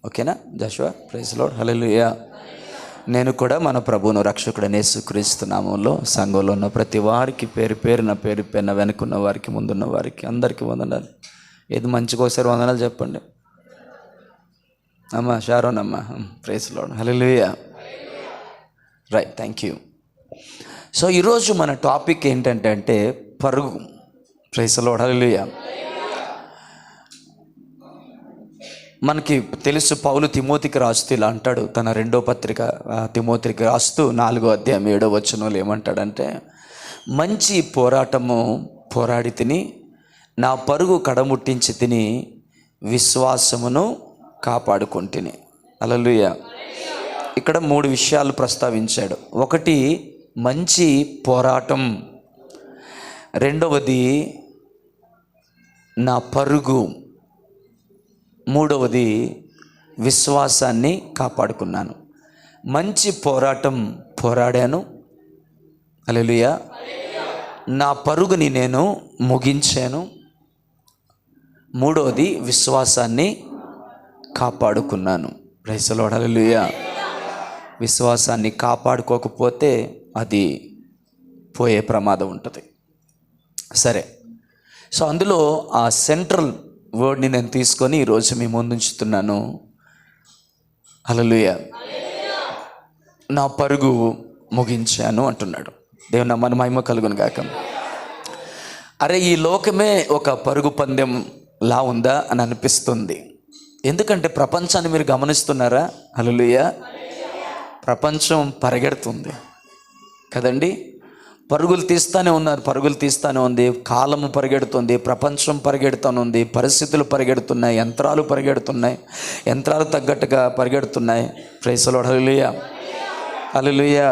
ఓకేనా Jashuva? Praise lord, హల్లెలూయా. నేను కూడా మన ప్రభువును రక్షకుడైన యేసుక్రీస్తు నామములో సంఘంలో ఉన్న ప్రతి వారికి పేరు పేరున వెనుకున్న వారికి ముందున్న వారికి అందరికీ వందనాలు. ఏది మంచిగా ఒకసారి వందనాలు చెప్పండి. అమ్మా షారోన్ అమ్మా, praise lord, hallelujah. Right, thank you. So ఈరోజు మన టాపిక్ ఏంటంటే పరుగు. Praise lord, hallelujah. మనకి తెలుసు, పౌలు తిమోతికి రాస్తూ ఇలా అంటాడు. తన 2వ పత్రిక తిమోతికి రాస్తూ 4వ అధ్యాయం 7వ వచనంలో ఏమంటాడంటే, మంచి పోరాటము పోరాడి తిని, నా పరుగు కడముట్టించి తిని, విశ్వాసమును కాపాడుకుంటుని. హల్లెలూయా. ఇక్కడ 3 విషయాలు ప్రస్తావించాడు. ఒకటి మంచి పోరాటం, రెండవది నా పరుగు, మూడవది విశ్వాసాన్ని కాపాడుకున్నాను. మంచి పోరాటం పోరాడాను, హల్లెలూయా. నా పరుగుని నేను ముగించాను. మూడవది విశ్వాసాన్ని కాపాడుకున్నాను. ప్రైజ్ ది లార్డ్, హల్లెలూయా. విశ్వాసాన్ని కాపాడుకోకపోతే అది పోయే ప్రమాదం ఉంటుంది. సరే, సో అందులో ఆ సెంట్రల్ వర్డ్ని నేను తీసుకొని ఈరోజు మీ ముందు ఉంచుతున్నాను. హల్లెలూయా. నా పరుగు ముగించాను అంటున్నాడు. దేవుని నామానికి మహిమ కలుగును గాక. అరే, ఈ లోకమే ఒక పరుగు పందెం లా ఉందా అని అనిపిస్తుంది. ఎందుకంటే ప్రపంచాన్ని మీరు గమనిస్తున్నారా? హల్లెలూయా. ప్రపంచం పరిగెడుతుంది కదండి. పరుగులు తీస్తూనే ఉంది. కాలము పరిగెడుతుంది, ప్రపంచం పరిగెడుతూనే, పరిస్థితులు పరిగెడుతున్నాయి, యంత్రాలు పరిగెడుతున్నాయి, యంత్రాలు తగ్గట్టుగా పరిగెడుతున్నాయి. ప్రైజ్ ది లార్డ్, హల్లెలూయా, హల్లెలూయా.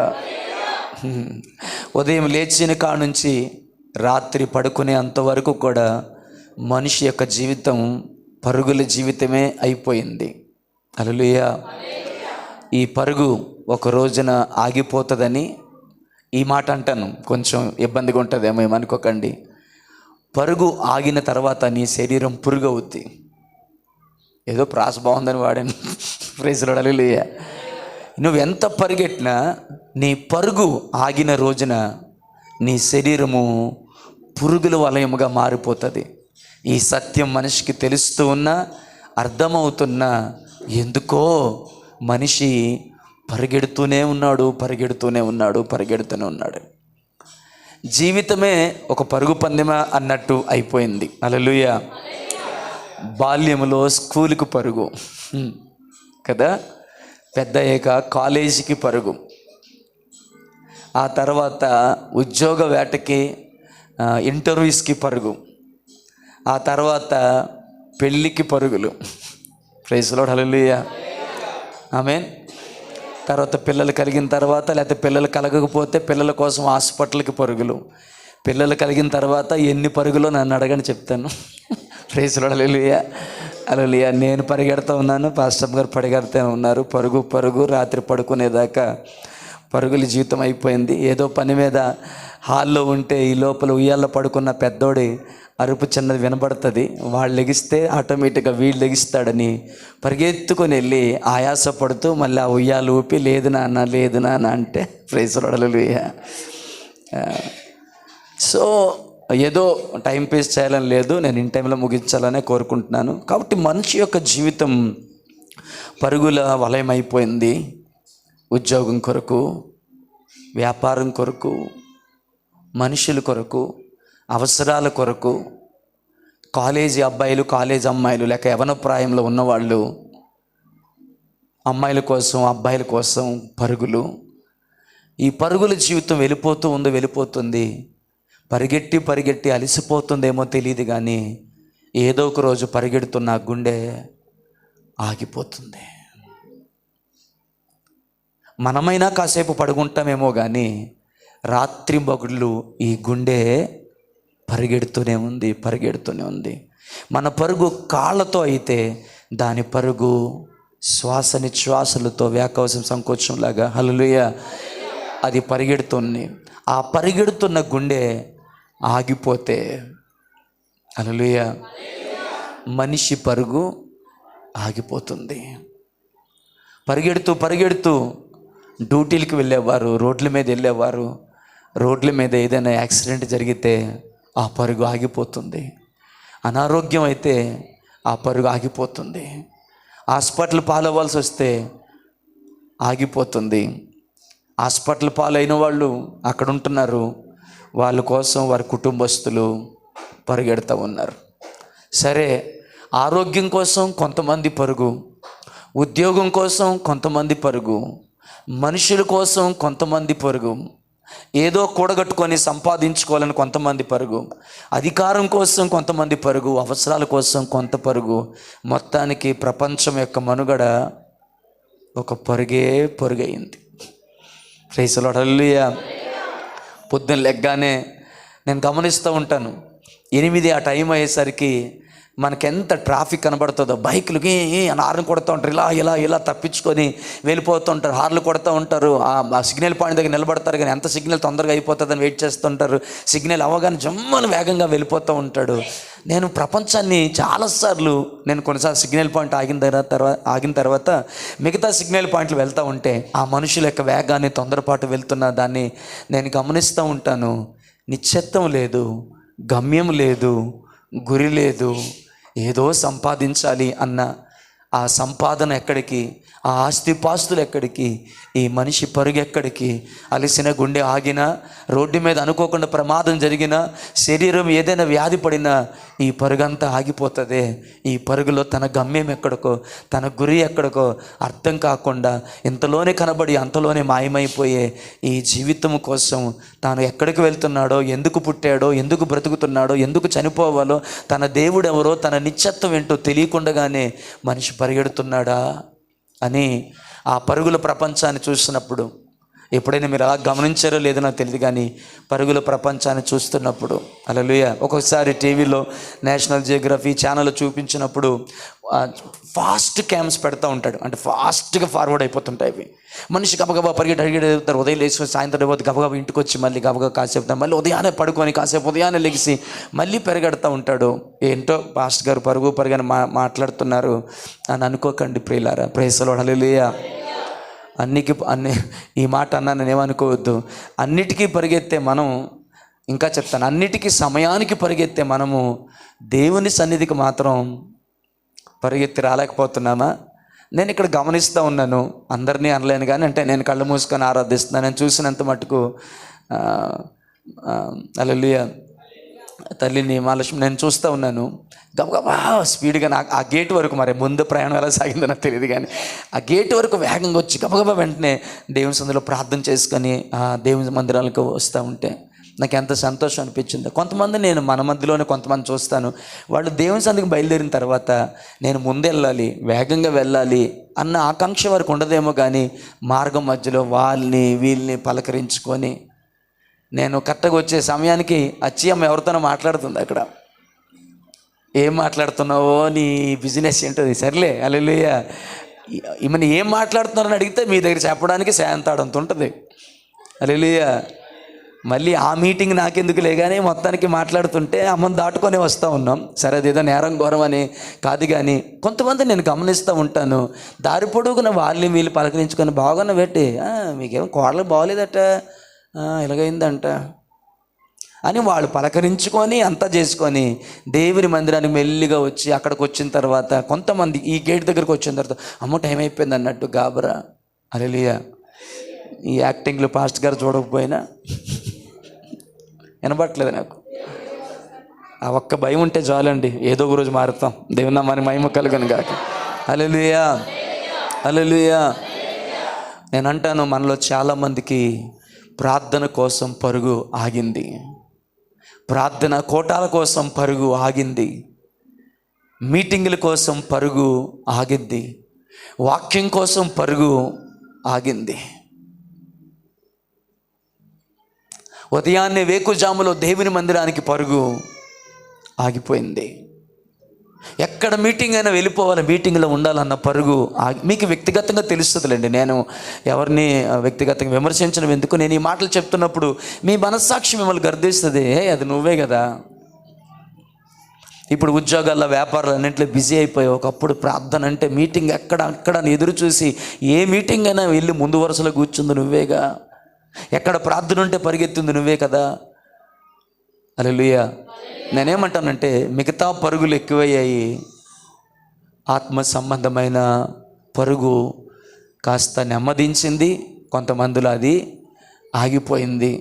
ఉదయం లేచిన కాడ నుంచి రాత్రి పడుకునే అంతవరకు కూడా మనిషి యొక్క జీవితం పరుగుల జీవితమే అయిపోయింది. హల్లెలూయా. ఈ పరుగు ఒక రోజున ఆగిపోతుందని ఈ మాట అంటాను, కొంచెం ఇబ్బందిగా ఉంటుందేమో ఏమనుకోకండి. పరుగు ఆగిన తర్వాత నీ శరీరం పురుగు అవుద్ది. ఏదో ప్రాస బాగుందని వాడాను. ప్రైజ్ ది లార్డ్, హల్లెలూయా. నువ్వెంత పరిగెట్టినా నీ పరుగు ఆగిన రోజున నీ శరీరము పురుగుల వలయముగా మారిపోతుంది. ఈ సత్యం మనిషికి తెలుస్తూ ఉన్నా, అర్థమవుతున్నా, ఎందుకో మనిషి పరిగెడుతూనే ఉన్నాడు. జీవితమే ఒక పరుగు పందెమా అన్నట్టు అయిపోయింది. హల్లెలూయా. బాల్యములో స్కూలుకు పరుగు కదా, పెద్ద అయ్యాక కాలేజీకి పరుగు, ఆ తర్వాత ఉద్యోగ వేటకి, ఇంటర్వ్యూస్కి పరుగు, ఆ తర్వాత పెళ్ళికి పరుగులు. ప్రైజ్ ది లార్డ్, హల్లెలూయా, ఆమేన్. తర్వాత పిల్లలు కలిగిన తర్వాత, లేకపోతే పిల్లలు కలగకపోతే పిల్లల కోసం హాస్పిటల్కి పరుగులు. పిల్లలు కలిగిన తర్వాత ఎన్ని పరుగులో నన్ను అడగని చెప్తాను. ప్రైజ్ ది లార్డ్, హల్లెలూయా, హల్లెలూయా. నేను పరిగెడుతూ ఉన్నాను, పాస్టర్ గారు పరిగెడుతూ ఉన్నారు. పరుగు రాత్రి పడుకునేదాకా పరుగుల జీవితం అయిపోయింది. ఏదో పని మీద హాల్లో ఉంటే ఈ లోపల ఉయ్యాల్లో పడుకున్న పెద్దోడి అరుపు చిన్నది వినబడుతుంది. వాళ్ళు లెగిస్తే ఆటోమేటిక్గా వీళ్ళు లెగిస్తాడని పరిగెత్తుకొని వెళ్ళి ఆయాసపడుతూ మళ్ళీ ఆ ఉయ్యాలు ఊపి లేదు నాన్న అంటే praise the lord, hallelujah. So ఏదో టైం వేస్ట్ చేయాలని లేదు, నేను ఇన్ టైంలో ముగించాలనే కోరుకుంటున్నాను. కాబట్టి మనిషి యొక్క జీవితం పరుగుల వలయం అయిపోయింది. ఉద్యోగం కొరకు, వ్యాపారం కొరకు, మనుషుల కొరకు, అవసరాల కొరకు, కాలేజీ అబ్బాయిలు, కాలేజీ అమ్మాయిలు, లేక యవ్వన ప్రాయంలో ఉన్నవాళ్ళు అమ్మాయిల కోసం, అబ్బాయిల కోసం పరుగులు. ఈ పరుగుల జీవితం వెళ్ళిపోతుంది. పరిగెట్టి అలసిపోతుందేమో తెలియదు, కానీ ఏదో ఒక రోజు పరిగెడుతున్న గుండె ఆగిపోతుంది. మనమైనా కాసేపు పడుకుంటామేమో, కానీ రాత్రింబగళ్ళు ఈ గుండె పరిగెడుతూనే ఉంది. మన పరుగు కాళ్ళతో అయితే దాని పరుగు శ్వాస నిశ్వాసలతో, వ్యాకోసం సంకోచంలాగా, హల్లెలూయా, అది పరిగెడుతుంది. ఆ పరిగెడుతున్న గుండె ఆగిపోతే, హల్లెలూయా, మనిషి పరుగు ఆగిపోతుంది. పరిగెడుతూ పరిగెడుతూ డ్యూటీలకు వెళ్ళేవారు, రోడ్ల మీద వెళ్ళేవారు. రోడ్ల మీద ఏదైనా యాక్సిడెంట్ జరిగితే ఆ పరుగు ఆగిపోతుంది. అనారోగ్యం అయితే ఆ పరుగు ఆగిపోతుంది. హాస్పిటల్ పాలవ్వాల్సి వస్తే ఆగిపోతుంది. హాస్పిటల్ పాలైన వాళ్ళు అక్కడ ఉంటున్నారు, వాళ్ళ కోసం వారి కుటుంబస్తులు పరిగెడుతూ ఉన్నారు. సరే, ఆరోగ్యం కోసం కొంతమంది పరుగు, ఉద్యోగం కోసం కొంతమంది పరుగు, మనుషుల కోసం కొంతమంది పరుగు, ఏదో కూడగట్టుకొని సంపాదించుకోవాలని కొంతమంది పరుగు, అధికారం కోసం కొంతమంది పరుగు, అవసరాల కోసం కొంత పరుగు. మొత్తానికి ప్రపంచం యొక్క మనుగడ ఒక పరుగైంది. ప్రైజ్ ది లార్డ్, హల్లెలూయా. పొద్దున్న లెగ్గానే నేను గమనిస్తూ ఉంటాను, 8 ఆ టైం అయ్యేసరికి మనకెంత ట్రాఫిక్ కనబడుతుందో. బైకులకి హార్న్ కొడుతూ ఉంటారు, ఇలా ఇలా ఇలా తప్పించుకొని వెళ్ళిపోతూ ఉంటారు. హార్న్లు కొడుతూ ఉంటారు. ఆ సిగ్నల్ పాయింట్ దగ్గర నిలబడతారు, కానీ ఎంత సిగ్నల్ తొందరగా అయిపోతుందని వెయిట్ చేస్తుంటారు. సిగ్నల్ అవ్వగానే జమ్మని వేగంగా వెళ్ళిపోతూ ఉంటాడు. నేను ప్రపంచాన్ని చాలాసార్లు కొన్నిసార్లు సిగ్నల్ పాయింట్ ఆగిన తర్వాత మిగతా సిగ్నల్ పాయింట్లు వెళ్తూ ఉంటే ఆ మనుషుల యొక్క వేగాన్ని, తొందరపాటు వెళ్తున్న దాన్ని నేను గమనిస్తూ ఉంటాను. నిశ్శబ్దం లేదు, గమ్యం లేదు, గురి లేదు. ఏదో సంపాదించాలి అన్న ఆ సంపాదన ఎక్కడికి, ఆ ఆస్తిపాస్తులు ఎక్కడికి, ఈ మనిషి పరుగు ఎక్కడికి? అలసిన గుండె ఆగినా, రోడ్డు మీద అనుకోకుండా ప్రమాదం జరిగినా, శరీరం ఏదైనా వ్యాధి పడినా ఈ పరుగంతా ఆగిపోతుంది. ఈ పరుగులో తన గమ్యం ఎక్కడికో, తన గురి ఎక్కడికో అర్థం కాకుండా ఇంతలోనే కనబడి అంతలోనే మాయమైపోయే ఈ జీవితం కోసం తాను ఎక్కడికి వెళ్తున్నాడో, ఎందుకు పుట్టాడో, ఎందుకు బ్రతుకుతున్నాడో, ఎందుకు చనిపోవాలో, తన దేవుడు ఎవరో, తన నిత్యత్వం ఏంటో తెలియకుండానే మనిషి పరిగెడుతున్నాడా అని ఆ పరుగుల ప్రపంచాన్ని చూసినప్పుడు, ఎప్పుడైనా మీరు అలా గమనించారో లేదో నాకు తెలియదు, కానీ పరుగుల ప్రపంచాన్ని చూస్తున్నప్పుడు హల్లెలూయా, ఒక్కొక్కసారి టీవీలో నేషనల్ జియోగ్రఫీ ఛానల్ చూపించినప్పుడు ఫాస్ట్ క్యామ్స్ పెడతా ఉంటాడు. అంటే ఫాస్ట్గా ఫార్వర్డ్ అయిపోతుంటాయి అవి. మనిషి గబగబా పరిగెడతారు. ఉదయం లేచి సాయంత్రం అయిపోతే గబగబా ఇంటికి వచ్చి మళ్ళీ గబగబా కాసేపు, మళ్ళీ ఉదయాన్నే పడుకొని కాసేపు ఉదయాన్నే లెగిసి మళ్ళీ పెరగెడతా ఉంటాడు. ఏంటో పాస్ట్ గారు పరుగు అని మాట్లాడుతున్నారు అని అనుకోకండి ప్రియులారా. ప్రైజ్ ది లార్డ్, హల్లెలూయా. ఈ మాట అన్నా నేను ఏమనుకోవద్దు. అన్నిటికీ పరిగెత్తే మనం, ఇంకా చెప్తాను, అన్నిటికీ సమయానికి పరిగెత్తే మనము దేవుని సన్నిధికి మాత్రం పరిగెత్తి రాలేకపోతున్నామా? నేను ఇక్కడ గమనిస్తూ ఉన్నాను, అందరినీ అనలేను కానీ, అంటే నేను కళ్ళు మూసుకొని ఆరాధిస్తున్నాను. నేను చూసినంత మటుకు హల్లెలూయా తల్లిని మహాలక్ష్మి నేను చూస్తూ ఉన్నాను. గబగబా స్పీడ్గా నాకు ఆ గేట్ వరకు, మరి ముందు ప్రయాణం ఎలా సాగిందో నాకు తెలియదు, కానీ ఆ గేట్ వరకు వేగంగా వచ్చి గబగబా వెంటనే దేవుని సన్నిధిలో ప్రార్థన చేసుకొని దేవుని మందిరాలకు వస్తూ ఉంటే నాకు ఎంత సంతోషం అనిపించిందో. కొంతమంది నేను మన మధ్యలోనే కొంతమంది చూస్తాను, వాళ్ళు దేవుని సన్నిధికి బయలుదేరిన తర్వాత నేను ముందెళ్ళాలి, వేగంగా వెళ్ళాలి అన్న ఆకాంక్ష వారికి ఉండదేమో, కానీ మార్గం మధ్యలో వాళ్ళని వీళ్ళని పలకరించుకొని నేను కరెక్ట్గా వచ్చే సమయానికి వచ్చి అమ్మ ఎవరితోనో మాట్లాడుతుంది. అక్కడ ఏం మాట్లాడుతున్నావో, నీ బిజినెస్ ఏంటది, సర్లే హల్లెలూయా, ఈమెను ఏం మాట్లాడుతున్నారని అడిగితే మీ దగ్గర చెప్పడానికి శాంతాడంత ఉంటుంది. హల్లెలూయా. మళ్ళీ ఆ మీటింగ్ నాకెందుకులే కానీ మొత్తానికి మాట్లాడుతుంటే అమ్మని దాటుకొని వస్తూ ఉన్నాం. సరే, అదేదో నేరం ఘోరం అని కాదు, కానీ కొంతమంది నేను గమనిస్తూ ఉంటాను, దారి పొడుగున వాళ్ళని వీళ్ళు పలకరించుకొని బాగున్న పెట్టి మీకేమో కోడలు బాగోలేదట, ఇలాగైందంట అని వాళ్ళు పలకరించుకొని అంతా చేసుకొని దేవుని మందిరానికి మెల్లిగా వచ్చి అక్కడికి వచ్చిన తర్వాత కొంతమంది ఈ గేట్ దగ్గరకు వచ్చిన తర్వాత అమ్మో టైం అయిపోయింది అన్నట్టు గాబరా. హల్లెలూయా. ఈ యాక్టింగ్లు పాస్ట్ గారు చూడకపోయినా వినబట్టలేదు నాకు. ఆ ఒక్క భయం ఉంటే చాలండి, ఏదో ఒక రోజు మారుతాం. దేవుని నామానికి మహిమ కలుగును గాక. హల్లెలూయా, హల్లెలూయా. నేను అంటాను, మనలో చాలామందికి ప్రార్థన కోసం పరుగు ఆగింది, ప్రార్థన కోటాల కోసం పరుగు ఆగింది, మీటింగుల కోసం పరుగు ఆగింది, వాక్యం కోసం పరుగు ఆగింది. ఉదయాన్నే వేకుజాములో దేవుని మందిరానికి పరుగు ఆగిపోయింది. ఎక్కడ మీటింగ్ అయినా వెళ్ళిపోవాలి, మీటింగ్లో ఉండాలన్న పరుగు మీకు వ్యక్తిగతంగా తెలుస్తుందిలేండి. నేను ఎవరిని వ్యక్తిగతంగా విమర్శించడం ఎందుకు, నేను ఈ మాటలు చెప్తున్నప్పుడు మీ మనస్సాక్షి మిమ్మల్ని గర్దిస్తుంది, అది నువ్వే కదా. ఇప్పుడు ఉద్యోగాల్లో వ్యాపారాలు అన్నింటిలో బిజీ అయిపోయి, ఒకప్పుడు ప్రార్థన అంటే మీటింగ్ అక్కడ ఎదురు చూసి ఏ మీటింగ్ అయినా వెళ్ళి ముందు వరుసలో కూర్చుంది నువ్వేగా, ఎక్కడ ప్రార్థన ఉంటే పరిగెత్తింది నువ్వే కదా. హల్లెలూయా. నేనేమంటానంటే మిగతా పరుగులు ఎక్కువయ్యాయి, ఆత్మ సంబంధమైన పరుగు కాస్త నెమ్మదించింది. కొంతమందిలో అది ఆగిపోయింది.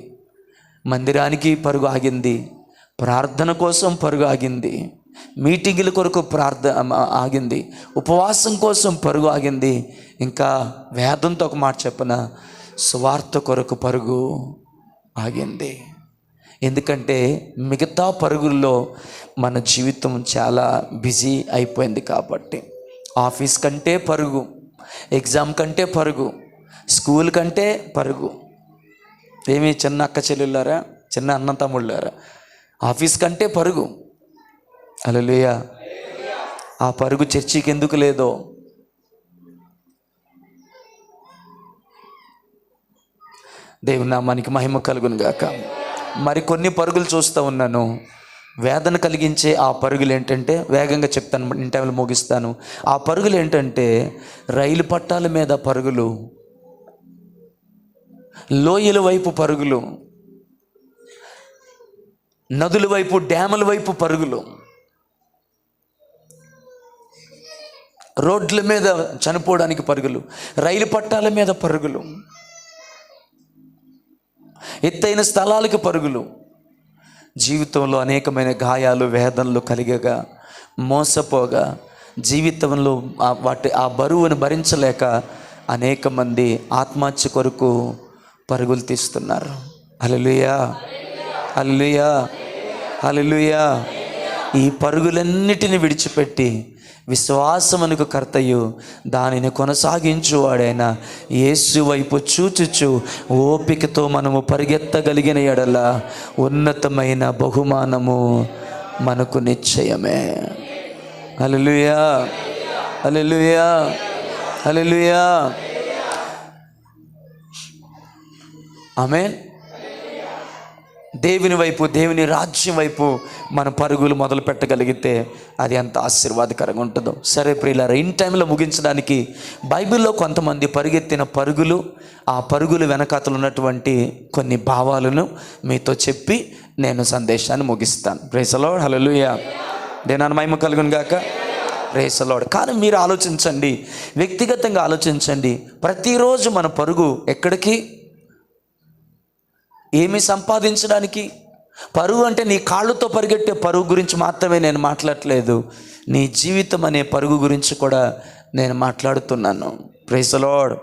మందిరానికి పరుగు ఆగింది, ప్రార్థన కోసం పరుగు ఆగింది, మీటింగుల కొరకు ఆగింది, ఉపవాసం కోసం పరుగు ఆగింది. ఇంకా వేదంతో ఒక మాట చెప్పన, సువార్త కొరకు పరుగు ఆగింది. ఎందుకంటే మిగతా పరుగుల్లో మన జీవితం చాలా బిజీ అయిపోయింది కాబట్టి. ఆఫీస్ కంటే పరుగు, ఎగ్జామ్ కంటే పరుగు, స్కూల్ కంటే పరుగు. ఏమి చిన్న అక్క చెల్లెళ్ళారా, చిన్న అన్న తమ్ముళ్ళారా, ఆఫీస్ కంటే పరుగు. హల్లెలూయా. ఆ పరుగు చర్చికి ఎందుకు లేదో, దేవుని నామానికి మహిమ కలుగును గాక. మరికొన్ని పరుగులు చూస్తూ ఉన్నాను. వేదన కలిగించే ఆ పరుగులు ఏంటంటే, వేగంగా చెప్తాను, ఇన్ టైంలో ముగిస్తాను. ఆ పరుగులు ఏంటంటే రైలు పట్టాల మీద పరుగులు, లోయల వైపు పరుగులు, నదుల వైపు, డ్యాముల వైపు పరుగులు, రోడ్ల మీద చనిపోవడానికి పరుగులు, రైలు పట్టాల మీద పరుగులు, ఎత్తైన స్థలాలకు పరుగులు. జీవితంలో అనేకమైన గాయాలు, వేదనలు కలిగగా, మోసపోగా, జీవితంలో ఆ బరువును భరించలేక అనేక మంది ఆత్మహత్య కొరకు పరుగులు తీస్తున్నారు. హల్లెలూయా, హల్లెలూయా, హల్లెలూయా. ఈ పరుగులన్నిటిని విడిచిపెట్టి విశ్వాసమునకు కర్తయు దానిని కొనసాగించువాడైన యేసు వైపు చూచుచు ఓపికతో మనము పరిగెత్తగలిగిన ఎడల ఉన్నతమైన బహుమానము మనకు నిశ్చయమే. హల్లెలూయా, హల్లెలూయా, హల్లెలూయా. ఆమేన్. దేవుని వైపు, దేవుని రాజ్యం వైపు మన పరుగులు మొదలు పెట్టగలిగితే అది ఎంత ఆశీర్వాదకరంగా ఉంటుందో. సరే ప్రియులారా, ఇన్ టైంలో ముగించడానికి బైబిల్లో కొంతమంది పరిగెత్తిన పరుగులు, ఆ పరుగులు వెనకాతలు ఉన్నటువంటి కొన్ని భావాలను మీతో చెప్పి నేను సందేశాన్ని ముగిస్తాను. Praise the lord. హల్లెలూయా. దేవుని మహిమ కలుగును గాక. Praise the lord. కానీ మీరు ఆలోచించండి, వ్యక్తిగతంగా ఆలోచించండి. ప్రతిరోజు మన పరుగు ఎక్కడికి? ఏమి సంపాదించడానికి? పరుగు అంటే నీ కాళ్ళతో పరిగెట్టే పరుగు గురించి మాత్రమే నేను మాట్లాడట్లేదు, నీ జీవితం అనే పరుగు గురించి కూడా నేను మాట్లాడుతున్నాను. Praise the lord.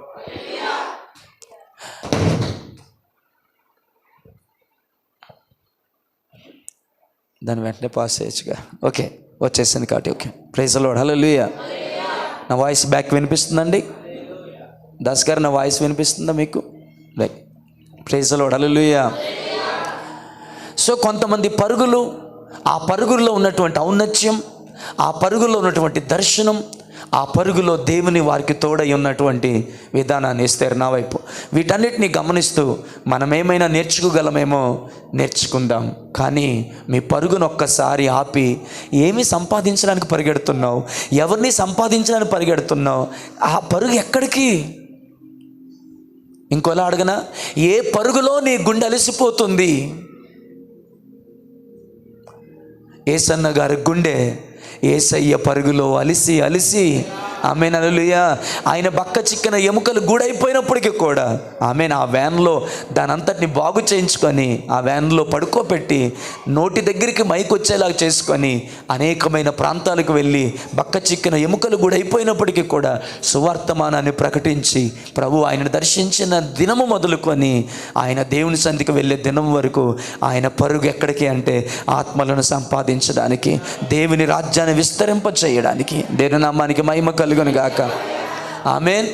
దాని వెంటనే పాస్ చేయొచ్చుగా. ఓకే, వచ్చేసింది కాబట్టి okay. Praise the lord. Hallelujah. నా వాయిస్ బ్యాక్ వినిపిస్తుందండి? దాస్ గారు, నా వాయిస్ వినిపిస్తుందా మీకు? Right. Praise the lord. Hallelujah. So కొంతమంది పరుగులు, ఆ పరుగుల్లో ఉన్నటువంటి ఔన్నత్యం, ఆ పరుగుల్లో ఉన్నటువంటి దర్శనం, ఆ పరుగులో దేవుని వారికి తోడై ఉన్నటువంటి విధానాన్ని ఇస్తారు నా వైపు. వీటన్నిటిని గమనిస్తూ మనం ఏమైనా నేర్చుకోగలమేమో నేర్చుకుందాం. కానీ మీ పరుగును ఒక్కసారి ఆపి, ఏమి సంపాదించడానికి పరిగెడుతున్నావు, ఎవరిని సంపాదించడానికి పరిగెడుతున్నావు, ఆ పరుగు ఎక్కడికి? ఇంకోలా అడగనా, ఏ పరుగులో నీ గుండె అలసిపోతుంది? యేసన్న గారి గుండె యేసయ్య పరుగులో అలిసి అలిసి, ఆమేన్, హల్లెలూయా, ఆయన బక్క చిక్కిన ఎముకలు గూడైపోయినప్పటికీ కూడా ఆమేన్, ఆ వ్యాన్లో దాని అంతటిని బాగు చేయించుకొని, ఆ వ్యాన్లో పడుకోబెట్టి, నోటి దగ్గరికి మైక్ వచ్చేలాగా చేసుకొని అనేకమైన ప్రాంతాలకు వెళ్ళి బక్క చిక్కిన ఎముకలు గూడైపోయినప్పటికీ కూడా సువార్తమానాన్ని ప్రకటించి ప్రభు ఆయనను దర్శించిన దినము మొదలుకొని ఆయన దేవుని సన్నిధికి వెళ్ళే దినం వరకు ఆయన పరుగు ఎక్కడికి అంటే ఆత్మలను సంపాదించడానికి, దేవుని రాజ్యాన్ని విస్తరింప చేయడానికి. దేవుని నామానికి మహిమ కలుగును గాక. ఆమేన్.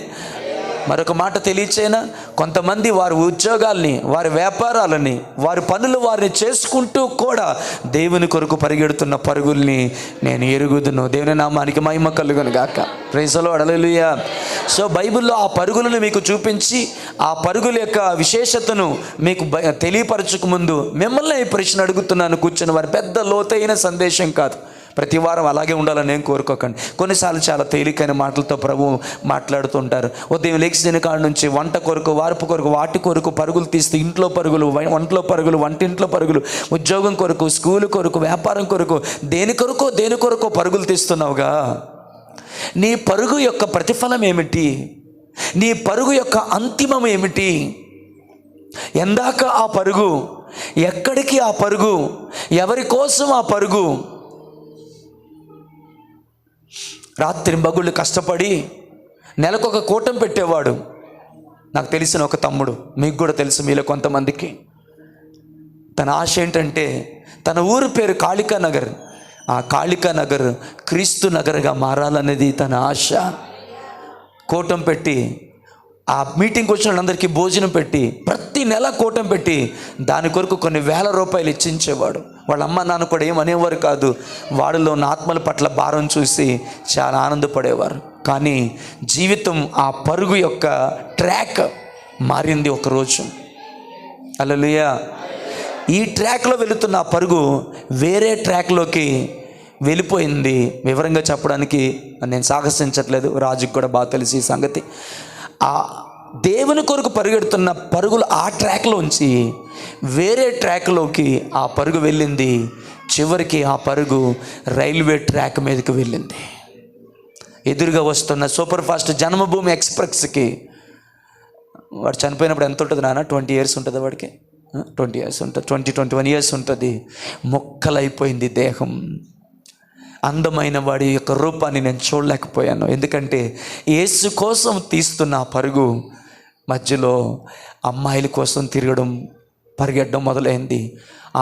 మరొక మాట తెలియచేనా, కొంతమంది వారి ఉద్యోగాల్ని, వారి వ్యాపారాలని, వారి పనులు వారిని చేసుకుంటూ కూడా దేవుని కొరకు పరిగెడుతున్న పరుగుల్ని నేను ఎరుగుదును. దేవుని నామానికి మహిమ కలుగును గాక. Praise the lord. Hallelujah. So బైబిల్లో ఆ పరుగులను మీకు చూపించి, ఆ పరుగుల యొక్క విశేషతను మీకు తెలియపరచక ముందు మిమ్మల్ని ఈ ప్రశ్న అడుగుతున్నాను కూర్చొని వారి. పెద్ద లోతైన సందేశం కాదు, ప్రతి వారం అలాగే ఉండాలని ఏం కోరుకోకండి. కొన్నిసార్లు చాలా తేలికైన మాటలతో ప్రభు మాట్లాడుతుంటారు. ఉదయం లేచిన కాడ నుంచి వంట కొరకు, వార్పు కొరకు, వాటి కొరకు పరుగులు తీస్తూ ఇంట్లో పరుగులు, వంటలో పరుగులు, వంటింట్లో పరుగులు, ఉద్యోగం కొరకు, స్కూలు కొరకు, వ్యాపారం కొరకు, దేని కొరకో పరుగులు తీస్తున్నావుగా. నీ పరుగు యొక్క ప్రతిఫలం ఏమిటి? నీ పరుగు యొక్క అంతిమం ఏమిటి? ఎందాక ఆ పరుగు? ఎక్కడికి ఆ పరుగు? ఎవరి కోసం ఆ పరుగు? రాత్రింబగుళ్ళు కష్టపడి నెలకొక కూటం పెట్టేవాడు. నాకు తెలిసిన ఒక తమ్ముడు, మీకు కూడా తెలుసు మీలో కొంతమందికి. తన ఆశ ఏంటంటే తన ఊరు పేరు కాళికా నగర్, ఆ కాళికా నగర్ క్రీస్తు నగర్గా మారాలనేది తన ఆశ. కూటం పెట్టి ఆ మీటింగ్కి వచ్చిన వాళ్ళందరికీ భోజనం పెట్టి ప్రతి నెల కూటం పెట్టి దాని కొరకు కొన్ని వేల రూపాయలు ఇచ్చించేవాడు. వాళ్ళ అమ్మ నాన్న కూడా ఏమనేవారు కాదు. వాడిలో ఉన్న ఆత్మల పట్ల భారం చూసి చాలా ఆనందపడేవారు. కానీ జీవితం ఆ పరుగు యొక్క ట్రాక్ మారింది ఒకరోజు. హల్లెలూయా. ఈ ట్రాక్లో వెళుతున్న ఆ పరుగు వేరే ట్రాక్లోకి వెళ్ళిపోయింది. వివరంగా చెప్పడానికి నేను సాహసించట్లేదు, రాజుకి కూడా బాగా తెలిసి ఈ సంగతి. ఆ దేవుని కొరకు పరిగెడుతున్న పరుగులు ఆ ట్రాక్లోంచి వేరే ట్రాక్లోకి ఆ పరుగు వెళ్ళింది. చివరికి ఆ పరుగు రైల్వే ట్రాక్ మీదకి వెళ్ళింది. ఎదురుగా వస్తున్న సూపర్ ఫాస్ట్ జన్మభూమి ఎక్స్ప్రెస్కి వాడు చనిపోయినప్పుడు ఎంత ఉంటుంది నాన్న? 20 years ఉంటుంది వాడికి. 20 years ఉంటుంది, 21 years ఉంటుంది. మొక్కలైపోయింది దేహం. అందమైన వాడి యొక్క రూపాన్ని నేను చూడలేకపోయాను. ఎందుకంటే యేసు కోసం తీస్తున్న ఆ పరుగు మధ్యలో అమ్మాయిల కోసం పరిగెట్టడం మొదలైంది.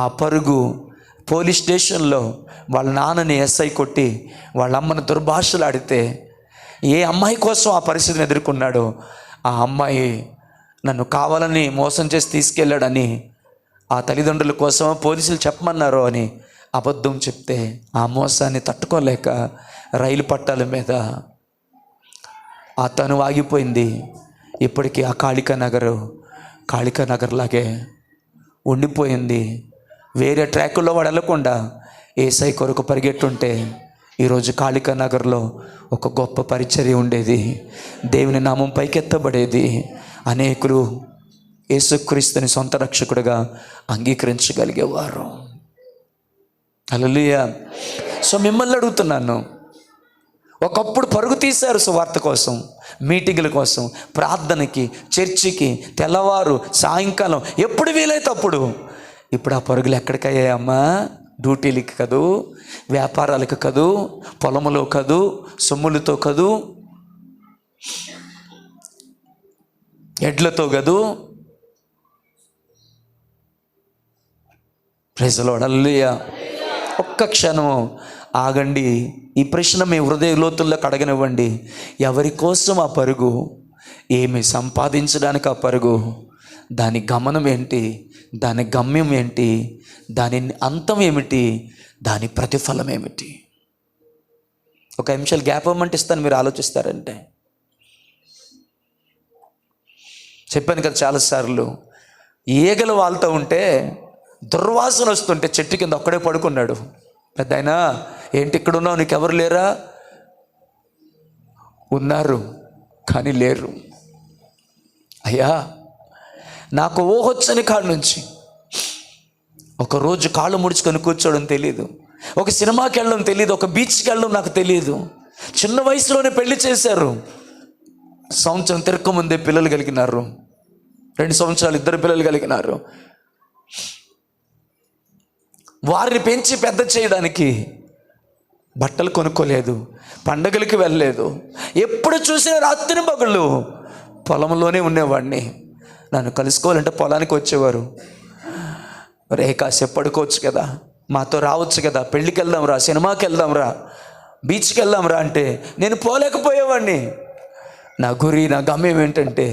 ఆ పరుగు పోలీస్ స్టేషన్లో వాళ్ళ నాన్నని ఎస్ఐ కొట్టి వాళ్ళ అమ్మని దుర్భాషలాడితే ఏ అమ్మాయి కోసం ఆ పరిస్థితిని ఎదుర్కొన్నాడో, ఆ అమ్మాయి నన్ను కావాలని మోసం చేసి తీసుకెళ్ళాడని ఆ తల్లిదండ్రుల కోసం పోలీసులు చెప్పమన్నారు అని అబద్ధం చెప్తే ఆ మోసాన్ని తట్టుకోలేక రైలు పట్టాల మీద ఆ తను ఆగిపోయింది. ఇప్పటికీ ఆ కాళికా నగర్ లాగే ఉండిపోయింది. వేరే ట్రాకుల్లో వాడు వెళ్ళకుండా ఏసై కొరకు పరిగెట్టుంటే ఈరోజు కాళికా నగర్లో ఒక గొప్ప పరిచర్య ఉండేది. దేవుని నామం పైకెత్తబడేది. అనేకులు యేసుక్రీస్తుని సొంత రక్షకుడిగా అంగీకరించగలిగేవారు. హల్లెలూయా. సో మిమ్మల్ని అడుగుతున్నాను, ఒకప్పుడు పరుగు తీశారు సువార్త కోసం, మీటింగుల కోసం, ప్రార్థనకి, చర్చికి, తెల్లవారు సాయంకాలం ఎప్పుడు వీలైతే అప్పుడు. ఇప్పుడు ఆ పరుగులు ఎక్కడికయ్యాయమ్మా? డ్యూటీలకి కదూ, వ్యాపారాలకు కదూ, పొలములో కదూ, సొమ్ములతో కదూ, ఎడ్లతో కదూ. Praise the lord. హల్లెలూయా. ఒక్క క్షణము ఆగండి. ఈ ప్రశ్న మీ హృదయ లోతుల్లోకి అడగనివ్వండి. ఎవరి కోసం ఆ పరుగు? ఏమి సంపాదించడానికి ఆ పరుగు? దాని గమనం ఏంటి? దాని గమ్యం ఏంటి? దాని అంతం ఏమిటి? దాని ప్రతిఫలం ఏమిటి? ఒక నిమిషాలు గ్యాప్ ఇవ్వమంటే ఇస్తాను, మీరు ఆలోచిస్తారంటే. చెప్పాను కదా చాలాసార్లు, ఈగలు వాళ్తూ ఉంటే దుర్వాసన వస్తుంటే చెట్టు కింద ఒక్కడే పడుకున్నాడు. పెద్దాయనా ఏంటి ఇక్కడ ఉన్నావు? నీకు ఎవరు లేరా? ఉన్నారు కానీ లేరు. అయ్యా, నాకు ఊహొచ్చని కాడ నుంచి ఒకరోజు కాళ్ళు ముడుచుకొని కూర్చోవడం తెలియదు, ఒక సినిమాకి వెళ్ళడం తెలియదు, ఒక బీచ్కి వెళ్ళడం నాకు తెలియదు. చిన్న వయసులోనే పెళ్లి చేశారు. సంవత్సరం తిరగకముందే పిల్లలు కలిగినారు. 2 సంవత్సరాలు 2 పిల్లలు కలిగినారు. వారిని పెంచి పెద్ద చేయడానికి బట్టలు కొనుక్కోలేదు, పండగలకి వెళ్ళలేదు. ఎప్పుడు చూసిన రాత్రి పగళ్ళు పొలంలోనే ఉండేవాడిని. నన్ను కలుసుకోవాలంటే పొలానికి వచ్చేవారు. రే కాసేపు పడుకోవచ్చు కదా, మాతో రావచ్చు కదా, పెళ్ళికి వెళ్దాం రా, సినిమాకి వెళ్దాం రా, బీచ్కి వెళ్దాం రా అంటే నేను పోలేకపోయేవాడిని. నా గురి, నా గమ్యం ఏంటంటే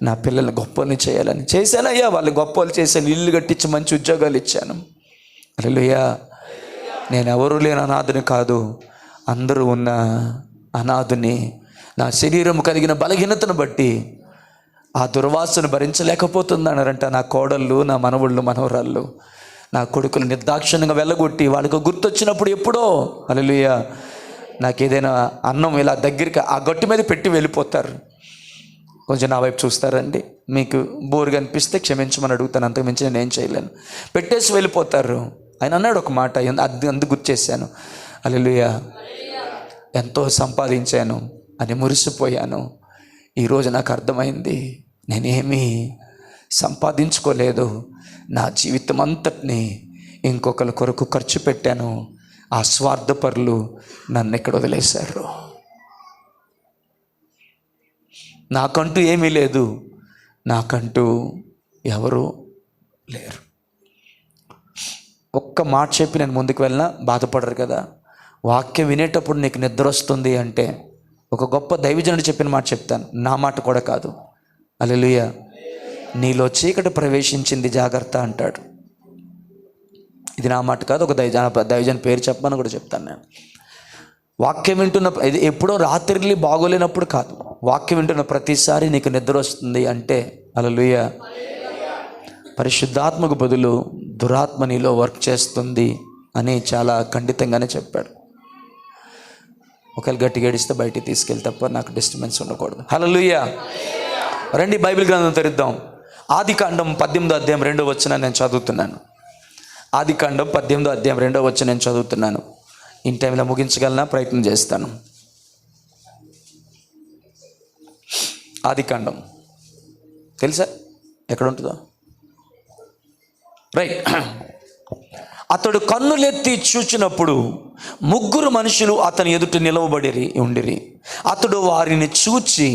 నా పిల్లల్ని గొప్పని చేయాలని. చేశానయ్యా, వాళ్ళు గొప్పలు చేశాను, ఇల్లు కట్టించి మంచి ఉద్యోగాలు ఇచ్చాను. హల్లెలూయా. నేను ఎవరు లేని అనాథుని కాదు, అందరూ ఉన్న అనాథుని. నా శరీరం కలిగిన బలహీనతను బట్టి ఆ దుర్వాసన భరించలేకపోతుందన్నారంట నా కోడళ్ళు, నా మనవళ్ళు, మనవరాళ్ళు. నా కొడుకులు నిర్దాక్షిణ్యంగా వెళ్ళగొట్టి వాళ్ళకు గుర్తొచ్చినప్పుడు ఎప్పుడో హల్లెలూయా నాకు ఏదైనా అన్నం ఇలా దగ్గరికి ఆ గట్టి మీద పెట్టి వెళ్ళిపోతారు. కొంచెం నా వైపు చూస్తారండి, మీకు బోరుగా అనిపిస్తే క్షమించమని అడుగుతాను, అంతకు మించి నేను ఏం చేయలేను. పెట్టేసి వెళ్ళిపోతారు. ఆయన అన్నాడు ఒక మాట, అందుకు గుర్తు చేశాను, హల్లెలూయా ఎంతో సంపాదించాను అని మురిసిపోయాను. ఈరోజు నాకు అర్థమైంది, నేనేమీ సంపాదించుకోలేదు, నా జీవితం అంతటిని ఇంకొకరి కొరకు ఖర్చు పెట్టాను. ఆ స్వార్థపరులు నన్ను ఎక్కడ వదిలేశారు. నాకంటూ ఏమీ లేదు, నాకంటూ ఎవరు లేరు. ఒక్క మాట చెప్పి నేను ముందుకు వెళ్ళినా బాధపడరు కదా. వాక్యం వినేటప్పుడు నీకు నిద్ర వస్తుంది అంటే ఒక గొప్ప దైవజనుడు చెప్పిన మాట చెప్తాను, నా మాట కూడా కాదు. హల్లెలూయా నీలో చీకటి ప్రవేశించింది జాగ్రత్త అంటాడు. ఇది నా మాట కాదు, ఒక దైవజన పేరు చెప్పమని కూడా చెప్తాను నేను. వాక్యం వింటున్న ఇది ఎప్పుడో రాత్రి బాగోలేనప్పుడు కాదు, వాక్యం వింటున్న ప్రతిసారి నీకు నిద్ర వస్తుంది అంటే హల్లెలూయా పరిశుద్ధాత్మకు బదులు దురాత్మ నీలో వర్క్ చేస్తుంది అని చాలా ఖండితంగానే చెప్పాడు. ఒకవేళ గట్టిగా ఏడిస్తే బయటికి తీసుకెళ్ళి తప్ప నాకు డిస్టర్బెన్స్ ఉండకూడదు. హల్లెలూయా రండి బైబిల్ గ్రంథం తెరుద్దాం. ఆదికాండం 18వ అధ్యాయం 2వ వచనం నేను చదువుతున్నాను. ఆదికాండం 18వ అధ్యాయం 2వ వచనం నేను చదువుతున్నాను. ఇన్ టైంలో ముగించగలనా ప్రయత్నం చేస్తాను. ఆదికాండం తెలుసా ఎక్కడ ఉంటుందో? రైట్. అతడు కన్నులెత్తి చూచినప్పుడు 3 మనుషులు అతని ఎదుట ఉండిరి. అతడు వారిని చూచి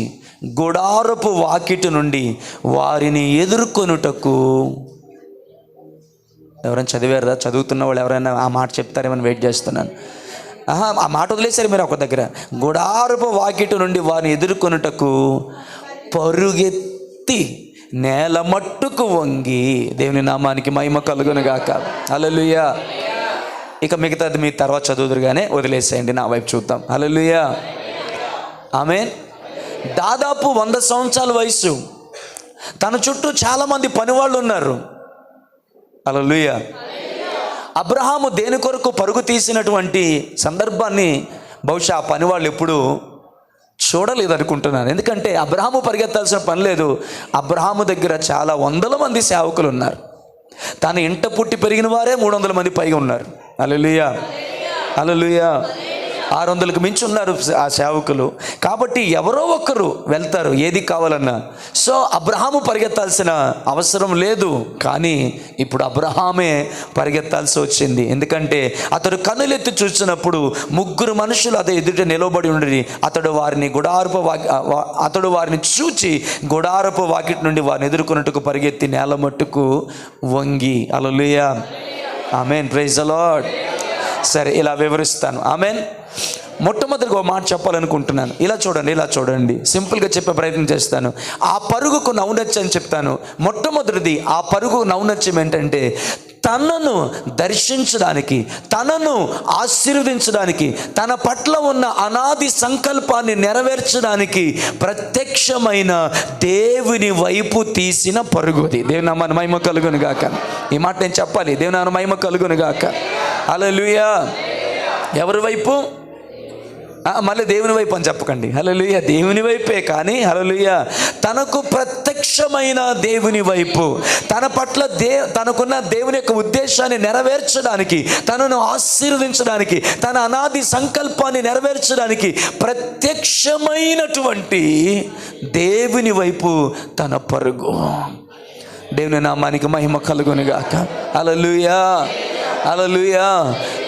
గుడారపు వాకిటి నుండి వారిని ఎదుర్కొనుటకు, ఎవరైనా చదివారా? చదువుతున్న వాళ్ళు ఎవరైనా ఆ మాట చెప్తారేమని వెయిట్ చేస్తున్నాను. ఆ మాట వదిలేసారు మీరు ఒక దగ్గర. గుడారపు వాకిటి నుండి వారిని ఎదుర్కొనుటకు పరుగెత్తి నేల మట్టుకు వంగి, దేవుని నామానికి మహిమ కలుగును గాక. హల్లెలూయా. ఇక మిగతాది మీ తర్వాత చదువుదురుగానే వదిలేసేయండి, నా వైపు చూద్దాం. హల్లెలూయా ఆమేన్. దాదాపు 100 సంవత్సరాల వయసు, తన చుట్టూ చాలామంది పనివాళ్ళు ఉన్నారు. హల్లెలూయా. అబ్రహాము దేని కొరకు పరుగు తీసినటువంటి సందర్భాన్ని బహుశా ఆ పనివాళ్ళు ఎప్పుడు చూడలేదు అనుకుంటున్నాను. ఎందుకంటే అబ్రహాము పరిగెత్తాల్సిన పని లేదు. అబ్రహాము దగ్గర చాలా 100 మంది సేవకులు ఉన్నారు. తన ఇంట పుట్టి పెరిగిన వారే 300 మంది పైగా ఉన్నారు. హల్లెలూయా హల్లెలూయా. 600కు మించి ఉన్నారు ఆ సేవకులు. కాబట్టి ఎవరో ఒకరు వెళ్తారు ఏది కావాలన్నా. సో అబ్రహాము పరిగెత్తాల్సిన అవసరం లేదు. కానీ ఇప్పుడు అబ్రహామే పరిగెత్తాల్సి వచ్చింది. ఎందుకంటే అతడు కన్నులెత్తి చూసినప్పుడు 3 మనుషులు అదే ఎదుట నిలబడి ఉండి, అతడు వారిని చూచి గుడారపు వాకిటి నుండి వారిని ఎదుర్కొన్నట్టుకు పరిగెత్తి నేల మట్టుకు వంగి. Hallelujah amen. Praise the lord. సరే ఇలా వివరిస్తాను. ఆమేన్. మొట్టమొదటిగా ఒక మాట చెప్పాలనుకుంటున్నాను. ఇలా చూడండి, సింపుల్గా చెప్పే ప్రయత్నం చేస్తాను. ఆ పరుగుకు నౌనత్యం చెప్తాను. మొట్టమొదటిది ఆ పరుగు నౌనత్యం ఏంటంటే, తనను దర్శించడానికి, తనను ఆశీర్వదించడానికి, తన పట్ల ఉన్న అనాది సంకల్పాన్ని నెరవేర్చడానికి ప్రత్యక్షమైన దేవుని వైపు తీసిన పరుగుది. దేవుని నామానికి మహిమ కలుగును గాక. ఈ మాట నేను చెప్పాలి. దేవుని నామానికి మహిమ కలుగును గాక. హల్లెలూయా. ఎవరి వైపు? మళ్ళీ దేవుని వైపు అని చెప్పకండి. హల్లెలూయా దేవుని వైపే. కానీ హల్లెలూయా తనకు ప్రత్యక్షమైన దేవుని వైపు, తన పట్ల తనకున్న దేవుని యొక్క ఉద్దేశాన్ని నెరవేర్చడానికి, తనను ఆశీర్వదించడానికి, తన అనాది సంకల్పాన్ని నెరవేర్చడానికి ప్రత్యక్షమైనటువంటి దేవుని వైపు తన పరుగు. దేవుని నామానికి మహిమ కలుగును గాక. హల్లెలూయా హల్లెలూయా.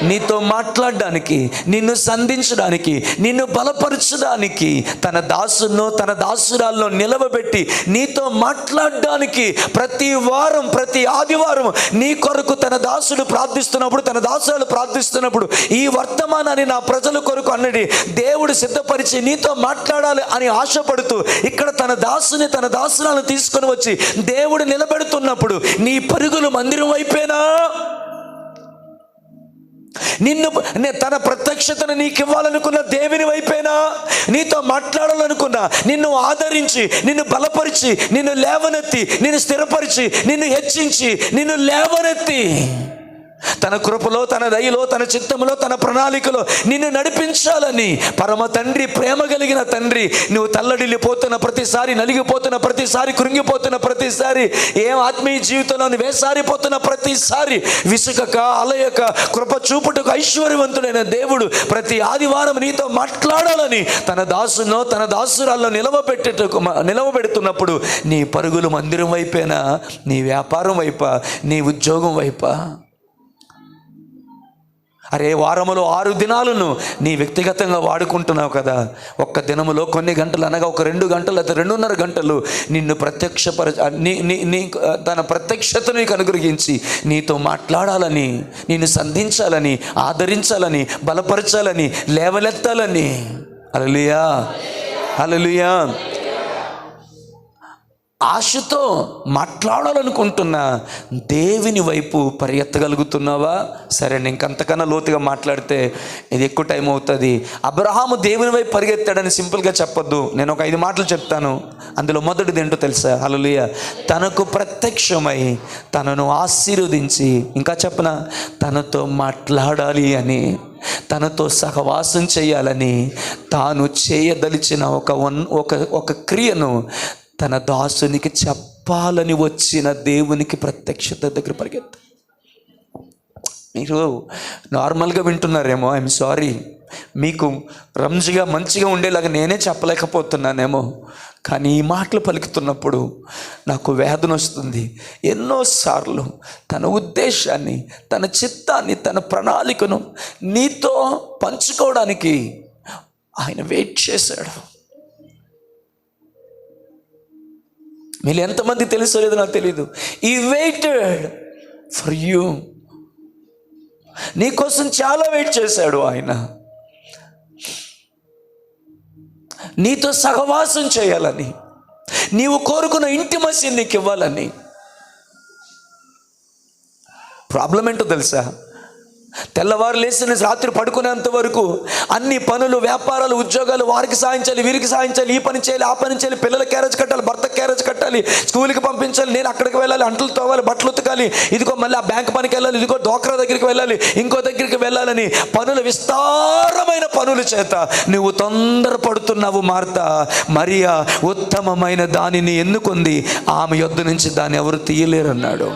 నీతో మాట్లాడడానికి, నిన్ను సంధించడానికి, నిన్ను బలపరచడానికి, తన దాసును తన దాసురాల్లో నిలవబెట్టి నీతో మాట్లాడడానికి ప్రతి వారం, ప్రతి ఆదివారం నీ కొరకు తన దాసుడు ప్రార్థిస్తున్నప్పుడు, తన దాసురాలు ప్రార్థిస్తున్నప్పుడు, ఈ వర్తమానాన్ని నా ప్రజల కొరకు అన్నది దేవుడు సిద్ధపరిచి నీతో మాట్లాడాలి అని ఆశపడుతూ ఇక్కడ తన దాసుని తన దాసురాలను తీసుకొని వచ్చి దేవుడు నిలబెడుతున్నప్పుడు నీ పరుగులు మందిరం వైపేనా? తన ప్రత్యక్షతను నీకు ఇవ్వాలనుకున్న దేవుని వైపేనా? నీతో మాట్లాడాలనుకున్నా, నిన్ను ఆదరించి, నిన్ను బలపరిచి, నిన్ను లేవనెత్తి, నిన్ను స్థిరపరిచి, నిన్ను హెచ్చించి, నిన్ను లేవనెత్తి తన కృపలో, తన దయలో, తన చిత్తములో, తన ప్రణాళికలో నిన్ను నడిపించాలని పరమ తండ్రి, ప్రేమ కలిగిన తండ్రి, నువ్వు తల్లడిల్లిపోతున్న ప్రతిసారి, నలిగిపోతున్న ప్రతిసారి, కృంగిపోతున్న ప్రతిసారి, ఏం ఆత్మీయ జీవితంలో వేసారిపోతున్న ప్రతిసారి విసుకక, అలయక, కృప చూపుటకు ఐశ్వర్యవంతుడైన దేవుడు ప్రతి ఆదివారం నీతో మాట్లాడాలని తన దాసునో, తన దాసురాల్లో నిలవబెడుతున్నప్పుడు నీ పరుగులు మందిరం వైపేనా, నీ వ్యాపారం వైపా, నీ ఉద్యోగం వైపా? అరే, వారములో 6 దినాలను నీ వ్యక్తిగతంగా వాడుకుంటున్నావు కదా. ఒక్క దినములో కొన్ని గంటలు, అనగా ఒక 2 గంటలు లేదా 2.5 గంటలు నిన్ను తన ప్రత్యక్షతను నీకు అనుగ్రహించి నీతో మాట్లాడాలని, నిన్ను సంధించాలని, ఆదరించాలని, బలపరచాలని, లేవలెత్తాలని. హల్లెలూయా, హల్లెలూయా. ఆశతో మాట్లాడాలనుకుంటున్న దేవుని వైపు పరిగెత్తగలుగుతున్నావా? సరే, ఇంకంతకన్నా లోతుగా మాట్లాడితే ఇది ఎక్కువ టైం అవుతుంది. అబ్రహాము దేవుని వైపు పరిగెత్తాడని సింపుల్గా చెప్పొద్దు. నేను ఒక 5 మాటలు చెప్తాను. అందులో మొదటిది ఏంటో తెలుసా? హల్లెలూయా. తనకు ప్రత్యక్షమై తనను ఆశీర్వదించి, ఇంకా చెప్పనా, తనతో మాట్లాడాలి అని, తనతో సహవాసం చేయాలని, తాను చేయదలిచిన ఒక క్రియను తన దాసునికి చెప్పాలని వచ్చిన దేవునికి ప్రత్యక్షత దగ్గర పరిగెత్త. మీరు నార్మల్గా వింటున్నారేమో, ఐఎమ్ సారీ, మీకు రంజుగా మంచిగా ఉండేలాగా నేనే చెప్పలేకపోతున్నానేమో, కానీ ఈ మాటలు పలుకుతున్నప్పుడు నాకు వేదన వస్తుంది. ఎన్నోసార్లు తన ఉద్దేశాన్ని, తన చిత్తాన్ని, తన ప్రణాళికను నీతో పంచుకోవడానికి ఆయన వెయిట్ చేశాడు. మీరు ఎంతమంది తెలుసో లేదో నాకు తెలీదు. ఈ వెయిటెడ్ ఫర్ యూ. నీకోసం చాలా వెయిట్ చేశాడు ఆయన, నీతో సహవాసం చేయాలని, నీవు కోరుకున్న ఇంటిమసీ నీకు ఇవ్వాలని. ప్రాబ్లం ఏంటో తెలుసా? తెల్లవారు లేచిన రాత్రి పడుకునేంత వరకు అన్ని పనులు, వ్యాపారాలు, ఉద్యోగాలు, వారికి సాధించాలి, వీరికి సాధించాలి, ఈ పని చేయాలి, ఆ పని చేయాలి, పిల్లల క్యారేజ్ కట్టాలి, భర్త క్యారేజ్ కట్టాలి, స్కూల్కి పంపించాలి, నేను అక్కడికి వెళ్ళాలి, అంటలు తోవాలి, బట్టలు ఉతకాలి, ఇదిగో మళ్ళీ ఆ బ్యాంక్ పనికి వెళ్ళాలి, ఇదిగో డోక్రా దగ్గరికి వెళ్ళాలి, ఇంకో దగ్గరికి వెళ్ళాలని పనులు, విస్తారమైన పనుల చేత నువ్వు తొందరపడుతున్నావు. మార్తా, మరియా ఉత్తమమైన దానిని ఎన్నుకుంది, ఆమె యొద్ద నుంచి దాన్ని ఎవరు తీయలేరన్నాడు.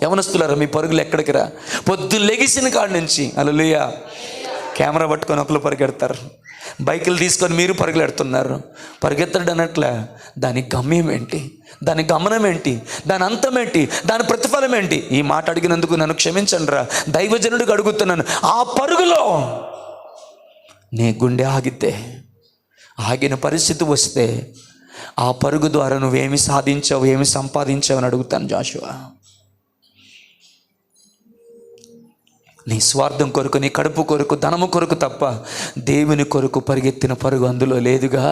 యవనస్తులారా, మీ పరుగులు ఎక్కడికి రా? పొద్దు లెగిసిన కాడి నుంచి హల్లెలూయా కెమెరా పట్టుకొని ఒకరు పరిగెడతారు, బైకులు తీసుకొని మీరు పరిగెడుతున్నారు. పరిగెత్తడం అన్నట్లే దాని గమ్యం ఏంటి, దాని గమనం ఏంటి, దాని అంతం ఏంటి, దాని ప్రతిఫలం ఏంటి? ఈ మాట అడిగినందుకు నన్ను క్షమించండి రా, దైవజనుడికి అడుగుతున్నాను. ఆ పరుగులో నీ గుండె ఆగితే, ఆగిన పరిస్థితి వస్తే, ఆ పరుగు ద్వారా నువ్వేమి సాధించావు, ఏమి సంపాదించావు అని అడుగుతాను. జాషువా, నీ స్వార్థం కొరకు, నీ కడుపు కొరకు, ధనము కొరకు తప్ప దేవుని కొరకు పరిగెత్తిన పరుగు అందులో లేదుగా.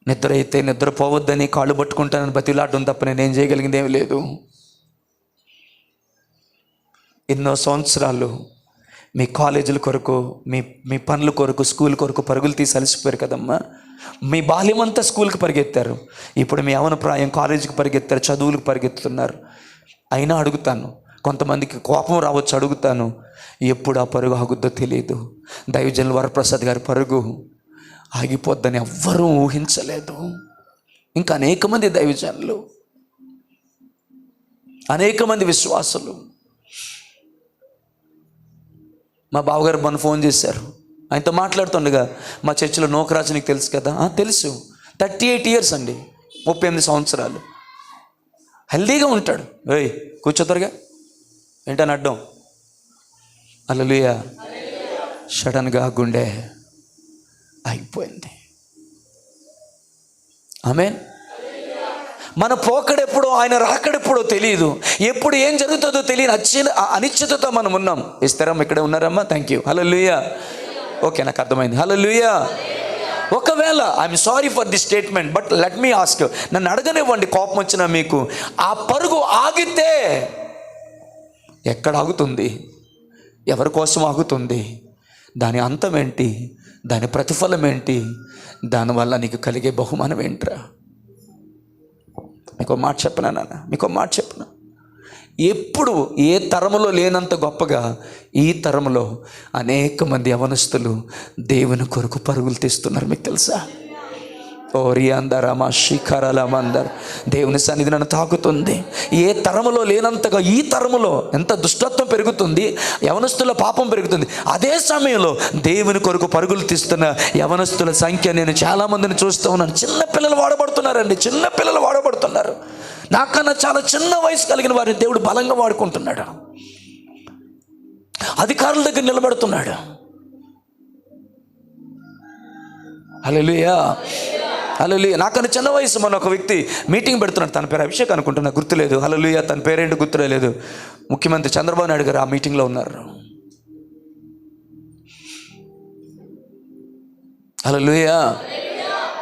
నిద్ర అయితే నిద్రపోవద్దని కాళ్ళు పట్టుకుంటానని బతిలాడడం తప్ప నేనేం చేయగలిగింది ఏమి లేదు. ఎన్నో సంవత్సరాలు మీ కాలేజీల కొరకు, మీ పనుల కొరకు, స్కూల్ కొరకు పరుగులు తీసి అలసిపోయారు కదమ్మా. మీ బాల్యం అంతా స్కూల్కి పరిగెత్తారు, ఇప్పుడు మీ యవ్వన ప్రాయం కాలేజీకి పరిగెత్తారు, చదువులకు పరిగెత్తుతున్నారు. అయినా అడుగుతాను, కొంతమందికి కోపం రావచ్చు, అడుగుతాను, ఎప్పుడు ఆ పరుగు ఆగుద్దో తెలియదు. దైవజనుల వరప్రసాద్ గారి పరుగు ఆగిపోద్దని ఎవ్వరూ ఊహించలేదు. ఇంకా అనేక మంది దైవజనులు, అనేక మంది విశ్వాసులు. మా బావగారు మొన్న ఫోన్ చేశారు, ఆయనతో మాట్లాడుతుండగా, మా చర్చిలో నోకరాజు నీకు తెలుసు కదా? తెలుసు. 38 years అండి, 38 సంవత్సరాలు. హెల్దీగా ఉంటాడు. ఏయ్ కూర్చోతారుగా ఏంటని అడ్డం. హల్లెలూయా. సడన్గా గుండె ఆగిపోయింది. ఆమేన్. మన పోకడెప్పుడో, ఆయన రాకడెప్పుడో తెలియదు, ఎప్పుడు ఏం జరుగుతుందో తెలియని అనిశ్చితతో మనం ఉన్నాం. ఇస్తారమ్మా, ఇక్కడే ఉన్నారమ్మా, థ్యాంక్ యూ. హల్లెలూయా. ఓకే, నాకు అర్థమైంది. హల్లెలూయా. ఒకవేళ I'm sorry for the statement, but let me ask, నన్ను అడగనివ్వండి, కోపం వచ్చినా మీకు, ఆ పరుగు ఆగితే ఎక్కడ ఆగుతుంది? ఎవరి కోసం ఆగుతుంది? దాని అంతం ఏంటి? దాని ప్రతిఫలం ఏంటి? దానివల్ల నీకు కలిగే బహుమానం ఏంట్రా? మీకు మాట చెప్పనా నాన్న, మీకు మాట చెప్పనా, ఎప్పుడు ఏ తరములో లేనంత గొప్పగా ఈ తరములో అనేక మంది యవనస్తులు దేవుని కొరకు పరుగులు తీస్తున్నారు. మీకు తెలుసా? ఓరియాందరమా శిఖరలమందర్, దేవుని సన్నిధి నన్ను తాకుతుంది. ఏ తరములో లేనంతగా ఈ తరములో ఎంత దుష్టత్వం పెరుగుతుంది, యవనస్తుల పాపం పెరుగుతుంది. అదే సమయంలో దేవుని కొరకు పరుగులు తీస్తున్న యవనస్తుల సంఖ్య నేను చాలామందిని చూస్తూ ఉన్నాను. చిన్న పిల్లలు వాడబడుతున్నారండి, చిన్న పిల్లలు వాడబడుతున్నారు. నాకన్నా చాలా చిన్న వయసు కలిగిన వారిని దేవుడు బలంగా వాడుకుంటున్నాడు. అధికారుల దగ్గర నిలబడుతున్నాడు. హల్లెలూయా, హల్లెలూయా. నాకన్నా చిన్న వయసు మన ఒక వ్యక్తి మీటింగ్ పెడుతున్నాడు. తన పేరు అభిషేక్ అనుకుంటున్నా, గుర్తులేదు. హల్లెలూయా, తన పేరేంటి గుర్తులేదు. ముఖ్యమంత్రి చంద్రబాబు నాయుడు గారు ఆ మీటింగ్లో ఉన్నారు. హల్లెలూయా.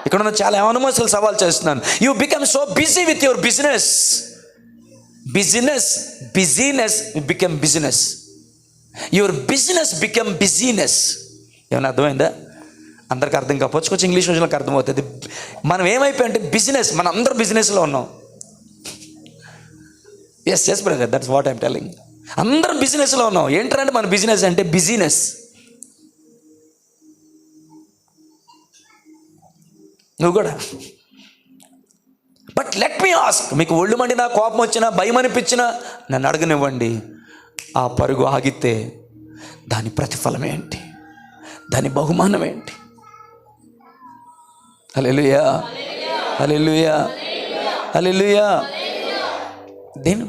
ఇక్కడ ఉన్న చాలా యవనస్తులు సవాల్ చేస్తున్నాను. You become so busy with your business. Business become business. Your business become business. ఏమైనా అర్థమైందా? అందరికి అర్థం కాకపోవచ్చు, కొంచెం ఇంగ్లీష్ రోజులకు అర్థమవుతుంది. మనం ఏమైపోయాయంటే బిజినెస్, మనం అందరూ బిజినెస్లో ఉన్నాం. Yes brother, that's what I'm telling. అందరం బిజినెస్లో ఉన్నాం. ఏంటంటే మన బిజినెస్ అంటే బిజీనెస్. నువ్వు కూడా. బట్ లెట్ మీ ఆస్క్, మీకు ఒళ్ళు మండినా, కోపం వచ్చినా, భయం అనిపించినా నన్ను అడగనివ్వండి. ఆ పరుగు ఆగితే దాని ప్రతిఫలం ఏంటి? దాని బహుమానం ఏంటి? హల్లెలూయా, హల్లెలూయా, హల్లెలూయా. దేని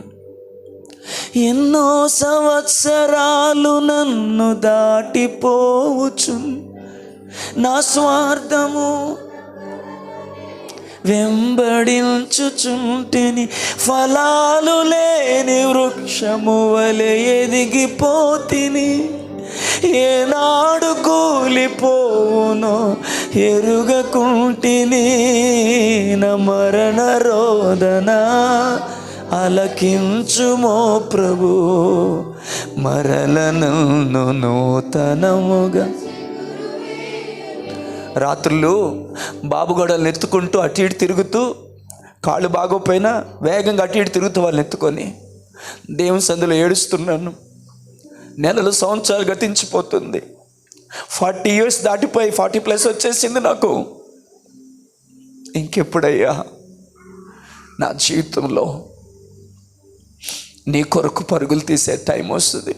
ఎన్నో సంవత్సరాలు నన్ను దాటిపోవచ్చు, నా స్వార్థము వెంబడించుచుంటిని, ఫలాలు లేని వృక్షము వలె ఎదిగిపోతిని. ఏనాడు కూలిపోవునో ఎరుగకుంటిని, నా మరణ రోదన అలకించుమో ప్రభు, మరల నన్ను నూతనముగా. రాత్రులు బాబుగడలను ఎత్తుకుంటూ అటు ఇటు తిరుగుతూ, కాళ్ళు బాగోపోయినా వేగంగా అటు ఇటు తిరుగుతూ వాళ్ళని ఎత్తుకొని దేవుని సందులో ఏడుస్తున్నాను. నెలలు సంవత్సరాలు గతించిపోతుంది. 40 years దాటిపోయి 40+ వచ్చేసింది నాకు. ఇంకెప్పుడయ్యా నా జీవితంలో నీ కొరకు పరుగులు తీసే టైం వస్తుంది?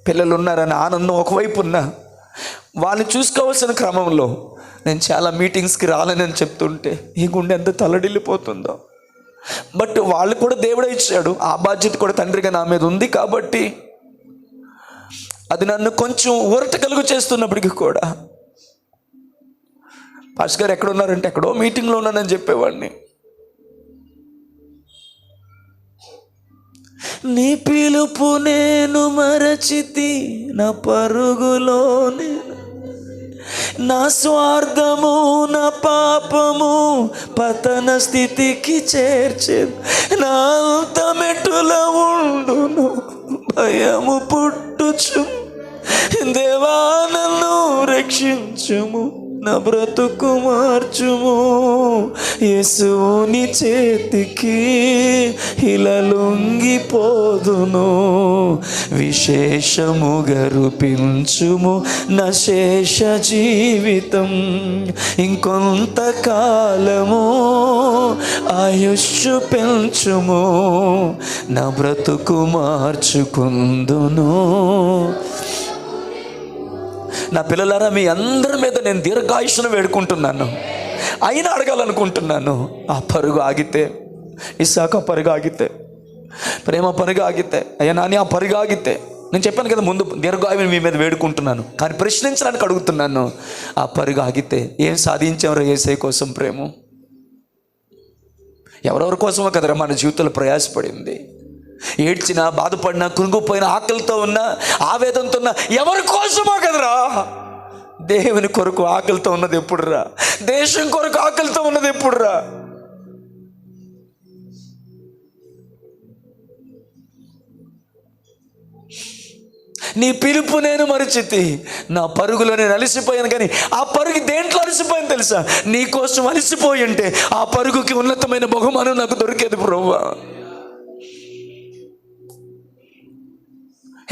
పిల్లలు ఉన్నారని ఆనందం ఒకవైపు ఉన్నా, వాళ్ళని చూసుకోవాల్సిన క్రమంలో నేను చాలా మీటింగ్స్కి రాలేనని చెప్తుంటే ఈ గుండె ఎంత తల్లడిల్లిపోతుందో. బట్ వాళ్ళు కూడా దేవుడే ఇచ్చాడు. ఆ బాధ్యత కూడా తండ్రిగా నా మీద ఉంది. కాబట్టి అది నన్ను కొంచెం ఊరట కలుగు చేస్తున్నప్పటికీ కూడా, పాస్టర్ గారు ఎక్కడ ఉన్నారంటే ఎక్కడో మీటింగ్లో ఉన్నానని చెప్పేవాడిని. నీ పిలుపు నేను మరచితి, నా పరుగులోనే నా స్వార్థము, నా పాపము పతన స్థితికి చేర్చేది. నా అంతమెటుల ఉండును భయము పుట్టుచు, దేవా నన్ను రక్షించుము, నా బ్రతుకు మార్చుము. యేసుని చేతికి ఇలా లొంగిపోదును, విశేషముగా రూపించుము నా శేష జీవితం. ఇంకొంతకాలము ఆయుష్షు పెంచుము, నా బ్రతుకు మార్చుకుందును. నా పిల్లలారా, మీ అందరి మీద నేను దీర్ఘాయుష్ను వేడుకుంటున్నాను. అయినా అడగాలనుకుంటున్నాను, ఆ పరుగు ఆగితే, ఇస్సాకు ఆ పరుగు ఆగితే, ప్రేమ పరుగు ఆగితే, అయ్యా నాని ఆ పరుగు ఆగితే, నేను చెప్పాను కదా ముందు దీర్ఘాయువుని మీ మీద వేడుకుంటున్నాను, కానీ ప్రశ్నించడానికి అడుగుతున్నాను. ఆ పరుగు ఆగితే ఏం సాధించామరా యేసయ్య కోసం ప్రేమ? ఎవరెవరి కోసమో కదరా మన జీవితంలో ప్రయాసపడింది. ఏడ్చినా, బాధపడినా, కృంగిపోయినా, ఆకలితో ఉన్నా, ఆవేదనతో ఉన్నా ఎవరి కోసమో కదరా? దేవుని కొరకు ఆకలితో ఉన్నది ఎప్పుడురా? దేశం కొరకు ఆకలితో ఉన్నది ఎప్పుడురా? నీ పిలుపు నేను మరిచితి, నా పరుగులో నేను అలసిపోయాను. కానీ ఆ పరుగు దేంట్లో అలసిపోయాను తెలుసా? నీ కోసం అలసిపోయి ఉంటే ఆ పరుగుకి ఉన్నతమైన బహుమానం నాకు దొరికేది ప్రభువా.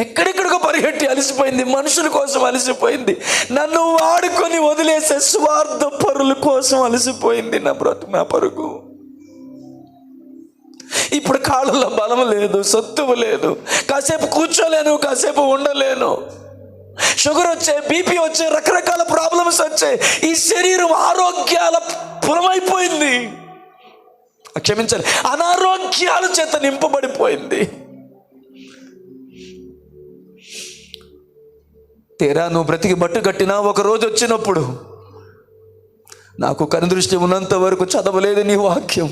ఎక్కడెక్కడికో పరిగెట్టి అలసిపోయింది, మనుషుల కోసం అలసిపోయింది, నన్ను వాడుకొని వదిలేసే స్వార్థ పరుల కోసం అలసిపోయింది నా పరుగు. ఇప్పుడు కాళ్ళలో బలం లేదు, సత్తువు లేదు, కాసేపు కూర్చోలేను, కాసేపు ఉండలేను. షుగర్ వచ్చే, బీపీ వచ్చే, రకరకాల ప్రాబ్లమ్స్ వచ్చాయి. ఈ శరీరం ఆరోగ్యాల పురమైపోయింది, క్షమించాలి, అనారోగ్యాల చేత నింపబడిపోయింది. తీరా నువ్వు బ్రతికి బట్టు కట్టినా ఒక రోజు వచ్చినప్పుడు, నాకు కనుదృష్టి ఉన్నంత వరకు చదవలేదు నీ వాక్యం,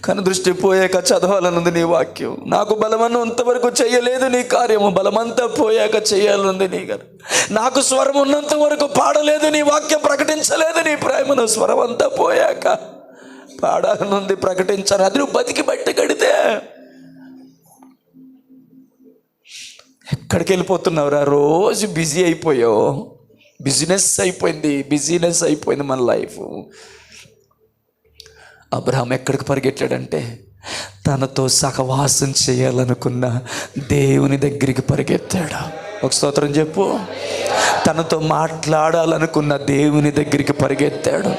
కనుదృష్టి పోయాక చదవాలనుంది నీ వాక్యం. నాకు బలమన్నంత వరకు చేయలేదు నీ కార్యము, బలమంతా పోయాక చేయాలనుంది నీ గారు. నాకు స్వరం ఉన్నంత వరకు పాడలేదు నీ వాక్యం, ప్రకటించలేదు నీ ప్రేమను. స్వరం అంతా పోయాక పాడాలనుంది, ప్రకటించాలి. అది నువ్వు బతికి బట్టి కడితే ఎక్కడికి వెళ్ళిపోతున్నావురా? రోజు బిజీ అయిపోయావు, బిజినెస్ అయిపోయింది మన లైఫ్. అబ్రహాం ఎక్కడికి పరిగెట్టాడంటే తనతో సహవాసం చేయాలనుకున్న దేవుని దగ్గరికి పరిగెత్తాడు. ఒక స్తోత్రం చెప్పు. తనతో మాట్లాడాలనుకున్న దేవుని దగ్గరికి పరిగెత్తాడు.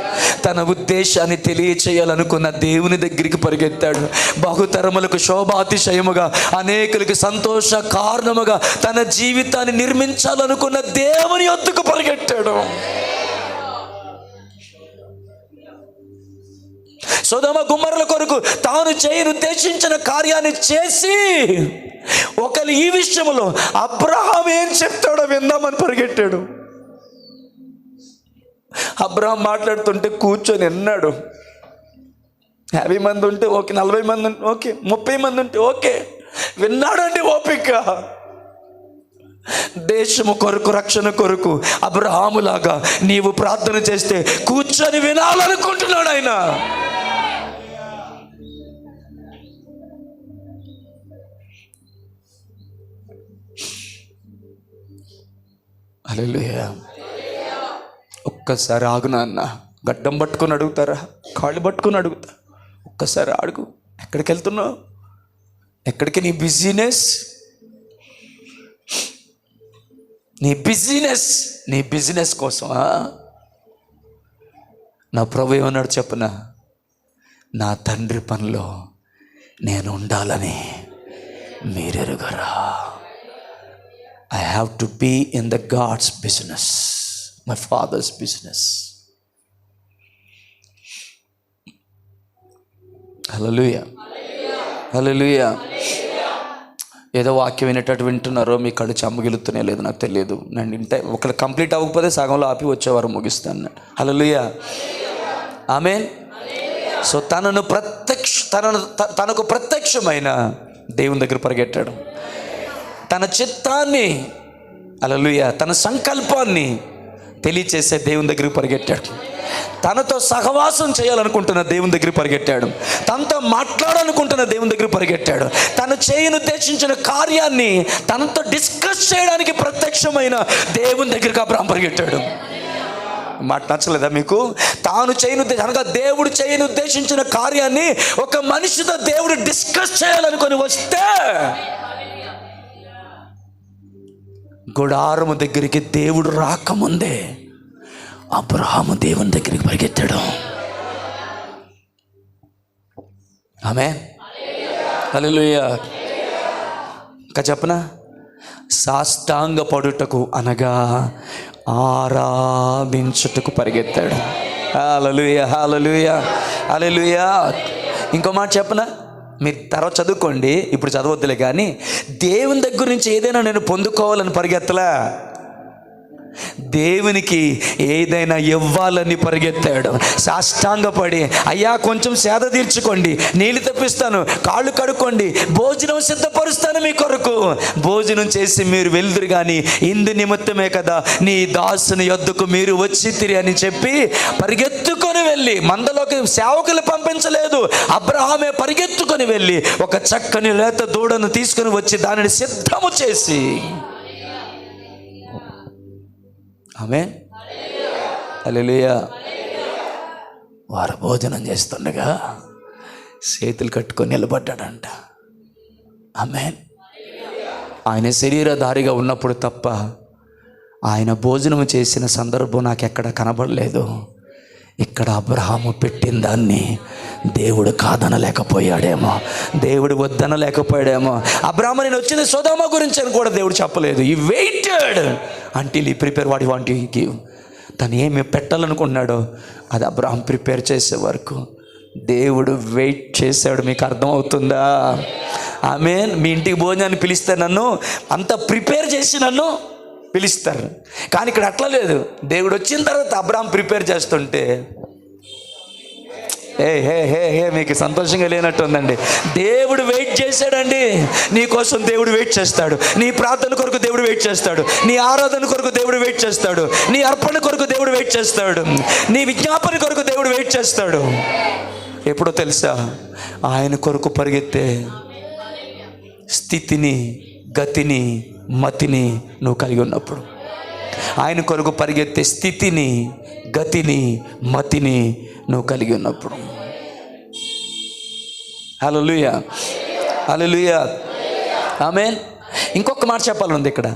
తన ఉద్దేశాన్ని తెలియచేయాలనుకున్న దేవుని దగ్గరికి పరిగెత్తాడు. బహుతరములకు శోభాతిశయముగా, అనేకులకి సంతోష కారణముగా తన జీవితాన్ని నిర్మించాలనుకున్న దేవుని యొద్దకు పరిగెత్తాడు. సొదొమ గుమ్మరుల కొరకు తాను చేయను ఉద్దేశించిన కార్యాన్ని చేసి, ఒకరు ఈ విషయంలో అబ్రహాం ఏం చెప్తాడో విందామని పరిగెట్టాడు. అబ్రహాం మాట్లాడుతుంటే కూర్చొని విన్నాడు. 50 మంది ఉంటే ఓకే, 40 మంది ఉంటే ఓకే, 30 మంది ఉంటే ఓకే, విన్నాడండి ఓపిక. దేశము కొరకు, రక్షణ కొరకు అబ్రహాములాగా నీవు ప్రార్థన చేస్తే కూర్చొని వినాలనుకుంటున్నాడు ఆయన. హల్లెలూయా. ఒక్కసారి ఆగు నాన్న. గడ్డం పట్టుకొని అడుగుతారా? కాళ్ళు పట్టుకొని అడుగుతా. ఒక్కసారి అడుగు, ఎక్కడికి వెళ్తున్నావు? ఎక్కడికి? నీ బిజినెస్ కోసమా? నా ప్రభు ఏమన్నాడు చెప్పనా? నా తండ్రి పనిలో నేను ఉండాలని మీరెరుగరా. I have to be in the God's business, my Father's business. Hallelujah. Hallelujah. ఏదో వాక్యం వినేటట్టు వింటున్నారో మీ కళ్ళు చెమ్మగిలుతున్నాయో లేదో నాకు తెలియదు. నేను ఇంటే ఒకళ్ళు కంప్లీట్ అవ్వకపోతే సగంలో ఆపి వచ్చేవారు ముగిస్తాను. హల్లెలూయా. ఆమేన్. సో తనకు ప్రత్యక్షమైన దేవుని దగ్గర పరిగెట్టాడు. తన చిత్తాన్ని, హల్లెలూయా, తన సంకల్పాన్ని తెలియచేసే దేవుని దగ్గరికి పరిగెట్టాడు. తనతో సహవాసం చేయాలనుకుంటున్న దేవుని దగ్గర పరిగెట్టాడు. తనతో మాట్లాడాలనుకుంటున్న దేవుని దగ్గర పరిగెట్టాడు. తను చేయను ఉద్దేశించిన కార్యాన్ని తనతో డిస్కస్ చేయడానికి ప్రత్యక్షమైన దేవుని దగ్గరికి అబ్రహాం పరిగెట్టాడు. మాట నచ్చలేదా మీకు? తాను అనగా దేవుడు చేయను ఉద్దేశించిన కార్యాన్ని ఒక మనిషితో దేవుడు డిస్కస్ చేయాలనుకొని వస్తే గుడారము దగ్గరికి దేవుడు రాకముందే అబ్రహాము దేవుని దగ్గరికి పరిగెత్తాడు. ఆమేన్. హల్లెలూయా. ఇంకా చెప్పనా? సాష్టాంగ పడుటకు అనగా ఆరాధించుటకు పరిగెత్తాడు. హల్లెలూయా, హల్లెలూయా, హల్లెలూయా. ఇంకో మాట చెప్పనా? మీరు తర్వాత చదువుకోండి, ఇప్పుడు చదవద్దులే. కానీ దేవుని దగ్గర నుంచి ఏదైనా నేను పొందుకోవాలని పరిగెత్తలా, దేవునికి ఏదైనా ఇవ్వాలని పరిగెత్తాడు. సాష్టాంగపడి, అయ్యా కొంచెం సేద తీర్చుకోండి, నీళ్ళు తెప్పిస్తాను, కాళ్ళు కడుక్కోండి, భోజనం సిద్ధపరుస్తాను మీ కొరకు, భోజనం చేసి మీరు వెళ్దురు కానీ ఇందు నిమిత్తమే కదా నీ దాసుని యొద్దకు మీరు వచ్చితిరి అని చెప్పి పరిగెత్తుకొని వెళ్ళి, మందలోకి సేవకులు పంపించలేదు, అబ్రహామే పరిగెత్తుకొని వెళ్ళి ఒక చక్కని లేత దూడను తీసుకొని వచ్చి దానిని సిద్ధము చేసి ఆమేన్. హల్లెలూయా. వారు భోజనం చేస్తుండగా చేతులు కట్టుకొని నిలబడ్డాడంట. ఆమేన్. ఆయన శరీరధారిగా ఉన్నప్పుడు తప్ప ఆయన భోజనం చేసిన సందర్భం నాకు ఎక్కడ కనబడలేదు. ఇక్కడ అబ్రహాము పెట్టిన దాన్ని దేవుడు కాదనలేకపోయాడేమో, దేవుడు వద్దనలేకపోయాడేమో. అబ్రహాము నేను వచ్చింది సొదొమ గురించి అని కూడా దేవుడు చెప్పలేదు. ఈ వెయిటెడ్ అంటిల్ ఈ prepare what you want to give. తను ఏమి పెట్టాలనుకున్నాడో అది అబ్రహాం ప్రిపేర్ చేసే వరకు దేవుడు వెయిట్ చేశాడు. మీకు అర్థమవుతుందా? ఆమేన్. మీ ఇంటికి భోజనాన్ని పిలిస్తే నన్ను అంత ప్రిపేర్ చేసి నన్ను పిలుస్తారు. కానీ ఇక్కడ అట్లా లేదు. దేవుడు వచ్చిన తర్వాత అబ్రహాం ప్రిపేర్ చేస్తుంటే మీకు సంతోషంగా లేనట్టుందండి. దేవుడు వెయిట్ చేశాడండి. నీ కోసం దేవుడు వెయిట్ చేస్తాడు. నీ ప్రార్థన కొరకు దేవుడు వెయిట్ చేస్తాడు. నీ ఆరాధన కొరకు దేవుడు వెయిట్ చేస్తాడు. నీ అర్పణ కొరకు దేవుడు వెయిట్ చేస్తాడు. నీ విజ్ఞాపన కొరకు దేవుడు వెయిట్ చేస్తాడు. ఎప్పుడో తెలుసా? ఆయన కొరకు పరిగెత్తే స్థితిని, గతిని, మతిని నువ్వు కలిగి ఉన్నప్పుడు, ఆయన కొరకు పరిగెత్తే స్థితిని, గతిని, మతిని నువ్వు కలిగి ఉన్నప్పుడు. హల్లెలూయా, హల్లెలూయా, ఆమేన్. ఇంకొక మాట చెప్పాలంది ఇక్కడ.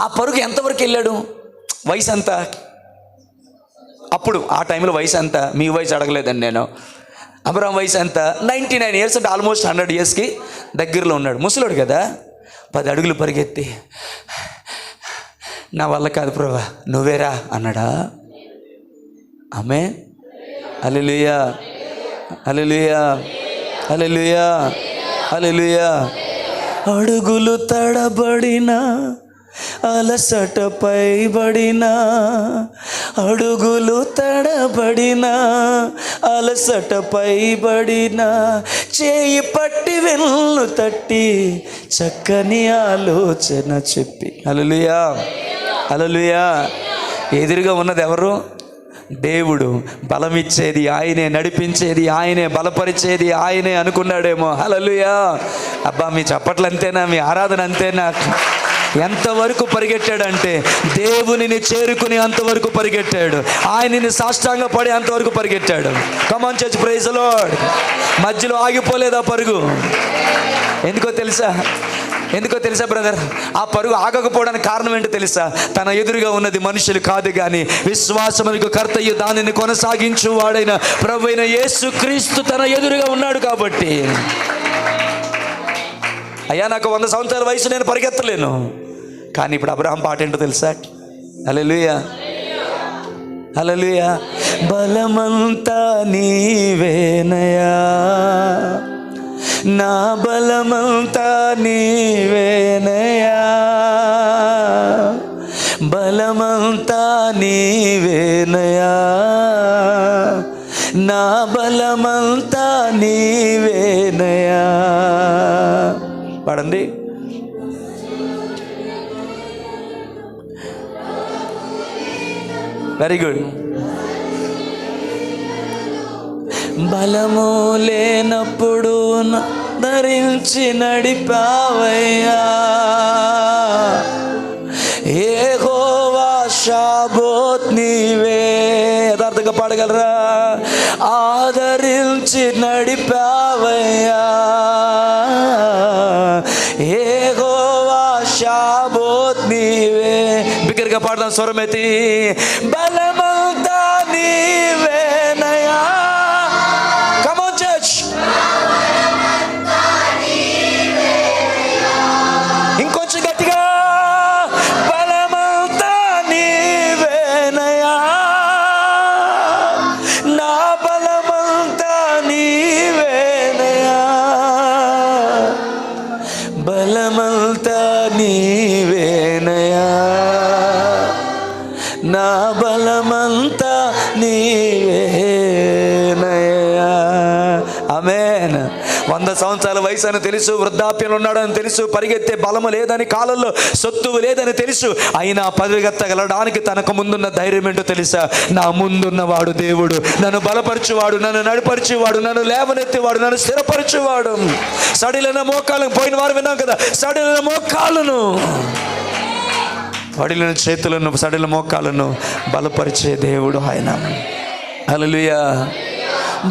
ఆ పరుగు ఎంతవరకు వెళ్ళాడు? వయసు ఎంత? అప్పుడు ఆ టైంలో వయసు ఎంత? మీ వయసు అడగలేదండి నేను. అబ్రహాం వయసు ఎంత? 99 years, అంటే ఆల్మోస్ట్ 100 yearsకి దగ్గరలో ఉన్నాడు. ముసలోడు కదా. 10 అడుగులు పరిగెత్తి నా వల్ల కాదు ప్రభువా నువ్వేరా అన్నాడా? ఆమేన్. హల్లెలూయా, హల్లెలూయా, హల్లెలూయా, హల్లెలూయా. అడుగులు తడబడినా, అలసటపై బడినా, అడుగులు తడబడినా, అలసటపై బడినా, చేయి పట్టి వెన్ను తట్టి చక్కని ఆలోచన చెప్పి. హల్లెలూయా, హల్లెలూయా. ఎదురుగా ఉన్నది ఎవరు? దేవుడు. బలమిచ్చేది ఆయనే, నడిపించేది ఆయనే, బలపరిచేది ఆయనే అనుకున్నాడేమో. హల్లెలూయా. అబ్బా మీ చప్పట్లు అంతేనా? మీ ఆరాధన అంతేనా? ఎంతవరకు పరిగెట్టాడంటే దేవునిని చేరుకుని అంతవరకు పరిగెట్టాడు. ఆయనని సాష్టాంగ పడి అంతవరకు పరిగెట్టాడు. Come on church, praise the lord. మధ్యలో ఆగిపోలేదా పరుగు? ఎందుకో తెలుసా బ్రదర్? ఆ పరుగు ఆగకపోవడానికి కారణం ఏంటో తెలుసా? తన ఎదురుగా ఉన్నది మనుషులు కాదు కానీ విశ్వాసమునకు కర్తయు దానిని కొనసాగించు వాడైన ప్రభువైన యేసుక్రీస్తు తన ఎదురుగా ఉన్నాడు కాబట్టి. అయ్యా నాకు 100 సంవత్సరాల వయసు, నేను పరిగెత్తలేను. కానీ ఇప్పుడు అబ్రహాం పాట ఏంటో తెలుసా? హల్లెలూయా, హల్లెలూయా. బలమంతా నీవేనయా, నా బలమంతా నీవేనయా, బలమంతా నీవేనయా, నా బలమంతా నీవేనయా. పాడండి. Very good. బలము లేనప్పుడు ధరించి నడిపావయ్యా, యెహోవా షాబోత్ నీవే. యథార్థంగా పాడగలరా? ఆదరించి నడిపావయ్యా, యెహోవా షాబోత్ నీవే. బిగ్గరగా పాడదాం స్వరమెత్తి. బలమంతా నీవేనయా. Come on church. ఇంకొంచెం గట్టిగా. బలమంతా నీవేనయా, నా బలమంతా నీవేనయా, బలమంతా నీవేనయా, నా బలమంతా నీవేనయా. ఆమేన్. 100 సంవత్సరాల వయసు అని తెలుసు, వృద్ధాప్యంలో ఉన్నాడని తెలుసు, పరిగెత్తే బలము లేదని, కాలంలో సొత్తువు లేదని తెలుసు. అయినా పరిగెత్తగలడానికి తనకు ముందున్న ధైర్యం ఏంటో తెలుసా? నా ముందున్నవాడు దేవుడు, నన్ను బలపరచువాడు, నన్ను నడిపరచువాడు, నన్ను లేవనెత్తివాడు, నన్ను స్థిరపరచువాడు. సడిలైన మోకాళ్ళను, పోయిన వారు విన్నాం కదా, సడిలైన మోకాళ్ళను పడిన చేతులను సడిల మోకాలను బలపరిచే దేవుడు ఆయన. హల్లెలూయా.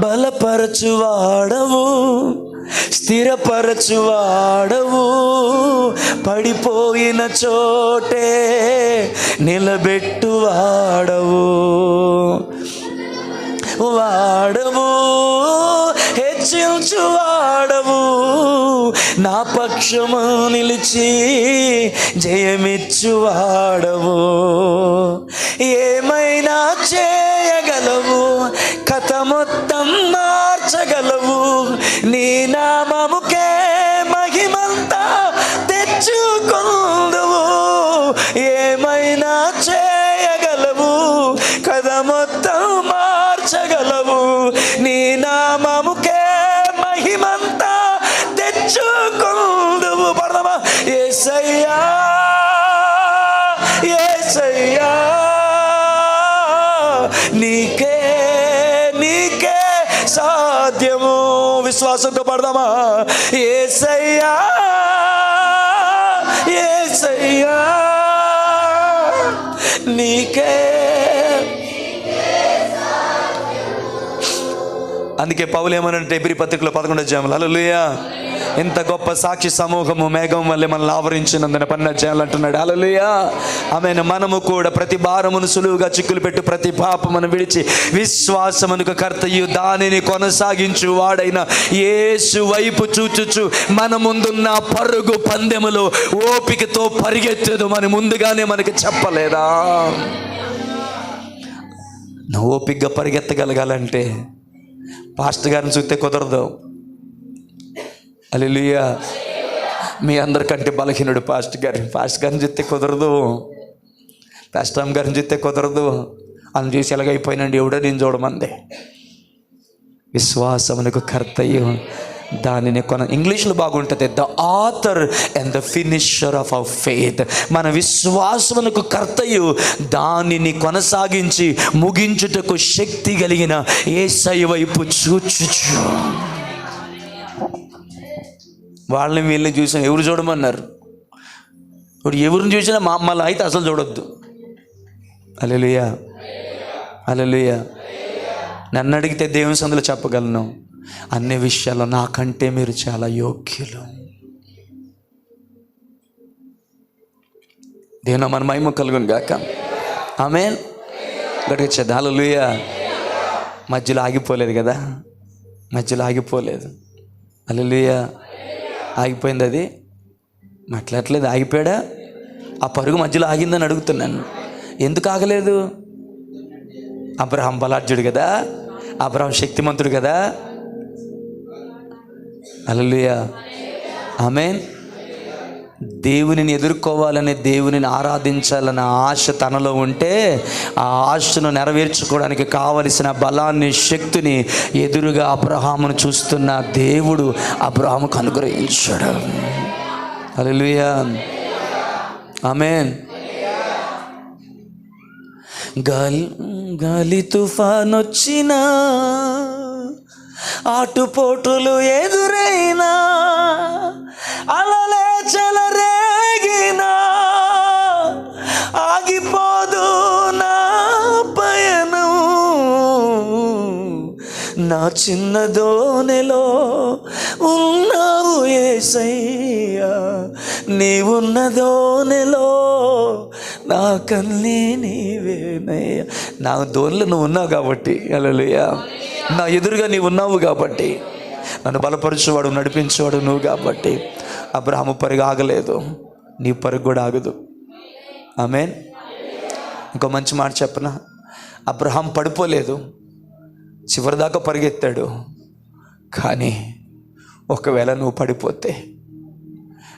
బలపరచువాడవు, స్థిరపరచువాడవు, పడిపోయిన చోటే నిలబెట్టువాడవు, వాడవు, హెచ్చించువాడవు, నా పక్షము నిలిచి జయమిచ్చువాడవు. ఏమైనా చేయగలవు, కథ మొత్తం మార్చగలవు, నీ నామముకే మహిమంతా తెచ్చుకుందువు. ఏమైనా చేయగలవు, కథ మొత్తం మార్చగలవు, నీ నామముకే మహిమంతా తెచ్చుకుందువు. పడదామా? యేసయ్యా, యేసయ్యా, నీకే నీకే సాధ్యము. విశ్వాసంతో పడదామా? యేసయ్యా, యేసయ్యా, నీకే. అందుకే పౌలు ఏమనంటే ఎబ్రీ పత్రికలో 11వ అధ్యాయంలో, హల్లెలూయా, ఎంత గొప్ప సాక్షి సమూహము మేఘం వల్లే మనల్ని ఆవరించినందున 12వ అధ్యాయంలో అంటున్నాడు. హల్లెలూయా. ఆమేన్. మనము కూడా ప్రతి భారమును సులువుగా చిక్కులు పెట్టు ప్రతి పాపమును విడిచి విశ్వాసమునకు కర్తయు దానిని కొనసాగించు వాడైన యేసు వైపు చూచుచు మన ముందున్న పరుగు పందెములో ఓపికతో పరిగెత్తదు మన ముందుగానే మనకి చెప్పలేదా? నువ్వు ఓపికగా పరిగెత్తగలగాలంటే పాస్టర్ గారిని చూస్తే కుదరదు. హల్లెలూయా. మీ అందరికంటే బలహీనుడు పాస్టర్ గారిని చూస్తే కుదరదు, పాస్టర్ అమ్మ గారిని చూస్తే కుదరదు. అని చూసి ఎలాగైపోయినండి ఎవడో నేను చూడమంది. విశ్వాసమునకు కర్తయ్య దానిని ఇంగ్లీష్లో బాగుంటుంది, the author and the finisher of our faith. మన విశ్వాసమునకు కర్తయు దానిని కొనసాగించి ముగించుటకు శక్తి కలిగిన యేసయ్య వైపు చూచుచు. వాళ్ళని వీళ్ళని చూసాం, ఎవరు చూడమన్నారు? ఇప్పుడు ఎవరిని చూసినా మా అమ్మలా అయితే అసలు చూడొద్దు. హల్లెలూయా, హల్లెలూయా. నన్ను అడిగితే దేవుని సందులో చెప్పగలను, అన్ని విషయాల్లో నాకంటే మీరు చాలా యోగ్యులు. దేవుని మన మహిమ కలుగును గాక. ఆమేన్. గట్టిగా చేద్దాం. హల్లెలూయా. మధ్యలో ఆగిపోలేదు కదా, మధ్యలో ఆగిపోలేదు. హల్లెలూయా. ఆగిపోయింది, అది మాట్లాడలేదు. ఆగిపోయాడా? ఆ పరుగు మధ్యలో ఆగిందని అడుగుతున్నాను. ఎందుకు ఆగలేదు? అబ్రహాం బలాఢ్యుడు కదా, అబ్రహాం శక్తిమంతుడు కదా. హల్లెలూయా. ఆమేన్. దేవునిని ఎదుర్కోవాలని, దేవునిని ఆరాధించాలన్న ఆశ తనలో ఉంటే ఆ ఆశను నెరవేర్చుకోవడానికి కావలసిన బలాన్ని, శక్తిని ఎదురుగా అబ్రహామును చూస్తున్న దేవుడు అబ్రహాముకు అనుగ్రహించాడు. హల్లెలూయా. ఆమేన్. గాలి తుఫాను వచ్చినా, ఆటుపోటులు ఎదురైనా, అలలే చెలరేగినా, ఆగిపోదు నా పయనం. నా చిన్న దోణిలో ఉన్నావు యేసయ్యా, నీవున్న దోణిలో నా కన్నీ నీవేనయ్యా. నా దోణిలో నువ్వు ఉన్నావు కాబట్టి, హల్లెలూయా, నా ఎదురుగా నీవు ఉన్నావు కాబట్టి, నన్ను బలపరచువాడు, నడిపించేవాడు నువ్వు కాబట్టి అబ్రహాము పరుగు ఆగలేదు, నీ పరుగు కూడా ఆగదు. ఆమేన్. ఇంకో మంచి మాట చెప్పనా? అబ్రహాం పడిపోలేదు, చివరిదాకా పరిగెత్తాడు. కానీ ఒకవేళ నువ్వు పడిపోతే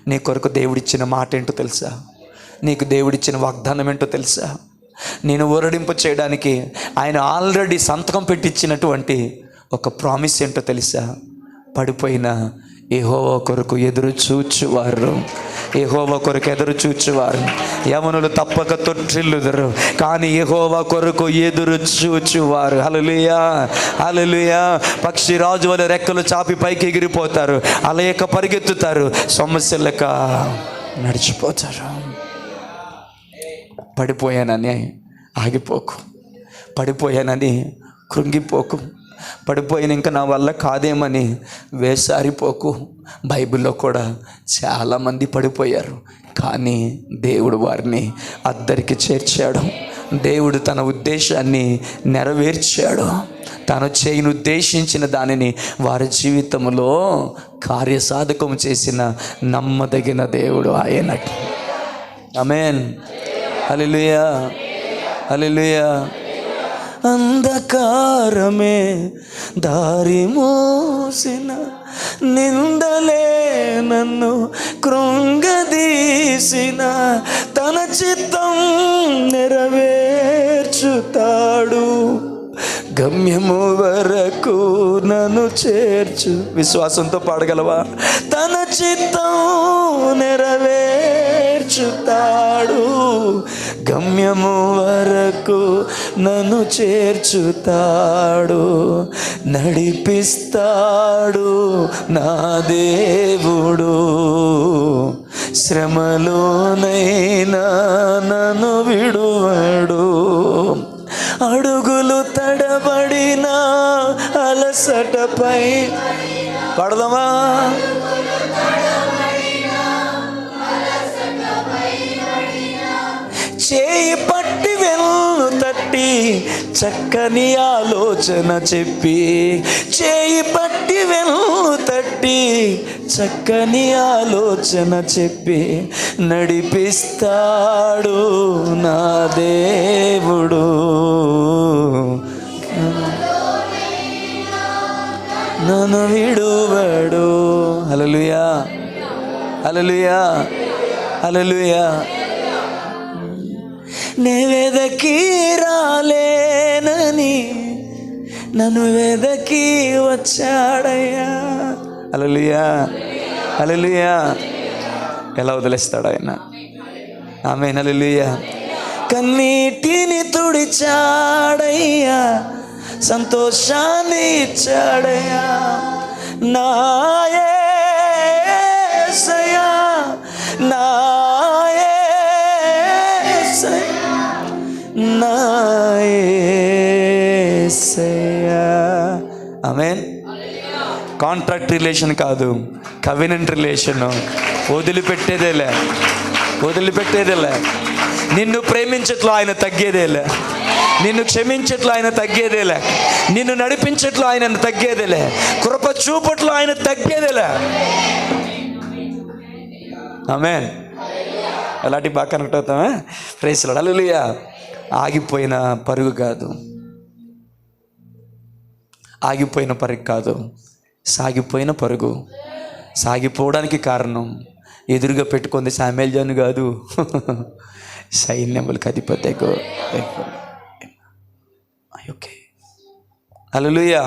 నీ కొరకు దేవుడిచ్చిన మాట ఏంటో తెలుసా? నీకు దేవుడిచ్చిన వాగ్దానం ఏంటో తెలుసా? నేను ఊరడింపు చేయడానికి ఆయన ఆల్రెడీ సంతకం పెట్టించినటువంటి ఒక ప్రామిస్ ఏంటో తెలుసా? పడిపోయిన యెహోవా కొరకు ఎదురు చూచువారు, యెహోవా కొరకు ఎదురు చూచువారు యవనులు తప్పక తొట్టిల్లుదురు, కానీ యెహోవా కొరకు ఎదురు చూచువారు. హల్లెలూయా, హల్లెలూయా. పక్షి రాజు వలె రెక్కలు చాపి పైకి ఎగిరిపోతారు, అలయక పరిగెత్తుతారు, సమస్యలక నడిచిపోతారు. పడిపోయానని ఆగిపోకు, పడిపోయానని కృంగిపోకు, పడిపోయిన ఇంకా నా వల్ల కాదేమని వేసారిపోకు. బైబిల్లో కూడా చాలామంది పడిపోయారు, కానీ దేవుడు వారిని అద్దరికి చేర్చాడు. దేవుడు తన ఉద్దేశాన్ని నెరవేర్చాడు. తాను చేయను ఉద్దేశించిన దానిని వారి జీవితంలో కార్యసాధకం చేసిన నమ్మదగిన దేవుడు ఆయన. ఆమేన్. హల్లెలూయా, హల్లెలూయా. అంధకారమే దారి మోసిన, నిందలే నన్ను కృంగదీసిన, తన చిత్తం నెరవేర్చుతాడు, గమ్యము వరకు నన్ను చేర్చు. విశ్వాసంతో పాడగలవా? తన చిత్తం నెరవేర్చుతాడు, గమ్యము వరకు నన్ను చేర్చుతాడు, నడిపిస్తాడు నా దేవుడు, శ్రమలోనైనా నన్ను విడువడు, అడుగులు తడబడిన అలసటపై. పడదామా? చేయి పట్టి వెన్ను తట్టి చక్కని ఆలోచన చెప్పి, చేయి పట్టి వెన్ను తట్టి చక్కని ఆలోచన చెప్పి, నడిపిస్తాడు నా దేవుడు, నన్ను విడువడు. హల్లెలూయా, హల్లెలూయా, హల్లెలూయా. నే వెదకి రాలేనని నన్ను వెదకి వచ్చాడయ్యా. హల్లెలూయా, హల్లెలూయా. ఎలా వదిలేస్తాడు ఆయన? ఆమేన్, హల్లెలూయా. కన్నీటిని తుడిచాడయ్యా, సంతోషాన్ని ఇచ్చాడయ్యా, నా యేసయ్యా, నా యేసయ్యా, నా యేసయ్యా. ఆమేన్. కాంట్రాక్ట్ రిలేషన్ కాదు, కవెనెంట్ రిలేషన్. వదిలిపెట్టేదేలే, వదిలిపెట్టేదేలే. నిన్ను ప్రేమించట్లో ఆయన తగ్గేదేలే, నిన్ను క్షమించట్లో ఆయన తగ్గేదేలే, నిన్ను నడిపించట్లో ఆయన తగ్గేదేలే, కృప చూపట్లో ఆయన తగ్గేదేలే. ఆమేన్. అలాంటి బాగా కనెక్ట్ అవుతామా? ప్రైజ్ లార్డ్, హల్లెలూయా. ఆగిపోయిన పరుగు కాదు, ఆగిపోయిన పరుగు కాదు, సాగిపోయిన పరుగు. సాగిపోవడానికి కారణం ఎదురుగా పెట్టుకుంది సామెల్జాను కాదు, సైన్యములకు అధిపతి. ఓకే, హల్లెలూయా,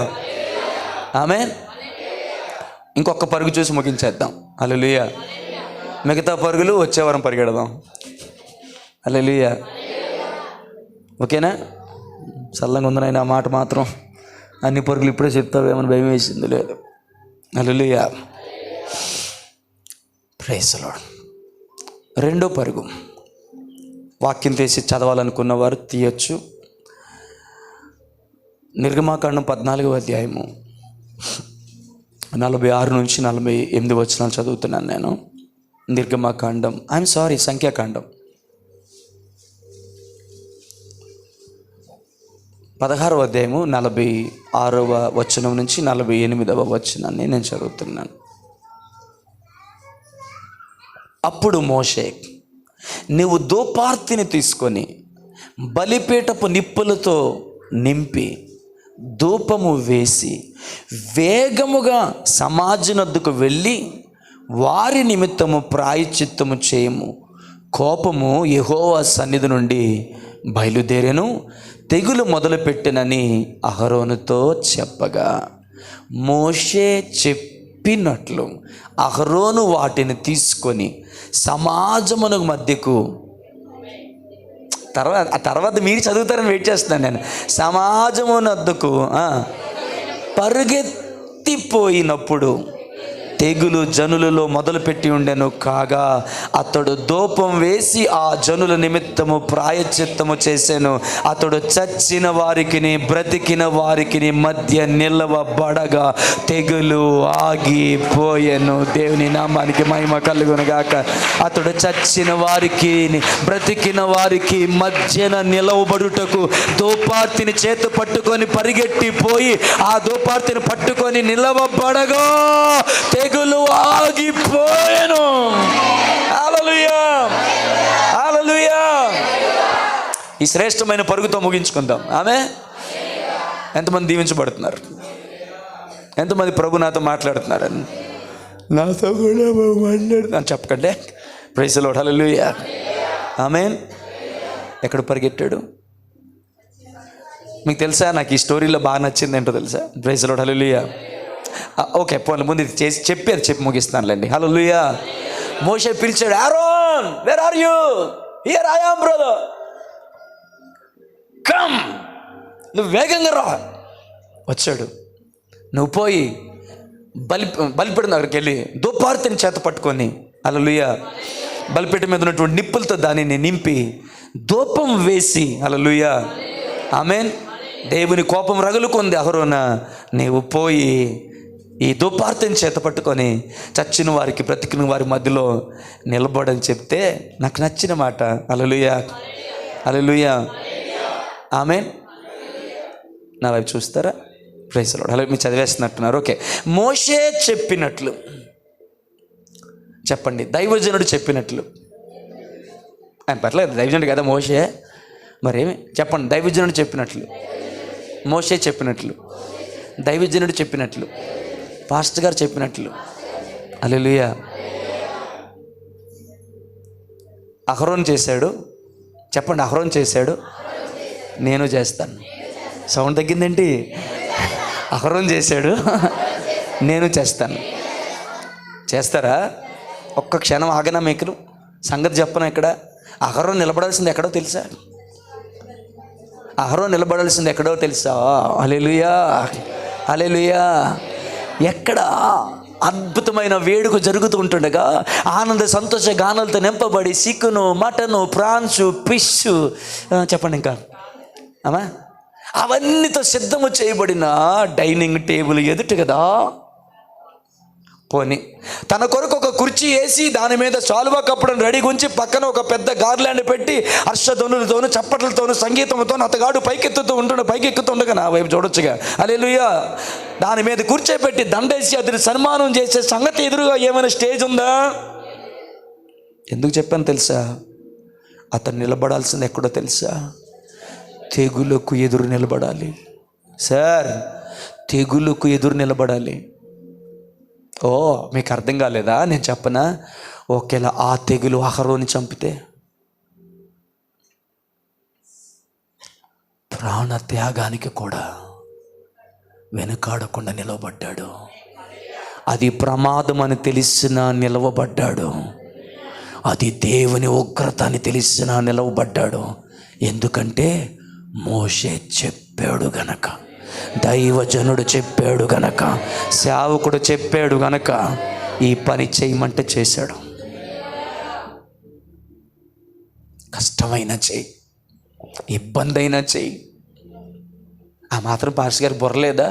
ఆమేన్. ఇంకొక పరుగు చూసి ముగించేద్దాం. హల్లెలూయా. మిగతా పరుగులు వచ్చే వారం పరిగెడదాం. హల్లెలూయా. ఓకేనా? చల్లంగా ఉందనైనా ఆ మాట మాత్రం. అన్ని పరుగులు ఇప్పుడే చెప్తావేమని భయం వేసింది. లేదు. హల్లెలూయా, ప్రైజ్ లార్డ్. రెండో పరుగు వాక్యం తీసి చదవాలనుకున్న వారు తీయచ్చు. నిర్గమాకాండం 14వ అధ్యాయము 46 నుంచి 48 వచనాలు చదువుతున్నాను నేను. నిర్గమాకాండం, సంఖ్యాకాండం 16వ అధ్యాయము 46వ వచనం నుంచి 48వ వచనాన్ని నేను చదువుతున్నాను. అప్పుడు మోషే, నీవు ధూపార్తిని తీసుకొని బలిపీఠపు నిప్పులతో నింపి ధూపము వేసి వేగముగా సమాజనద్దుకు వెళ్ళి వారి నిమిత్తము ప్రాయశ్చిత్తము చేయము. కోపము యెహోవా సన్నిధి నుండి బయలుదేరెను, తెగులు మొదలుపెట్టెనని అహరోనుతో చెప్పగా, మోషే చెప్పినట్లు అహరోను వాటిని తీసుకొని సమాజమును మధ్యకు, తర్వాత మీరు చదువుతారని వెయిట్ చేస్తున్నాను నేను. సమాజమునద్దుకు పరుగెత్తిపోయినప్పుడు తెగులు జనులలో మొదలుపెట్టి ఉండెను. కాగా అతడు ధూపం వేసి ఆ జనుల నిమిత్తము ప్రాయశ్చిత్తము చేసెను. అతడు చచ్చిన వారికిని బ్రతికిన వారికిని మధ్య నిలవబడగా తెగులు ఆగిపోయెను. దేవుని నామానికి మహిమ కలుగునుగాక. అతడు చచ్చిన వారికి బ్రతికిన వారికి మధ్యన నిలవబడుటకు ధూపార్తిని చేత పట్టుకొని పరిగెట్టిపోయి ఆ ధూపార్తిని పట్టుకొని నిలవబడగా తెగులు ఆగిపోయెను. హల్లెలూయా, హల్లెలూయా. ఈ శ్రేష్టమైన పరుగుతో ముగించుకుందాం. ఆమె ఎంతమంది దీవించబడుతున్నారు? ఎంతమంది ప్రభు నాతో మాట్లాడుతున్నారు? నాతో కూడా మాట్లాడుతున్నాను చెప్పకండి. ప్రైజ్ ది లార్డ్, హల్లెలూయా, ఆమేన్. ఎక్కడ పరిగెట్టాడు మీకు తెలుసా? నాకు ఈ స్టోరీలో బాగా నచ్చింది ఏంటో తెలుసా? Praise the lord, hallelujah. Okay, పోనీ ముందు ఇది చేసి చెప్పి ముగిస్తానులేండి. హల్లెలూయా. మోషే పిలిచాడు, Aaron where are you? Here I am brother, come. నువ్వు వేగంగా రా. వచ్చాడు. నువ్వు పోయి బలిపీఠం దగ్గరికి వెళ్ళి ధూపార్తిని చేత పట్టుకొని, హల్లెలూయా, బలిపీఠం మీద ఉన్నటువంటి నిప్పులతో దానిని నింపి ధూపం వేసి, హల్లెలూయా, ఆమేన్. దేవుని కోపం రగులుకుంది. అహరోనా, నీవు పోయి ఈ ధూపార్తిని చేత పట్టుకొని చచ్చిన వారికి బ్రతికిన వారి మధ్యలో నిలబడని చెప్తే నాకు నచ్చిన మాట. హల్లెలూయా, హల్లెలూయా, ఆమేన్. నా వైపు చూస్తారా? Praise the lord. హల్లెలూయా. మీరు చదివేస్తున్నట్టున్నారు. ఓకే, మోషే చెప్పినట్లు చెప్పండి. దైవజనుడు చెప్పినట్లు. ఆయన పర్లేదు, దైవజనుడు కదా మోషే, మరేమి చెప్పండి. దైవజనుడు చెప్పినట్లు, మోషే చెప్పినట్లు, దైవజనుడు చెప్పినట్లు, పాస్టర్ గారు చెప్పినట్లు. హల్లెలూయా. అహరోన్ చేశాడు. చెప్పండి, అహరోన్ చేశాడు, నేను చేస్తాను. సౌండ్ తగ్గిందేంటి? అహరోన్ చేశాడు, నేను చేస్తాను. చేస్తారా? ఒక్క క్షణం ఆగనా? మీకు సంగతి చెప్పను. ఇక్కడ అహరోన్ నిలబడాల్సింది ఎక్కడో తెలుసా? అహరోన్ నిలబడాల్సింది ఎక్కడో తెలుసా? హల్లెలూయా, హల్లెలూయా. ఎక్కడ? అద్భుతమైన వేడుక జరుగుతూ ఉంటుండగా ఆనంద సంతోష గానాలతో నింపబడి చికెను, మటను, ప్రాన్స్, ఫిష్, చెప్పండి ఇంకా అమ్మా, అవన్నీతో సిద్ధము చేయబడిన డైనింగ్ టేబుల్ ఎదుట కదా. పోనీ తన కొరకు ఒక కుర్చీ వేసి దాని మీద శాలువా కప్పడం రెడీ ఉంచి పక్కన ఒక పెద్ద గార్లాండ్ పెట్టి హర్షధ్వనులతోనూ చప్పట్లతోనూ సంగీతంతో అతగాడు పైకెక్కుతుండగా నా వైపు చూడొచ్చుగా. హల్లెలూయా. దాని మీద కూర్చోబెట్టి దండేసి అతని సన్మానం చేసే సంగతి ఎదురుగా ఏమైనా స్టేజ్ ఉందా? ఎందుకు చెప్పాను తెలుసా? అతను నిలబడాల్సింది ఎక్కడో తెలుసా? తెగులకు ఎదురు నిలబడాలి. సార్, తెగులకు ఎదురు నిలబడాలి. ఓ, మీకు అర్థం కాలేదా? నేను చెప్పనా? ఒకేలా ఆ తెగులు అహరోని చంపితే ప్రాణ త్యాగానికి కూడా వెనుకాడకుండా నిలవబడ్డాడు. అది ప్రమాదం అని తెలిసినా నిలవబడ్డాడు. అది దేవుని ఉగ్రత అని తెలిసినా నిలవబడ్డాడు. ఎందుకంటే మోషే చెప్పాడు గనక, దైవజనుడు చెప్పాడు గనక, సేవకుడు చెప్పాడు గనక ఈ పని చేయమంటే చేశాడు. కష్టమైనా చెయ్యి, ఇబ్బంది అయినా చెయ్యి. ఆ మాత్రం పాస్టర్ గారు బుర్రలేదా?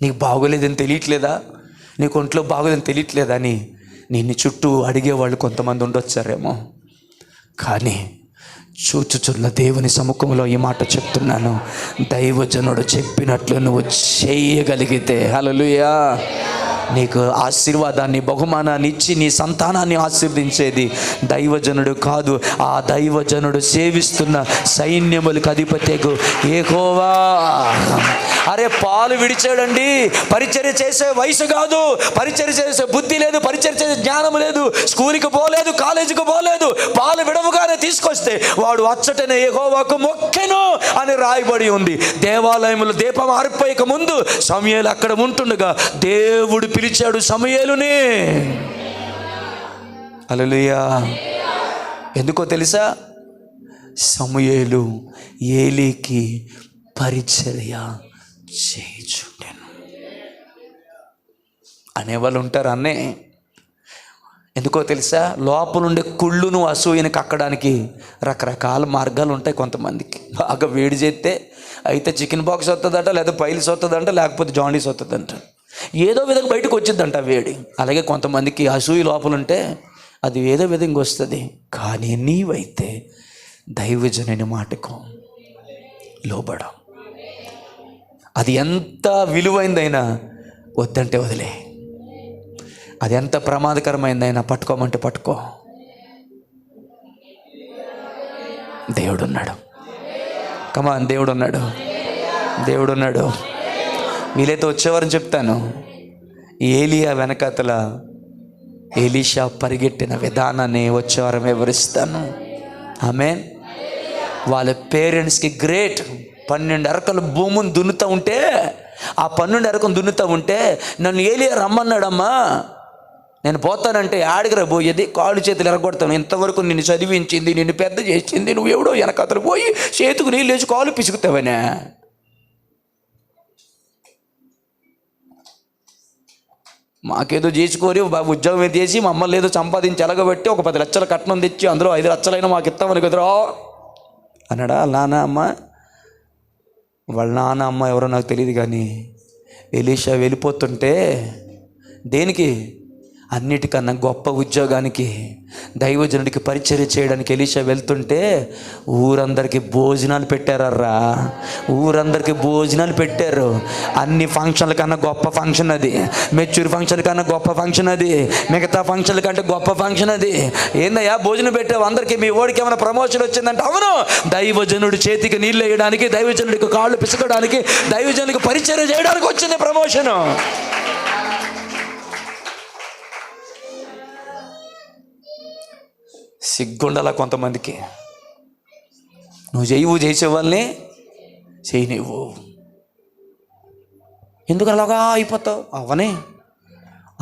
నీకు బాగోలేదని తెలియట్లేదా? నీకు ఒంట్లో బాగోలేదని తెలియట్లేదా అని నిన్ను చుట్టూ అడిగేవాళ్ళు కొంతమంది ఉండొచ్చారేమో. కానీ చూచుచున్న దేవుని సముఖంలో ఈ మాట చెప్తున్నాను, దైవజనుడు చెప్పినట్లు నువ్వు చేయగలిగితే, హల్లెలూయా, నీకు ఆశీర్వాదాన్ని, బహుమానాన్ని ఇచ్చి నీ సంతానాన్ని ఆశీర్వదించేది దైవజనుడు కాదు, ఆ దైవజనుడు సేవిస్తున్న సైన్యములకు అధిపతియగు యెహోవా. అరే, పాలు విడిచాడండి. పరిచర్య చేసే వయసు కాదు, పరిచర్య చేసే బుద్ధి లేదు, పరిచర్య చేసే జ్ఞానం లేదు, స్కూల్కి పోలేదు, కాలేజీకి పోలేదు. పాలు విడవగానే తీసుకొస్తే వాడు అచ్చటనే యెహోవాకు మొక్కెను అని రాయబడి ఉంది. దేవాలయంలో దీపం ఆరిపోయక ముందు సమూయేలు అక్కడ ఉంటుండగా దేవుడు పిలిచాడు సమూయేలుని. హల్లెలూయా. ఎందుకో తెలుసా? సమూయేలు ఏలీకి పరిచర్య చేయుచుండెను. అనేవాళ్ళు ఉంటారు. అన్నే ఎందుకో తెలుసా, లోపలుండే కుళ్ళును అసూయని కక్కడానికి రకరకాల మార్గాలు ఉంటాయి కొంతమందికి. బాగా వేడి చేస్తే అయితే చికెన్ బాక్స్ వస్తుందంట, లేదా పైల్స్ వస్తుందంట, లేకపోతే జాండీస్ వస్తుందంట. ఏదో విధంగా బయటకు వచ్చిందంట వేడి. అలాగే కొంతమందికి అసూయ లోపలుంటే అది ఏదో విధంగా వస్తుంది. కానీ నీవైతే దైవజనుని మాటకు లోబడ. అది ఎంత విలువైందైనా వద్దంటే వదిలే. అది ఎంత ప్రమాదకరమైందైనా పట్టుకోమంటే పట్టుకో. దేవుడున్నాడు. కమాన్, దేవుడున్నాడు, దేవుడున్నాడు. వీలైతే వచ్చేవారని చెప్తాను. ఏలియా వెనకాతల ఎలీషా పరిగెట్టిన విధానాన్ని వచ్చేవారం వివరిస్తాను. ఆమేన్. వాళ్ళ పేరెంట్స్కి గ్రేట్. 12 అరకలు భూమిని దున్నుతూ ఉంటే, ఆ 12 అరకను దున్నుతూ ఉంటే నన్ను ఏలియా రమ్మన్నాడమ్మా, నేను పోతానంటే ఆడిగరా పోయేది, కాళ్ళు చేతులు ఎరగొడతాను. ఇంతవరకు నిన్ను చదివించింది, నిన్ను పెద్ద చేసింది, నువ్వు ఎవడో వెనకతలు పోయి చేతుకు నీళ్ళు వేసి కాళ్ళు పిసుకుతావనే. మాకేదో చేసుకోరి ఉద్యోగం ఏది చేసి మమ్మల్ని ఏదో సంపాదించి ఎలగబెట్టి ఒక 10 లక్షల కట్నం తెచ్చి అందులో 5 లక్షలైనా మాకు ఇస్తామని కదరా అన్నాడా వాళ్ళ నాన్న అమ్మ. వాళ్ళ నాన్న అమ్మ ఎవరో నాకు తెలియదు, కానీ ఎలీషా వెళ్ళిపోతుంటే దేనికి, అన్నిటికన్నా గొప్ప ఉద్యోగానికి, దైవజనుడికి పరిచర్య చేయడానికి ఎలీషా వెళ్తుంటే ఊరందరికీ భోజనాలు పెట్టారర్రా. ఊరందరికీ భోజనాలు పెట్టారు. అన్ని ఫంక్షన్ల కన్నా గొప్ప ఫంక్షన్ అది. మెచ్యూర్ ఫంక్షన్ కన్నా గొప్ప ఫంక్షన్ అది. మిగతా ఫంక్షన్ల కంటే గొప్ప ఫంక్షన్ అది. ఏందయ్యా భోజనం పెట్టావు అందరికీ, మీ ఓడికి ఏమైనా ప్రమోషన్ వచ్చిందంటే, అవును, దైవజనుడి చేతికి నీళ్ళు వేయడానికి, దైవజనుడికి కాళ్ళు పిసకడానికి, దైవజనుడికి పరిచర్య చేయడానికి వచ్చింది ప్రమోషను. సిగ్గుండాల కొంతమందికి. నువ్వు చేసేవాళ్ళని చెయ్యి. నువ్వు ఎందుకు అలాగా అయిపోతావు? అవనే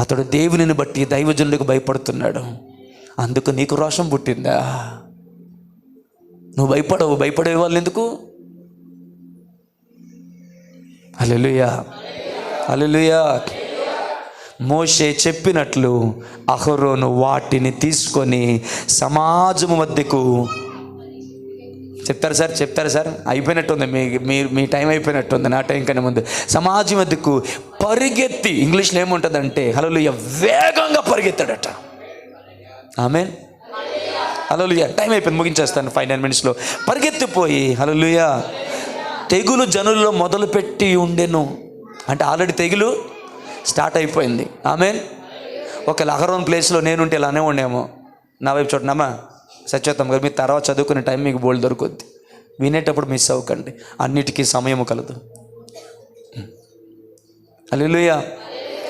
అతడు దేవునిని బట్టి దైవజనుడికి భయపడుతున్నాడు. అందుకు నీకు రోషం పుట్టిందా? నువ్వు భయపడే వాళ్ళు ఎందుకు? హల్లెలూయా, హల్లెలూయా. మోషే చెప్పినట్లు అహరోను వాటిని తీసుకొని సమాజము మధ్యకు చెప్తారు సార్ అయిపోయినట్టుంది, మీ టైం అయిపోయినట్టుంది, నా టైం కన్నా ముందు. సమాజం మధ్యకు పరిగెత్తి, ఇంగ్లీష్లో ఏముంటుందంటే హల్లెలూయా, వేగంగా పరిగెత్తాడట. ఆమేన్, హల్లెలూయా. టైం అయిపోయింది, ముగించేస్తాను 5-9 మినిట్స్లో. పరిగెత్తిపోయి హల్లెలూయా, తెగులు జనుల్లో మొదలుపెట్టి ఉండెను. అంటే ఆల్రెడీ తెగులు స్టార్ట్ అయిపోయింది. ఆమేన్. ఒకవేళ అహరోన్ ప్లేస్లో నేనుంటే ఇలానే ఉండేమో. నా వైపు చూడనమ్మా, సత్యోత్తం గారు, మీరు తర్వాత చదువుకునే టైం మీకు బోల్డ్ దొరుకుద్ది. వినేటప్పుడు మిస్ అవ్వకండి, అన్నిటికీ సమయం కలదు. హల్లెలూయా,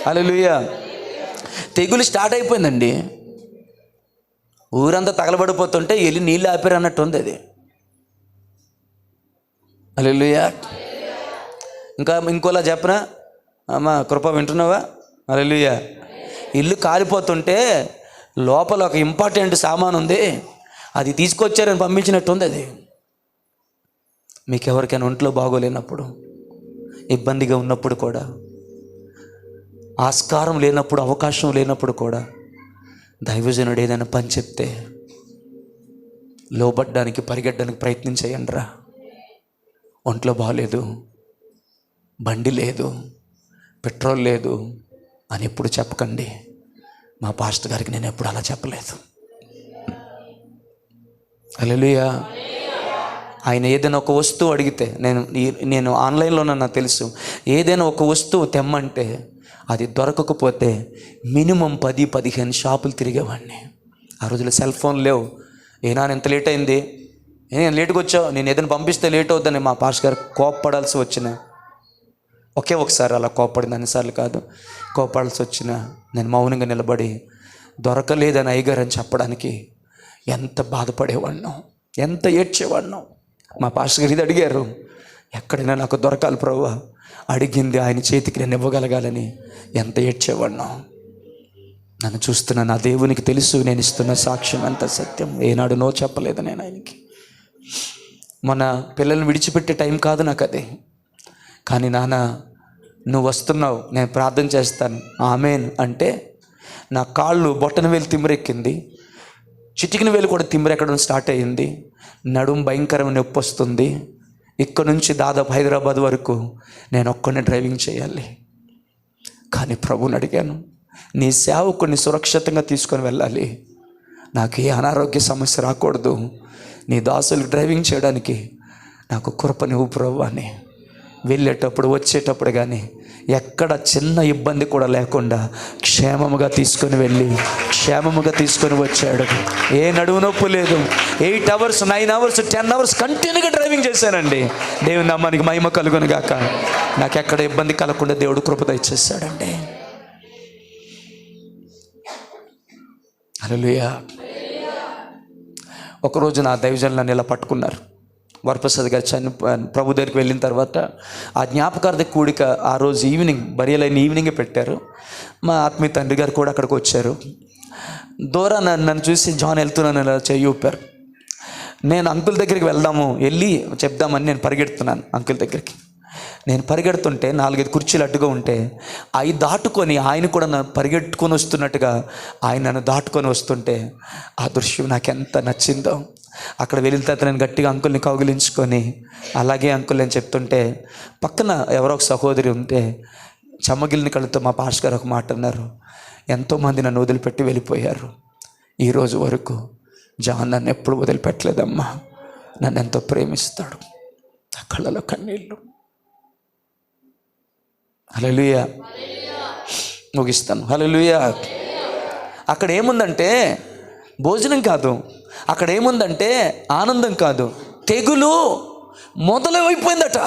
హల్లెలూయా. తెగులు స్టార్ట్ అయిపోయిందండి. ఊరంతా తగలబడిపోతుంటే వెళ్ళి నీళ్ళు ఆపారు అన్నట్టు ఉంది అది. హల్లెలూయా. ఇంకోలా చెప్పనా అమ్మా, కృప వింటున్నావా? హల్లెలూయా. ఇల్లు కాలిపోతుంటే లోపల ఒక ఇంపార్టెంట్ సామాన్ ఉంది, అది తీసుకొచ్చారని పంపించినట్టు ఉంది అది. మీకు ఎవరికైనా ఒంట్లో బాగోలేనప్పుడు, ఇబ్బందిగా ఉన్నప్పుడు కూడా, ఆస్కారం లేనప్పుడు, అవకాశం లేనప్పుడు కూడా దైవజనుడు ఏదైనా పని చెప్తే లోబడ్డానికి, పరిగెట్టడానికి ప్రయత్నం చేయండి రా. ఒంట్లో బాగలేదు, బండి లేదు, పెట్రోల్ లేదు అని ఎప్పుడు చెప్పకండి. మా పాస్టర్ గారికి నేను ఎప్పుడు అలా చెప్పలేదు. హల్లెలూయా. ఆయన ఏదైనా ఒక వస్తువు అడిగితే, నేను ఆన్లైన్లో నాకు తెలుసు, ఏదైనా ఒక వస్తువు తెమ్మంటే అది దొరకకపోతే మినిమం 10-15 షాపులు తిరిగేవాడిని. ఆ రోజుల్లో సెల్ ఫోన్ లేవు. ఏనా ఎంత లేట్ అయింది, నేను లేట్గా వచ్చావు, నేను ఏదైనా పంపిస్తే లేట్ అవుద్దని మా పాస్టర్ గారు కోప్పడాల్సి వచ్చిన, ఒకే ఒకసారి అలా కోప్పడింది, అన్నిసార్లు కాదు. కోప్పడాల్సి వచ్చిన నేను మౌనంగా నిలబడి దొరకలేదని అయ్యగారు అని చెప్పడానికి ఎంత బాధపడేవాడినో, ఎంత ఏడ్చేవాడినో. మా పాస్టర్ గారు ఇది అడిగారు, ఎక్కడైనా నాకు దొరకాలి ప్రభువా, అడిగింది ఆయన చేతికి నేను ఇవ్వగలగాలని ఎంత ఏడ్చేవాడినో. నన్ను చూస్తున్న నా దేవునికి తెలుసు, నేను ఇస్తున్న సాక్ష్యం ఎంత సత్యం. ఏనాడు నో చెప్పలేదు నేను ఆయనకి. మన పిల్లల్ని విడిచిపెట్టే టైం కాదు నాకు అది. కానీ నాన్న, నువ్వు వస్తున్నావు, నేను ప్రార్థన చేస్తాను, ఆమేన్ అంటే నా కాళ్ళు బొట్టన వేలు తిమ్మిరెక్కింది, చిటికిన వేలు కూడా తిమ్మిరెక్కడం స్టార్ట్ అయ్యింది, నడుము భయంకరమైన నొప్పి వస్తుంది. ఇక్కడ నుంచి దాదాపు హైదరాబాద్ వరకు నేను ఒక్కడిని డ్రైవింగ్ చేయాలి. కానీ ప్రభుని అడిగాను, నీ సేవకుని సురక్షితంగా తీసుకొని వెళ్ళాలి, నాకు ఏ అనారోగ్య సమస్య రాకూడదు, నీ దాసులకు డ్రైవింగ్ చేయడానికి నాకు కృపనివ్వు ప్రభు అని. వెళ్ళేటప్పుడు వచ్చేటప్పుడు కానీ ఎక్కడ చిన్న ఇబ్బంది కూడా లేకుండా క్షేమముగా తీసుకొని వెళ్ళి క్షేమముగా తీసుకొని వచ్చాడు. ఏ నడువు నొప్పి లేదు. 8 hours 9 hours 10 hours కంటిన్యూగా డ్రైవింగ్ చేశానండి. దేవుని నామానికి మహిమ కలుగును గాక. నాకు ఎక్కడ ఇబ్బంది కలగకుండా దేవుడు కృప దయచేశాడండి. హల్లెలూయా. ఒకరోజు నా దైవజనులు నన్ను ఇలా పట్టుకున్నారు. వరప్రసాద్ గారు ప్రభు దగ్గరికి వెళ్ళిన తర్వాత ఆ జ్ఞాపకార్థ కూడిక ఆ రోజు ఈవినింగ్, బరియలైన ఈవినింగే పెట్టారు. మా ఆత్మీయ తండ్రి గారు కూడా అక్కడికి వచ్చారు. దూరాన నన్ను చూసి జాన్ వెళ్తున్నాను ఇలా చెయ్యి ఊపారు. నేను అంకుల్ దగ్గరికి వెళ్ళి చెప్దామని నేను పరిగెడుతున్నాను అంకుల్ దగ్గరికి. నేను పరిగెడుతుంటే 4-5 కుర్చీలు అడ్డుగా ఉంటే అవి దాటుకొని ఆయన కూడా నన్ను పరిగెట్టుకొని వస్తున్నట్టుగా ఆయన నన్ను దాటుకొని వస్తుంటే ఆ దృశ్యం నాకు ఎంత నచ్చిందో. అక్కడ వెళ్ళిన తర్వాత నేను గట్టిగా అంకుల్ని కౌగిలించుకొని అలాగే అంకుల్ అని చెప్తుంటే పక్కన ఎవరో ఒక సహోదరి ఉంటే చెమ్మగిలిని కళ్ళతో మా పాస్టర్ గారు ఒక మాట అన్నారు, ఎంతోమంది నన్ను వదిలిపెట్టి వెళ్ళిపోయారు, ఈరోజు వరకు జాన్ నన్ను ఎప్పుడు వదిలిపెట్టలేదమ్మా, నన్ను ఎంతో ప్రేమిస్తాడు. ఆ కళ్ళలో కన్నీళ్ళు. హల్లెలూయా. ముగిస్తాను. హల్లెలూయా. అక్కడ ఏముందంటే భోజనం కాదు, అక్కడ ఏముందంటే ఆనందం కాదు, తెగులు మొదలైపోయిందట.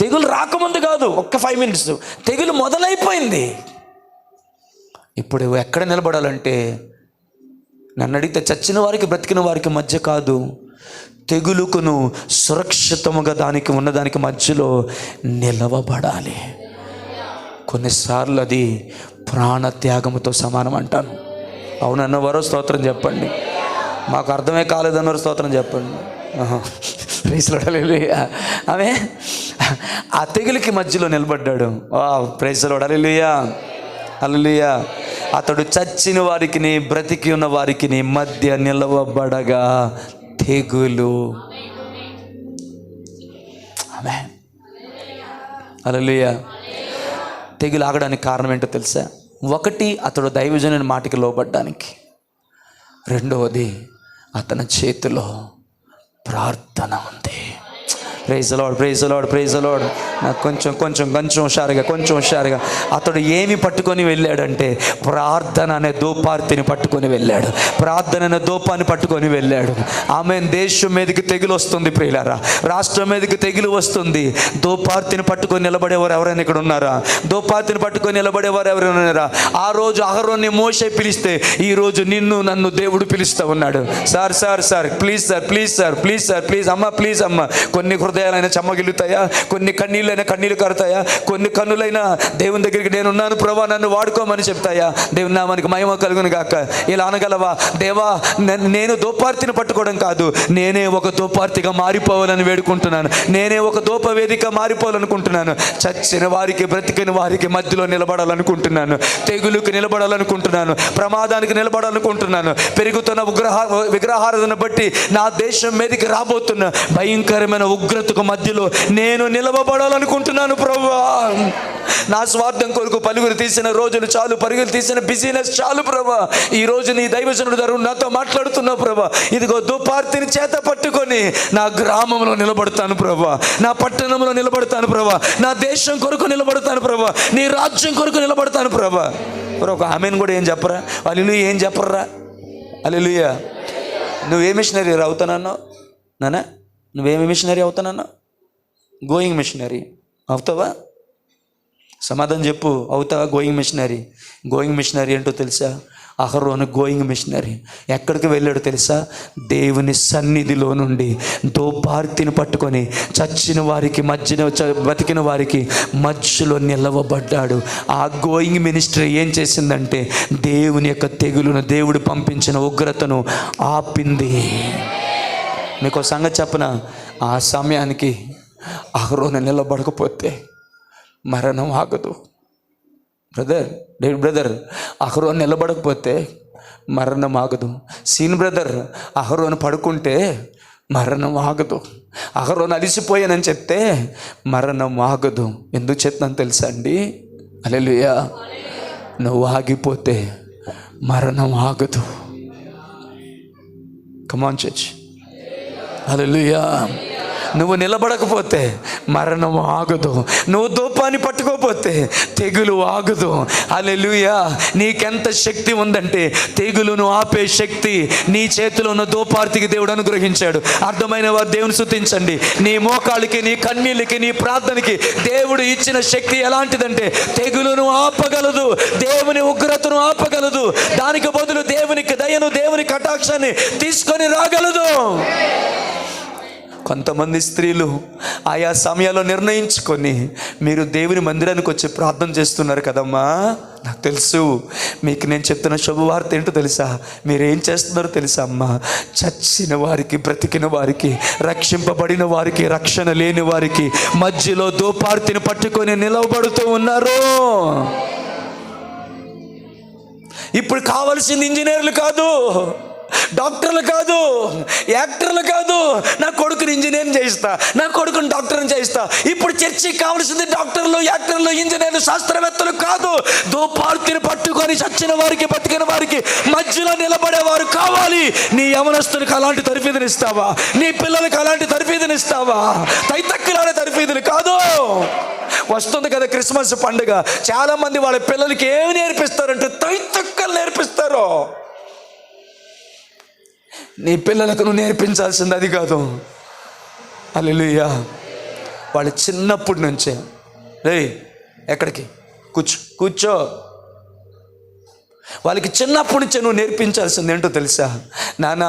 తెగులు రాకముందు కాదు, ఒక్క 5 minutes తెగులు మొదలైపోయింది. ఇప్పుడు ఎక్కడ నిలబడాలంటే నన్ను అడిగితే చచ్చిన వారికి బ్రతికిన వారికి మధ్య కాదు, తెగులుకును సురక్షితముగా దానికి ఉన్నదానికి మధ్యలో నిలవబడాలి. కొన్నిసార్లు అది ప్రాణత్యాగముతో సమానం అంటాను. అవునన్నవారో స్తోత్రం చెప్పండి. మాకు అర్థమే కాలేదన్నవారు స్తోత్రం చెప్పండి. ఆమె ఆ తెగులుకి మధ్యలో నిలబడ్డాడు. Praise lord. హల్లెలూయా. హల్లెలూయా. అతడు చచ్చిన వారికి బ్రతికి ఉన్న వారికి మధ్య నిలవబడగా తెగులు. ఆమేన్. హల్లెలూయా. తెగులు ఆగడానికి కారణం ఏంటో తెలుసా? 1 అతడు దైవజనుని మాటకి లోబడ్డానికి, 2వది అతని చేతిలో ప్రార్థన ఉంది. Praise Lord. Praise Lord. Praise Lord. నాకు కొంచెం హుషారుగా అతడు ఏమి పట్టుకొని వెళ్ళాడంటే ప్రార్థన అనే దూపార్తిని పట్టుకొని వెళ్ళాడు. ప్రార్థన అనే దూపాన్ని పట్టుకొని వెళ్ళాడు. ఆమెన్. దేశం మీదకి తెగులు వస్తుంది ప్రియులారా, రాష్ట్రం మీదకి తెగులు వస్తుంది. దూపార్తిని పట్టుకొని నిలబడేవారు ఎవరైనా ఇక్కడ ఉన్నారా? దూపార్తిని పట్టుకొని నిలబడేవారు ఎవరైనా ఉన్నారా? ఆ రోజు అహరోన్ని మోషే పిలిస్తే ఈ రోజు నిన్ను నన్ను దేవుడు పిలుస్తూ ఉన్నాడు. సార్ ప్లీజ్ అమ్మ. కొన్ని హృదయాలైనా చెమ్మగిలుతాయా, కొన్ని కన్నీళ్ళైనా కన్నీళ్ళు కడతాయా, కొన్ని కన్నులైనా దేవుని దగ్గరికి నేనున్నాను ప్రభా నన్ను వాడుకోమని చెప్తాయా? దేవుని నామానికి మహిమ కలుగును గాక. ఇలా అనగలవా? దేవా నేను దూపార్తిని పట్టుకోవడం కాదు, నేనే ఒక దూపార్తిగా మారిపోవాలని వేడుకుంటున్నాను. నేనే ఒక దూప వేదిక మారిపోవాలనుకుంటున్నాను. చచ్చిన వారికి బ్రతికిన వారికి మధ్యలో నిలబడాలనుకుంటున్నాను. తెగులుకి నిలబడాలనుకుంటున్నాను. ప్రమాదానికి నిలబడాలనుకుంటున్నాను. పెరుగుతున్న విగ్రహారాధన బట్టి నా దేశం మీదకి రాబోతున్న భయంకరమైన ఉగ్రతకు మధ్యలో నేను నిలవబడాలనుకుంటున్నాను ప్రభువా. నా స్వార్థం కొరకు పరుగులు తీసిన రోజులు చాలు, పరుగులు తీసిన బిజినెస్ చాలు ప్రభువా. ఈ రోజు నీ దైవజనుడు ద్వారా నాతో మాట్లాడుతున్నావు ప్రభువా. ఇదిగో దూపార్తిని చేత పట్టుకొని నా గ్రామంలో నిలబడతాను ప్రభువా, నా పట్టణంలో నిలబడతాను ప్రభువా, నా దేశం కొరకు నిలబడతాను ప్రభువా, నీ రాజ్యం కొరకు నిలబడతాను ప్రభువా. ఒక ఆమెను కూడా ఏం చెప్పరా? వాళ్ళు ఏం చెప్పరా? హల్లెలూయా. నువ్వే మిషనరీ అవుతానన్నావు నాన్న? నువ్వేమి మిషనరీ అవుతానన్నా? గోయింగ్ మిషనరీ అవుతావా? సమాధానం చెప్పు. అవుతావా గోయింగ్ మిషనరీ ఏంటో తెలుసా? అహరోను గోయింగ్ మిషనరీ. ఎక్కడికి వెళ్ళాడు తెలుసా? దేవుని సన్నిధిలో నుండి దూపార్తిని పట్టుకొని చచ్చిన వారికి మధ్యన బతికిన వారికి మధ్యలో నిలవబడ్డాడు. ఆ గోయింగ్ మినిస్ట్రీ ఏం చేసిందంటే దేవుని యొక్క తెగులును, దేవుడు పంపించిన ఉగ్రతను ఆపింది. మీకు సంగతి చెప్పన, ఆ సమయానికి అహరోను నిలబడకపోతే మరణం ఆగదు. డేవిడ్ బ్రదర్, అహరోను నిలబడకపోతే మరణం ఆగదు. సీన్ బ్రదర్, అహరోను పడుకుంటే మరణం ఆగదు. అహరోను అలిసిపోయానని చెప్తే మరణం ఆగదు. ఎందుకు చెప్తాను తెలుసా అండి? హల్లెలూయా. నువ్వు ఆగిపోతే మరణం ఆగదు. Come on church. హల్లెలూయా. నువ్వు నిలబడకపోతే మరణం ఆగదు. నువ్వు ధూపాన్ని పట్టుకోకపోతే తెగులు ఆగదు. హల్లెలూయా. నీకెంత శక్తి ఉందంటే తెగులును ఆపే శక్తి నీ చేతిలో ఉన్న ధూపార్తికి దేవుడు అనుగ్రహించాడు. అర్థమైన వారు దేవుని స్తుతించండి. నీ మోకాళ్ళకి, నీ కన్నీళ్ళకి, నీ ప్రార్థనకి దేవుడు ఇచ్చిన శక్తి ఎలాంటిదంటే తెగులును ఆపగలదు, దేవుని ఉగ్రతను ఆపగలదు. దానికి బదులు దేవునికి దయను, దేవుని కటాక్షాన్ని తీసుకొని రాగలదు. కొంతమంది స్త్రీలు ఆయా సమయాల్లో నిర్ణయించుకొని మీరు దేవుని మందిరానికి వచ్చి ప్రార్థన చేస్తున్నారు కదమ్మా. నాకు తెలుసు మీకు నేను చెప్తున్న శుభవార్త ఏంటో తెలుసా? మీరేం చేస్తున్నారో తెలుసా అమ్మా? చచ్చిన వారికి, బ్రతికిన వారికి, రక్షింపబడిన వారికి, రక్షణ లేని వారికి మధ్యలో ధూపార్తిని పట్టుకొని నిలవబడుతూ ఉన్నారు. ఇప్పుడు కావలసింది ఇంజనీర్లు కాదు, డాక్టర్లు కాదు, యాక్టర్లు కాదు. నా కొడుకుని ఇంజనీర్ చేయిస్తా, నా కొడుకుని డాక్టర్ని చేయిస్తా. ఇప్పుడు చర్చికి కావాల్సింది డాక్టర్లు, యాక్టర్లు, ఇంజనీర్లు, శాస్త్రవేత్తలు కాదు. ధూపార్తిని పట్టుకొని చచ్చిన వారికి, బతికిన వారికి మధ్యలో నిలబడేవారు కావాలి. నీ యవనస్తునికి అలాంటి తరఫీదునిస్తావా? నీ పిల్లలకి అలాంటి తరఫీదునిస్తావా? తైతక్కులాడే తరఫీదులు కాదు. వస్తుంది కదా క్రిస్మస్ పండుగ. చాలా మంది వాళ్ళ పిల్లలకి ఏమి నేర్పిస్తారంటే తైతక్కలు నేర్పిస్తారు. నీ పిల్లలకు నువ్వు నేర్పించాల్సింది అది కాదు. హల్లెలూయా. వాళ్ళు చిన్నప్పటి నుంచే రేయ్ ఎక్కడికి కూర్చో. వాళ్ళకి చిన్నప్పటి నుంచే నువ్వు నేర్పించాల్సింది ఏంటో తెలుసా? నాన్న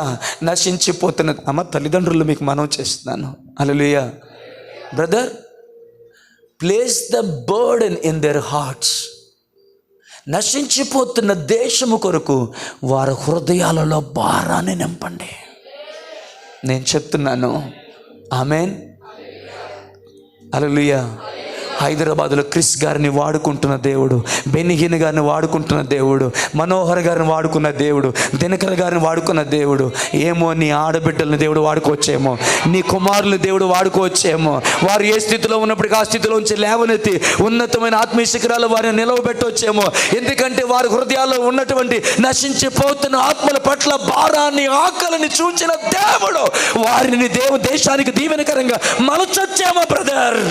నశించిపోతున్న అమ్మ తల్లిదండ్రులు మీకు మనవి చేస్తున్నాను. Hallelujah. Brother, place the burden in their hearts. నశించిపోతున్న దేశము కొరకు వారి హృదయాలలో భారాన్ని నింపండి. నేను చెప్తున్నాను. ఆమేన్. హల్లెలూయా. హైదరాబాదులో క్రిస్ గారిని వాడుకుంటున్న దేవుడు, బెనిహిన్ గారిని వాడుకుంటున్న దేవుడు, మనోహర్ గారిని వాడుకున్న దేవుడు, దినకర్ గారిని వాడుకున్న దేవుడు. ఏమో నీ ఆడబిడ్డలను దేవుడు వాడుకోవచ్చేమో, నీ కుమారులు దేవుడు వాడుకోవచ్చేమో. వారు ఏ స్థితిలో ఉన్నప్పటికీ ఆ స్థితిలోంచి లేవనెత్తి ఉన్నతమైన ఆత్మీయ శిఖరాలు వారిని నిలవబెట్టవచ్చేమో. ఎందుకంటే వారి హృదయాల్లో ఉన్నటువంటి నశించిపోతున్న ఆత్మల పట్ల భారాన్ని, ఆకలిని చూచిన దేవుడు వారిని దేశానికి దీవెనకరంగా మలచొచ్చేమో బ్రదర్.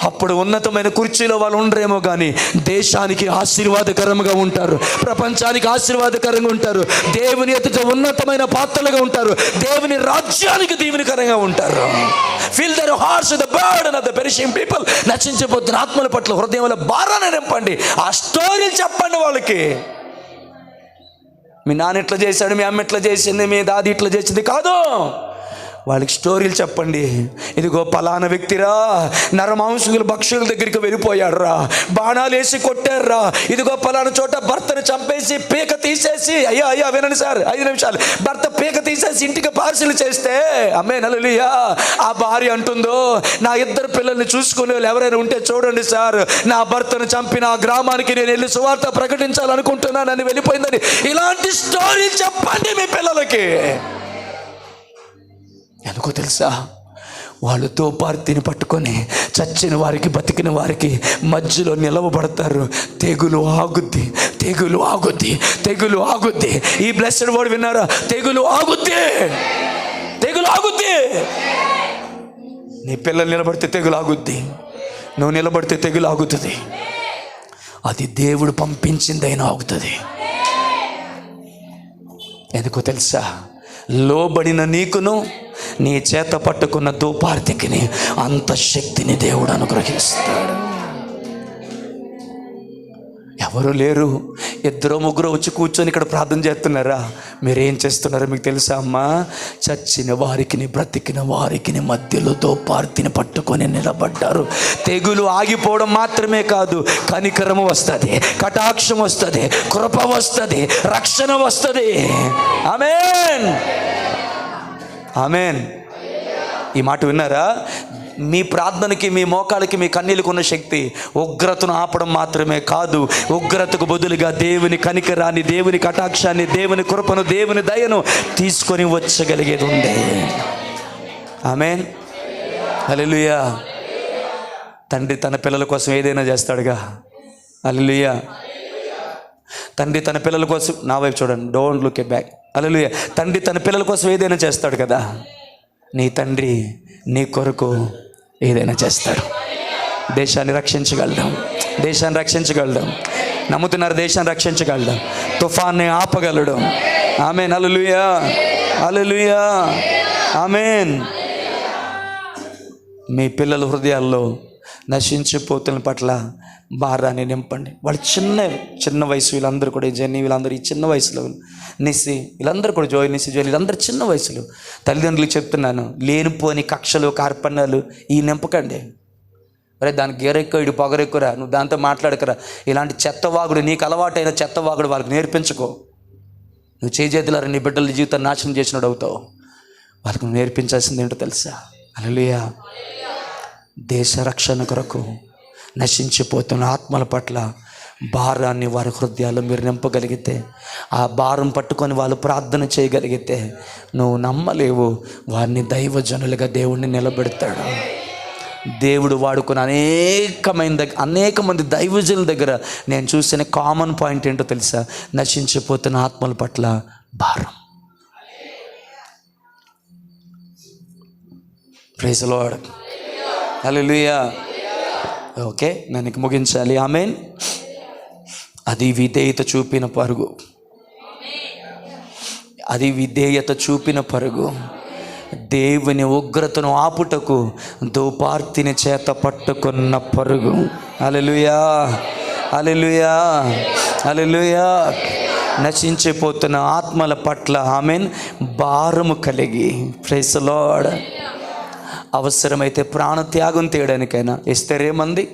అప్పుడు ఉన్నతమైన కుర్చీలో వాళ్ళు ఉండరేమో కానీ దేశానికి ఆశీర్వాదకరంగా ఉంటారు, ప్రపంచానికి ఆశీర్వాదకరంగా ఉంటారు, దేవుని ఎదుట ఉన్నతమైన పాత్రలుగా ఉంటారు, దేవుని రాజ్యానికి దీవెనకరంగా ఉంటారు. Feel there hearts the burden of the perishing people. నశించిపోతున్న ఆత్మల పట్ల హృదయంలో భారాన్ని నింపండి. ఆ స్టోరీలు చెప్పండి వాళ్ళకి. మీ నాన్న ఇట్లా చేశాడు, మీ అమ్మ ఇట్లా చేసింది, మీ దాది ఇట్లా చేసింది కాదు. వాళ్ళకి స్టోరీలు చెప్పండి. ఇదిగో పలానా వ్యక్తిరా నరమాంసుల భక్షుల దగ్గరికి వెళ్ళిపోయాడు రా, బాణాలు వేసి కొట్టారా. ఇదిగో పలానా చోట భర్తను చంపేసి పీక తీసేసి, అయ్యా వినండి సార్ 5 నిమిషాలు, భర్త పీక తీసేసి ఇంటికి పార్సిల్ చేస్తే ఆమేన్ హల్లెలూయా. ఆ భార్య అంటుందో, నా 2 పిల్లల్ని చూసుకునే వాళ్ళు ఎవరైనా ఉంటే చూడండి సార్, నా భర్తను చంపిన ఆ గ్రామానికి నేను వెళ్ళి సువార్త ప్రకటించాలనుకుంటున్నాను అని వెళ్ళిపోయిందని. ఇలాంటి స్టోరీలు చెప్పండి మీ పిల్లలకి. ఎందుకో తెలుసా? వాళ్ళు ధూపార్తిని పట్టుకొని చచ్చిన వారికి, బతికిన వారికి మధ్యలో నిలవబడతారు. తెగులు ఆగుద్ది, తెగులు ఆగుద్ది, తెగులు ఆగుద్ది. ఈ బ్లెస్డ్ వర్డ్ విన్నారా? తెగులు ఆగుద్ది, తెగులు ఆగుద్ది. నీ పిల్లలు నిలబడితే తెగులు ఆగుద్ది, నువ్వు నిలబడితే తెగులు ఆగుతుంది. అది దేవుడు పంపించిందైనా ఆగుతుంది. ఎందుకో తెలుసా? లోబడిన నీకును నీ చేత పట్టుకున్న ధూపార్తికిని అంత శక్తిని దేవుడు అనుగ్రహిస్తాడు. ఎవరు లేరు, 2-3 వచ్చి కూర్చొని ఇక్కడ ప్రార్థన చేస్తున్నారా? మీరేం చేస్తున్నారో మీకు తెలుసా అమ్మా? చచ్చిన వారికి, బ్రతికిన వారికి మధ్యలో ధూపార్తిని పట్టుకొని నిలబడ్డారు. తెగులు ఆగిపోవడం మాత్రమే కాదు, కనికరము వస్తుంది, కటాక్షం వస్తుంది, కృప వస్తుంది, రక్షణ వస్తుంది. ఆమేన్, ఆమేన్. ఈ మాట విన్నారా? మీ ప్రార్థనకి, మీ మోకాలకి, మీ కన్నీళ్ళకు ఉన్న శక్తి ఉగ్రతను ఆపడం మాత్రమే కాదు, ఉగ్రతకు బదులుగా దేవుని కనికరాన్ని, దేవుని కటాక్షాన్ని, దేవుని కృపను, దేవుని దయను తీసుకొని వచ్చగలిగేది ఉంది. ఆమేన్, హల్లెలూయా. తండ్రి తన పిల్లల కోసం ఏదైనా చేస్తాడుగా. హల్లెలూయా. తండ్రి తన పిల్లల కోసం, నా వైపు చూడండి, డోంట్ లుక్ ఎ బ్యాక్. హల్లెలూయా. తండ్రి తన పిల్లల కోసం ఏదైనా చేస్తాడు కదా. నీ తండ్రి నీ కొరకు ఏదైనా చేస్తాడు. దేశాన్ని రక్షించగలడం, దేశాన్ని రక్షించగలడం. నమ్ముతున్నారు? దేశాన్ని రక్షించగలడం, తుఫాన్ని ఆపగలడు. ఆమేన్, హల్లెలూయా, హల్లెలూయా, ఆమేన్. మీ పిల్లల హృదయాల్లో నశించిపోతున్న పట్ల భారాన్ని నింపండి. వాళ్ళు చిన్న వయసు, వీళ్ళందరూ కూడా, జెన్నీ వీళ్ళందరూ ఈ చిన్న వయసులో, నిస్సి వీళ్ళందరూ కూడా, జోయ్, నిస్సి, జోయ్ వీళ్ళందరూ చిన్న వయసులో. తల్లిదండ్రులకు చెప్తున్నాను, లేనిపోని కక్షలు, కార్పణ్యాలు ఈ నింపకండి. అరే దానికి గేరెక్కువ, ఇటు పొగరెక్కురా, నువ్వు దాంతో మాట్లాడకరా, ఇలాంటి చెత్తవాగుడు, నీకు అలవాటైన చెత్తవాగుడు వాళ్ళకి నేర్పించుకో. నువ్వు చేతులారా నీ బిడ్డల జీవితాన్ని నాశనం చేసినట్టు అవుతావు. వాళ్ళకి నువ్వు నేర్పించాల్సింది ఏంటో తెలుసా? హల్లెలూయా. దేశ రక్షణ కొరకు నశించిపోతున్న ఆత్మల పట్ల భారాన్ని వారి హృదయాల్లో మీరు నింపగలిగితే, ఆ భారం పట్టుకొని వాళ్ళు ప్రార్థన చేయగలిగితే, నువ్వు నమ్మలేవు, వారిని దైవజనులుగా దేవుణ్ణి నిలబెడతాడు. దేవుడు వాడుకున్న అనేక మంది దైవజనుల దగ్గర నేను చూసిన కామన్ పాయింట్ ఏంటో తెలుసా? నశించిపోతున్న ఆత్మల పట్ల భారం. Praise the lord, hallelujah. Okay, నేను ఇంక ముగించాలి. ఆమేన్. అది విధేయత చూపిన పరుగు, అది విధేయత చూపిన పరుగు. దేవుని ఉగ్రతను ఆపుటకు దోపార్తిని చేత పట్టుకున్న పరుగు. హల్లెలూయా, హల్లెలూయా, హల్లెలూయా. నశించిపోతున్న ఆత్మల పట్ల ఆమేన్ భారము కలిగి, ప్రైజ్ ది లార్డ్. అవసరమైతే ప్రాణత్యాగం చేయడానికైనా. ఎస్తేరేమంది?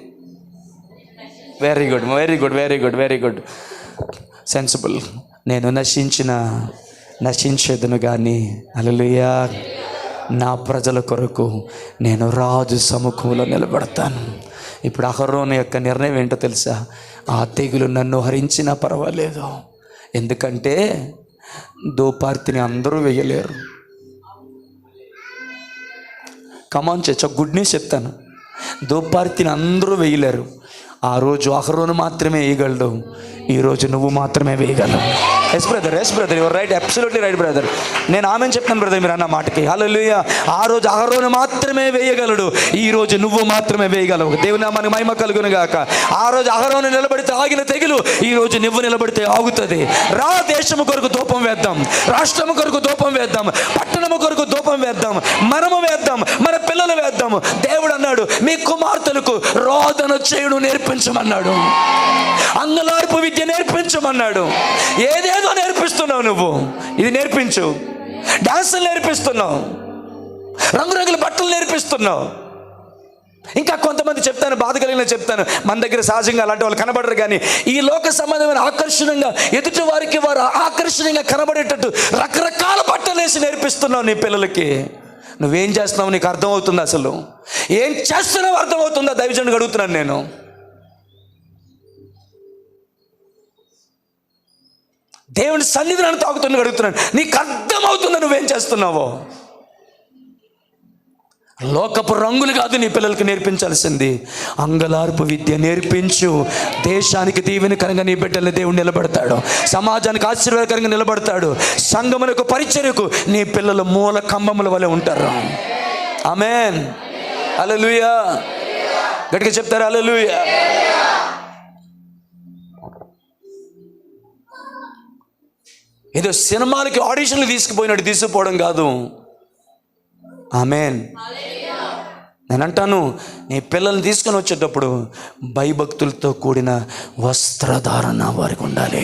Very good, very good, very good, very good, sensible. నేను నశించేదను కానీ, హల్లెలూయా, నా ప్రజల కొరకు నేను రాజు సముఖంలో నిలబడతాను. ఇప్పుడు అహరోను యొక్క నిర్ణయం ఏంటో తెలుసా? ఆ తెగులు నన్ను హరించినా పర్వాలేదు, ఎందుకంటే దోపార్తిని అందరూ వేయలేరు. కమాన్ చర్చ్, గుడ్ న్యూస్ చెప్తాను. దోపార్తిని అందరూ వేయలేరు. ఆ రోజు అహరోను మాత్రమే వేయగలడు, ఈరోజు నువ్వు మాత్రమే వేయగలవు. Yes brother, yes brother, your right, absolutely right brother. నేను ఆమెను చెప్తాను బ్రదర్ మీరు అన్న మాటకి. హల్లెలూయా. ఆ రోజు అహరోను మాత్రమే వేయగలడు, ఈ రోజు నువ్వు మాత్రమే వేయగలవు. దేవుని నామానికి మహిమ కలుగును గాక. ఆ రోజు అహరోను నిలబడితే ఆగిన తెగులు ఈ రోజు నువ్వు నిలబడితే ఆగుతుంది. రా, దేశము కొరకు ధూపం వేద్దాం, రాష్ట్రము కొరకు ధూపం వేద్దాం, పట్టణము కొరకు ధూపం వేద్దాం, మనము వేద్దాం, మన పిల్లలు వేద్దాం. దేవుడు అన్నాడు, మీ కుమార్తెలకు రోదన చేయుడు నేర్పించమన్నాడు, అంగలార్పు విద్య నేర్పించమన్నాడు. ఏదేదో నేర్పిస్తున్నావు నువ్వు, ఇది నేర్పించు. డాన్సులు నేర్పిస్తున్నావు, రంగురంగుల బట్టలు నేర్పిస్తున్నావు. ఇంకా కొంతమంది చెప్తాను, బాధ కలిగిన చెప్తాను, మన దగ్గర సహజంగా అలాంటి వాళ్ళు కనబడరు, కానీ ఈ లోక సంబంధమైన ఆకర్షణంగా ఎదుటి వారికి వారు ఆకర్షణీయంగా కనబడేటట్టు రకరకాల బట్టలు వేసి నేర్పిస్తున్నావు నీ పిల్లలకి. నువ్వేం చేస్తున్నావు నీకు అర్థమవుతుందా? అసలు ఏం చేస్తున్నావు అర్థమవుతుందా? దైవజనుడికి అడుగుతున్నాను నేను. దేవుని సన్నిధిని తాగుతున్నా అడుగుతున్నాను, నీకు అర్థమవుతుందా నువ్వేం చేస్తున్నావో? లోకపు రంగులు కాదు నీ పిల్లలకి నేర్పించాల్సింది, అంగలార్పు విద్య నేర్పించు. దేశానికి దీవెనకరంగా నీ బిడ్డల్ని దేవుడు నిలబడతాడు, సమాజానికి ఆశీర్వాదకరంగా నిలబడతాడు, సంఘమునకు పరిచర్యకు నీ పిల్లలు మూల కంబముల వలె ఉంటారు. ఆమేన్, హల్లెలూయా. గట్టిగా చెప్తారు హల్లెలూయా. ఏదో సినిమాలకి ఆడిషన్లు తీసుకుపోయినట్టు తీసుకుపోవడం కాదు. ఆమేన్. నేను అంటాను, నీ పిల్లల్ని తీసుకొని వచ్చేటప్పుడు భయభక్తులతో కూడిన వస్త్రధారణ వారికి ఉండాలి.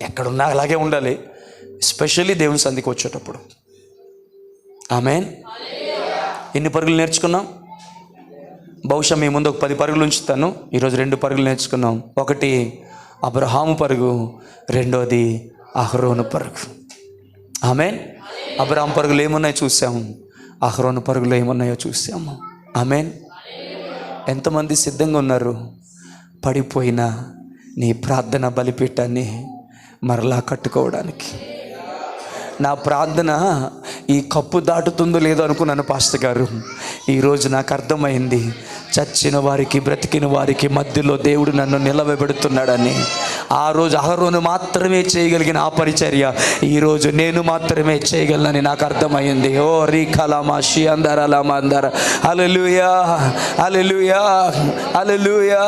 ఎక్కడున్నా అలాగే ఉండాలి, ఎస్పెషల్లీ దేవుని సంధికి వచ్చేటప్పుడు. ఆమేన్. ఎన్ని పరుగులు నేర్చుకున్నాం? బహుశా మీ ముందు ఒక 10 పరుగులు ఉంచుతాను. ఈరోజు 2 పరుగులు నేర్చుకున్నాం. ఒకటి అబ్రహాము పరుగు, రెండోది అహరోను పరుగు. ఆమేన్. అబ్రాహాం పరుగులు ఏమున్నాయో చూసాము, అహరోను పరుగులు ఏమున్నాయో చూసాము. ఆమేన్. ఎంతమంది సిద్ధంగా ఉన్నారు పడిపోయిన నీ ప్రార్థన బలిపీఠాన్ని మరలా కట్టుకోవడానికి? నా ప్రార్థన ఈ కప్పు దాటుతుందో లేదో అనుకున్నాను పాస్టర్ గారు. ఈరోజు నాకు అర్థమైంది, చచ్చిన వారికి బ్రతికిన వారికి మధ్యలో దేవుడు నన్ను నిలవబెడుతున్నాడని. ఆ రోజు అహరోను మాత్రమే చేయగలిగిన ఆ పరిచర్య ఈరోజు నేను మాత్రమే చేయగలనని నాకు అర్థమైంది. ఓ రీఖలామాషి అందరలామా అందర. హల్లెలూయా, హల్లెలూయా, హల్లెలూయా.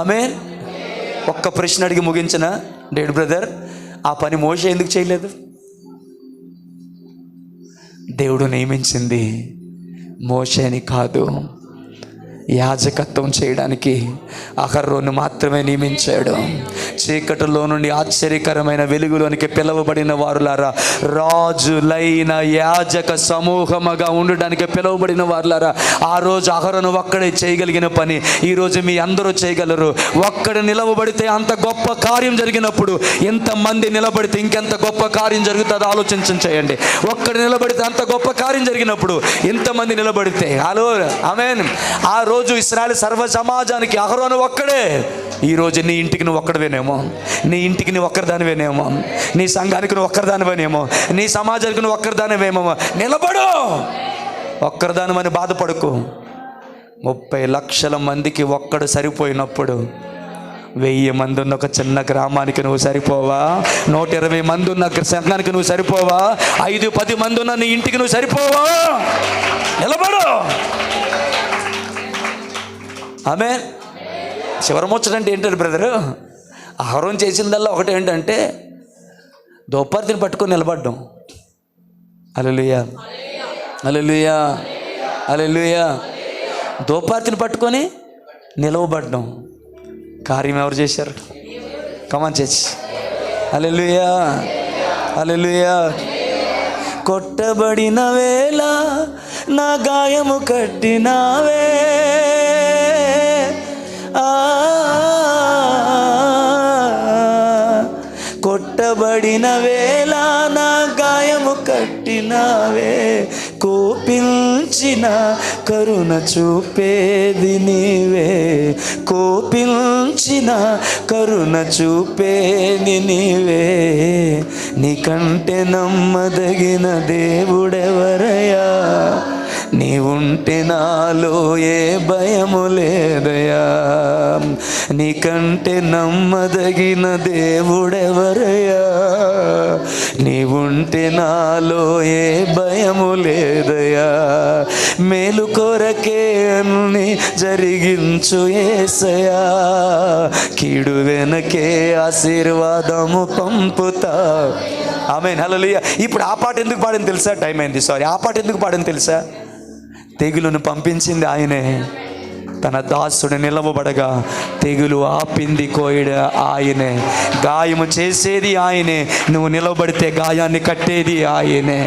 ఆమేన్. ఒక్క ప్రశ్న అడిగి ముగించిన డేడ్ బ్రదర్, ఆ పని మోషే ఎందుకు చేయలేదు? దేవుడు నియమించింది మోషేని కాదు, యాజకత్వం చేయడానికి అహరోను మాత్రమే నియమించాడు. చీకటిలో నుండి ఆశ్చర్యకరమైన వెలుగులోనికి పిలువబడిన వారులారా, రాజులైన యాజక సమూహముగా ఉండడానికి పిలువబడిన వారులారా, ఆ రోజు అహరోను ఒక్కడే చేయగలిగిన పని ఈరోజు మీ అందరూ చేయగలరు. ఒక్కడ నిలవబడితే అంత గొప్ప కార్యం జరిగినప్పుడు ఎంతమంది నిలబడితే ఇంకెంత గొప్ప కార్యం జరుగుతుందో చేయండి. ఒక్కడ నిలబడితే అంత గొప్ప కార్యం జరిగినప్పుడు ఎంతమంది నిలబడితే. హలో ఆమేన్. ఆ రోజు ఇశ్రాయేలు సర్వ సమాజానికి అహరోను ఒక్కడే. ఈరోజు నీ ఇంటికి నువ్వు ఒక్కడివేనేమో, నీ ఇంటికి నువ్వు ఒక్కరిదానివేనేమో, నీ సంఘానికి నువ్వు ఒక్కరిదానివేనేమో, నీ సమాజానికి నువ్వు ఒక్కరిదానివేమో. నిలబడు, ఒక్కరిదానివని బాధపడుకో. 30 లక్షల మందికి ఒక్కడు సరిపోయినప్పుడు 1000 మంది ఉన్న ఒక చిన్న గ్రామానికి నువ్వు సరిపోవా? 120 మంది ఉన్న సంఘానికి నువ్వు సరిపోవా? 5-10 మంది ఉన్న నీ ఇంటికి నువ్వు సరిపోవా? నిలబడు. ఆమేన్. చివరి ముచ్చటంటే ఏంటంటే బ్రదరు, అహరోను చేసిందల్లా ఒకటి ఏంటంటే దోపార్తిని పట్టుకొని నిలబడ్డం. హల్లెలూయా, హల్లెలూయా, హల్లెలూయా. దోపార్తిని పట్టుకొని నిలవబడ్డం. కార్యం ఎవరు చేశారు? కమాన్ చర్చ్. హల్లెలూయా, హల్లెలూయా. కొట్టబడిన వేళ నా గాయము కట్టినావే, కొట్టబడిన వేళ నా గాయము కట్టినావే, కోపించిన కరుణ చూపేది నీవే, కోపించిన కరుణ చూపేది నీవే. నీకంటే నమ్మదగిన దేవుడెవరయ్యా? నీవుంటే నాలో ఏ భయము లేదయా. నీకంటే నమ్మదగిన దేవుడెవరయ్యా? నీవుంటే నాలో ఏ భయము లేదయా. మేలు కొరకే అన్ని జరిగించు యేసయ్యా, కీడు వెనకే ఆశీర్వాదము పంపుతా. ఆమేన్, హల్లెలూయా. ఇప్పుడు ఆ పాట ఎందుకు పాడని తెలుసా? టైం అయింది, సారీ. ఆ పాట ఎందుకు పాడని తెలుసా? తెగులును పంపించింది ఆయనే, తన దాసుడు నిలవబడగా తెగులు ఆపింది కోయడ ఆయనే, గాయము చేసేది ఆయనే, నువ్వు నిలబడితే గాయాన్ని కట్టేది ఆయనే,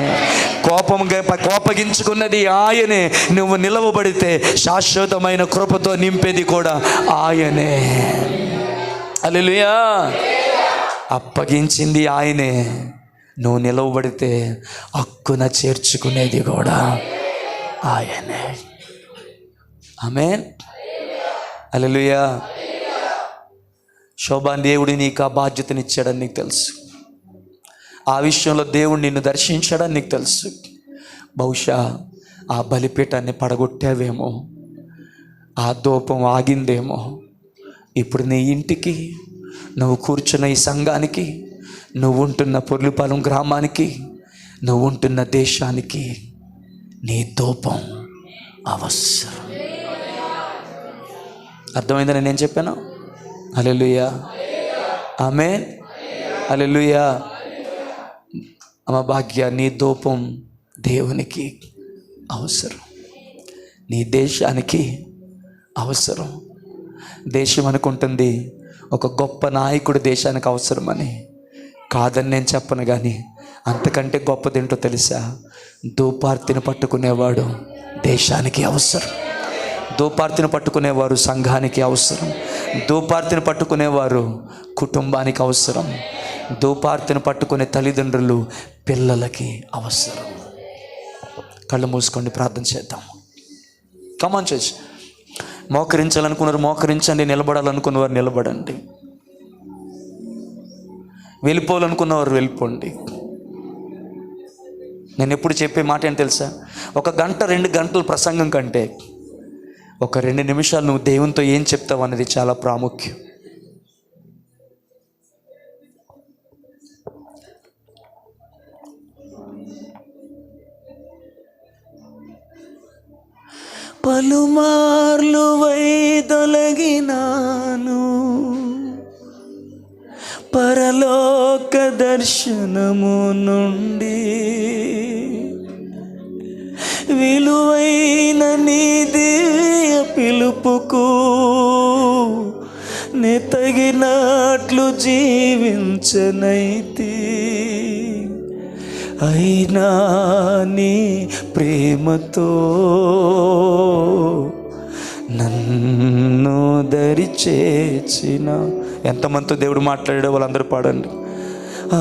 కోపగించుకున్నది ఆయనే, నువ్వు నిలవబడితే శాశ్వతమైన కృపతో నింపేది కూడా ఆయనే. హల్లెలూయా. అప్పగించింది ఆయనే, నువ్వు నిలవబడితే హక్కున చేర్చుకునేది కూడా ఆయనే. ఆమేన్, హల్లెలూయా. శోభాన్, దేవుడు నీకు ఆ బాధ్యతనిచ్చాడని నీకు తెలుసు. ఆ విషయంలో దేవుడు నిన్ను దర్శించాడని నీకు తెలుసు. బహుశా ఆ బలిపీఠాన్ని పడగొట్టావేమో, ఆ ధూపం ఆగిందేమో. ఇప్పుడు నీ ఇంటికి, నువ్వు కూర్చున్న ఈ సంఘానికి, నువ్వు ఉంటున్న పొర్లుపాలెం గ్రామానికి, నువ్వు ఉంటున్న దేశానికి నీ ధూపం అవసరం. అర్థమైందని నేను చెప్పాను. హల్లెలూయా, ఆమేన్, హల్లెలూయా. అమ్మ భాగ్య, నీ ధూపం దేవునికి అవసరం, నీ దేశానికి అవసరం. దేశం అనుకుంటుంది ఒక గొప్ప నాయకుడు దేశానికి అవసరమని. కాదని నేను చెప్పను, కానీ అంతకంటే గొప్పదేంటో తెలుసా? ధూపార్తిని పట్టుకునేవాడు దేశానికి అవసరం, ధూపార్తిని పట్టుకునేవారు సంఘానికి అవసరం, ధూపార్తిని పట్టుకునేవారు కుటుంబానికి అవసరం. దూపార్తిని పట్టుకునే తల్లిదండ్రులు పిల్లలకి అవసరం. కళ్ళు మూసుకోండి, ప్రార్థన చేద్దాం. కమాన్ చర్చ్. మోకరించాలనుకున్నారు మోకరించండి, నిలబడాలనుకున్నవారు నిలబడండి, వెళ్ళిపోవాలనుకున్నవారు వెళ్ళిపోండి. నేను ఎప్పుడు చెప్పే మాట ఏంటి తెలుసా? 1 గంట 2 గంటల ప్రసంగం కంటే ఒక 2 నిమిషాలు నువ్వు దేవునితో ఏం చెప్తావు అనేది చాలా ప్రాముఖ్యం. పలుమార్లు వైదొలగినాను పరలోక దర్శనము నుండి, విలువైన నీ దివ్య పిలుపుకు నే తగినట్లు జీవించనైతి. అయినా నీ ప్రేమతో నన్ను దరిచేర్చిన. ఎంతమందితో దేవుడు మాట్లాడాడో వాళ్ళందరూ పాడండి.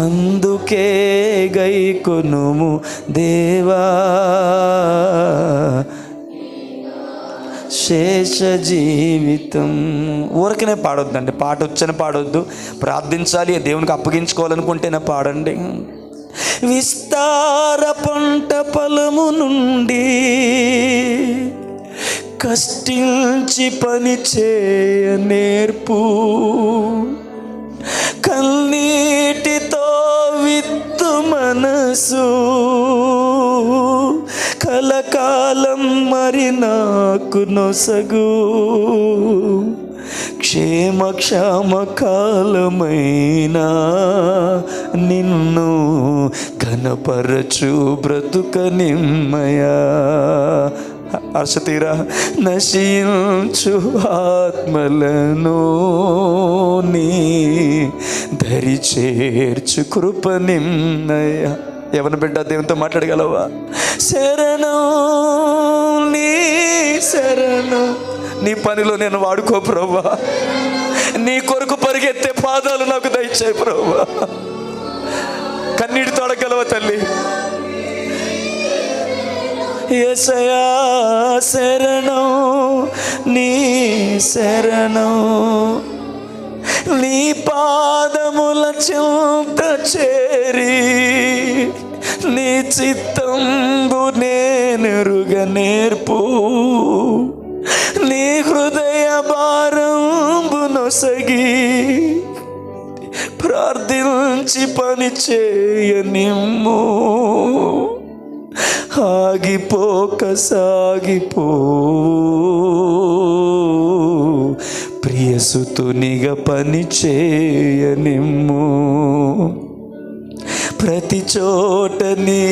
అందుకే గైకొనుము దేవా శేష జీవితం. ఊరికనే పాడొద్దండి, పాట వచ్చని పాడొద్దు, ప్రార్థించాలి, దేవునికి అప్పగించుకోవాలనుకుంటేనే పాడండి. విస్తార పంట పొలము నుండి కష్టించి పని చేయ నేర్పు, కన్నీటితో విత్తు మనసు కలకాలం మరి నాకు నొసగు. క్షేమ కాలమైనా నిన్ను ఘనపరచు బ్రతుక నిమ్మయా. అర్షతీరా నశించు ఆత్మలను నీ దరి చేర్చు కృప నిమ్మయ. ఎవరి బిడ్డ దేవునితో మాట్లాడగలవా? శరణం నీ శరణం. నీ పనిలో నేను వాడుకో ప్రభువా, నీ కొరకు పరిగెత్తే పాదాలు నాకు దయచేయి ప్రభువా. కన్నీటి తొడగలవ తల్లి. యేసయ్యా శరణం నీ శరణం, నీ పాదముల చెంత చేరి నీ చిత్తంబు నేనెరుగ నేర్పు, నీ హృదయ భారంబు నొసగి ప్రార్థించి పని చేయ నిమ్ము. ఆగిపోక సాగిపో ప్రియసుతునిగా పని చేయ నిమ్ము. ప్రతి చోట నీ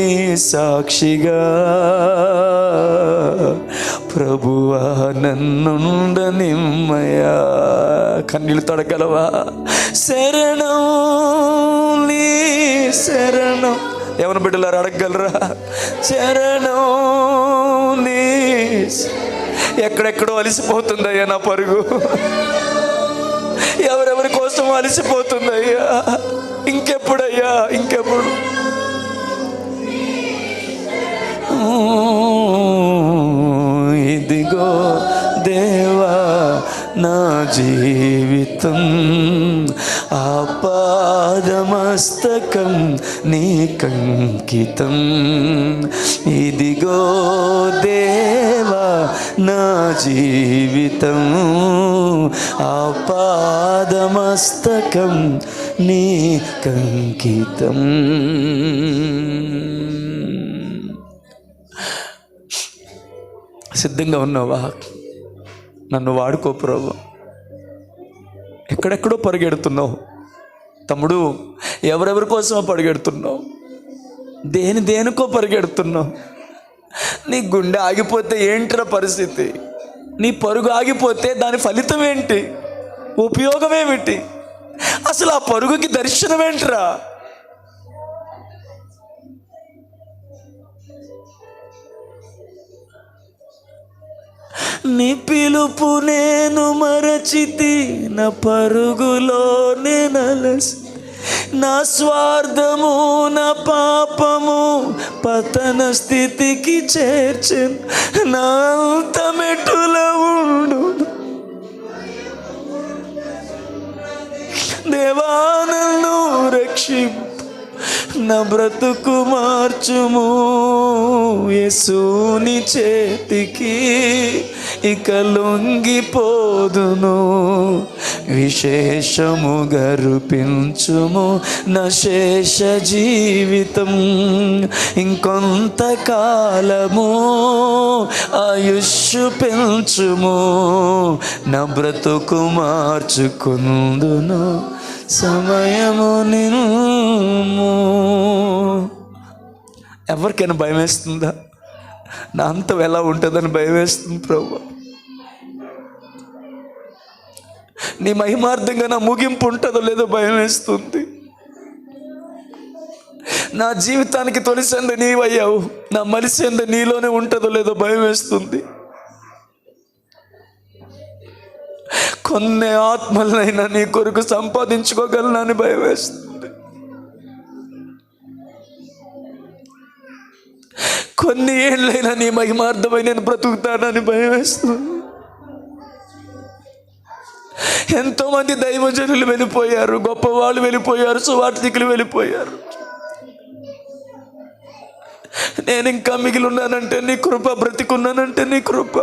సాక్షిగా ప్రభువా నన్నుండ నిమ్మయా. కన్నీళ్ళు తొడగలవా? శరణం నీ శరణం. ఎవరి బిడ్డలారు అడగగలరా? శరణం నీ. ఎక్కడెక్కడో అలసిపోతుందయ్యా నా పరుగు, ఎవరెవరి కోసం అలసిపోతుందయ్యా. ఇంకెప్పుడయ్యా, ఇంకెప్పుడు? ఇదిగో దేవా నా జీవితం, ఆపాదమస్తకం నీకంకితం. ఇదిగో దేవా నా జీవితం, ఆపాదమస్తకం నీకంకితం. సిద్ధంగా ఉన్నావా? నన్ను వాడుకో ప్రభు. ఎక్కడెక్కడో పరిగెడుతున్నావు తమ్ముడు, ఎవరెవరి కోసమో పరిగెడుతున్నావు, దేనికో పరిగెడుతున్నావు. నీ గుండె ఆగిపోతే ఏంట్రా పరిస్థితి? నీ పరుగు ఆగిపోతే దాని ఫలితం ఏంటి? ఉపయోగం ఏమిటి? అసలు ఆ పరుగుకి దర్శనం ఏంట్రా? నీ పిలుపు నేను మరచితి, నా పరుగులో నేనలసి నా స్వార్థము నా పాపము పతన స్థితికి చేర్చెను. నా అంతమెటుల ఉండు దేవా, నన్ను రక్షింపు, నా బ్రతుకు మార్చుము. యేసుని చేతికి ఇక లొంగిపోదును. విశేషముగా రూపించుము నా శేష జీవితం. ఇంకొంతకాలము ఆయుష్షు పెంచుము, నా బ్రతుకు మార్చుకుందును సమయము నిన్ను. ఎవరికైనా భయం వేస్తుందా? నా అంతం ఎలా ఉంటుందని భయం వేస్తుంది ప్రభు. నీ మహిమార్థంగా నా ముగింపు ఉంటుందో లేదో భయం వేస్తుంది. నా జీవితానికి తొలిసంద నీవయ్యావు, నా మలిసంద నీలోనే ఉంటుందో లేదో భయం వేస్తుంది. కొన్ని ఆత్మలైనా నీ కొరకు సంపాదించుకోగలనని భయం వేస్తుంది. కొన్ని ఏళ్ళైనా నీ మహిమార్థమై నేను బ్రతుకుతానని భయం వేస్తుంది. ఎంతోమంది దైవజనులు వెళ్ళిపోయారు, గొప్పవాళ్ళు వెళ్ళిపోయారు, సువార్థికులు వెళ్ళిపోయారు. నేను ఇంకా మిగిలి ఉన్నానంటే నీ కృప, బ్రతికున్నానంటే నీ కృప.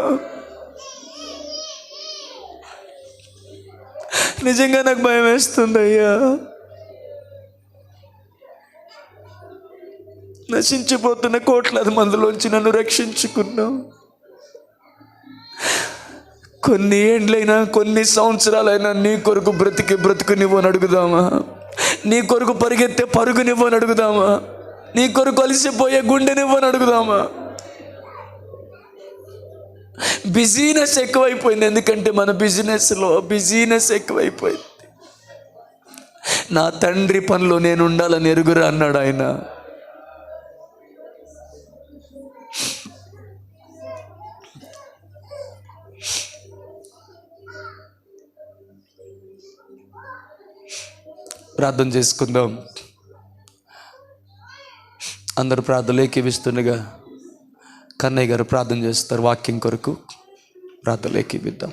నిజంగా నాకు భయం వేస్తుంది అయ్యా. నశించిపోతున్న కోట్లాది మందిలోంచి నన్ను రక్షించుకున్నావు. కొన్ని ఏండ్లైనా కొన్ని సంవత్సరాలైనా నీ కొరకు బ్రతుకునివ్వని అడుగుదామా? నీ కొరకు పరిగెత్తే పరుగునివ్వని అడుగుదామా? నీ కొరకు అలిసిపోయే గుండెనివ్వని అడుగుదామా? బిజీనెస్ ఎక్కువైపోయింది. ఎందుకంటే మన బిజినెస్ ఎక్కువైపోయింది. నా తండ్రి పనిలో నేను ఉండాలని ఎరుగురా అన్నాడు ఆయన. ప్రార్థన చేసుకుందాం. అందరూ ప్రార్థనలు ఏకీవిస్తుండగా కన్నయ్య గారు ప్రార్థన చేస్తారు. వాక్యం కొరకు ప్రార్థనలు ఏకీవిద్దాం.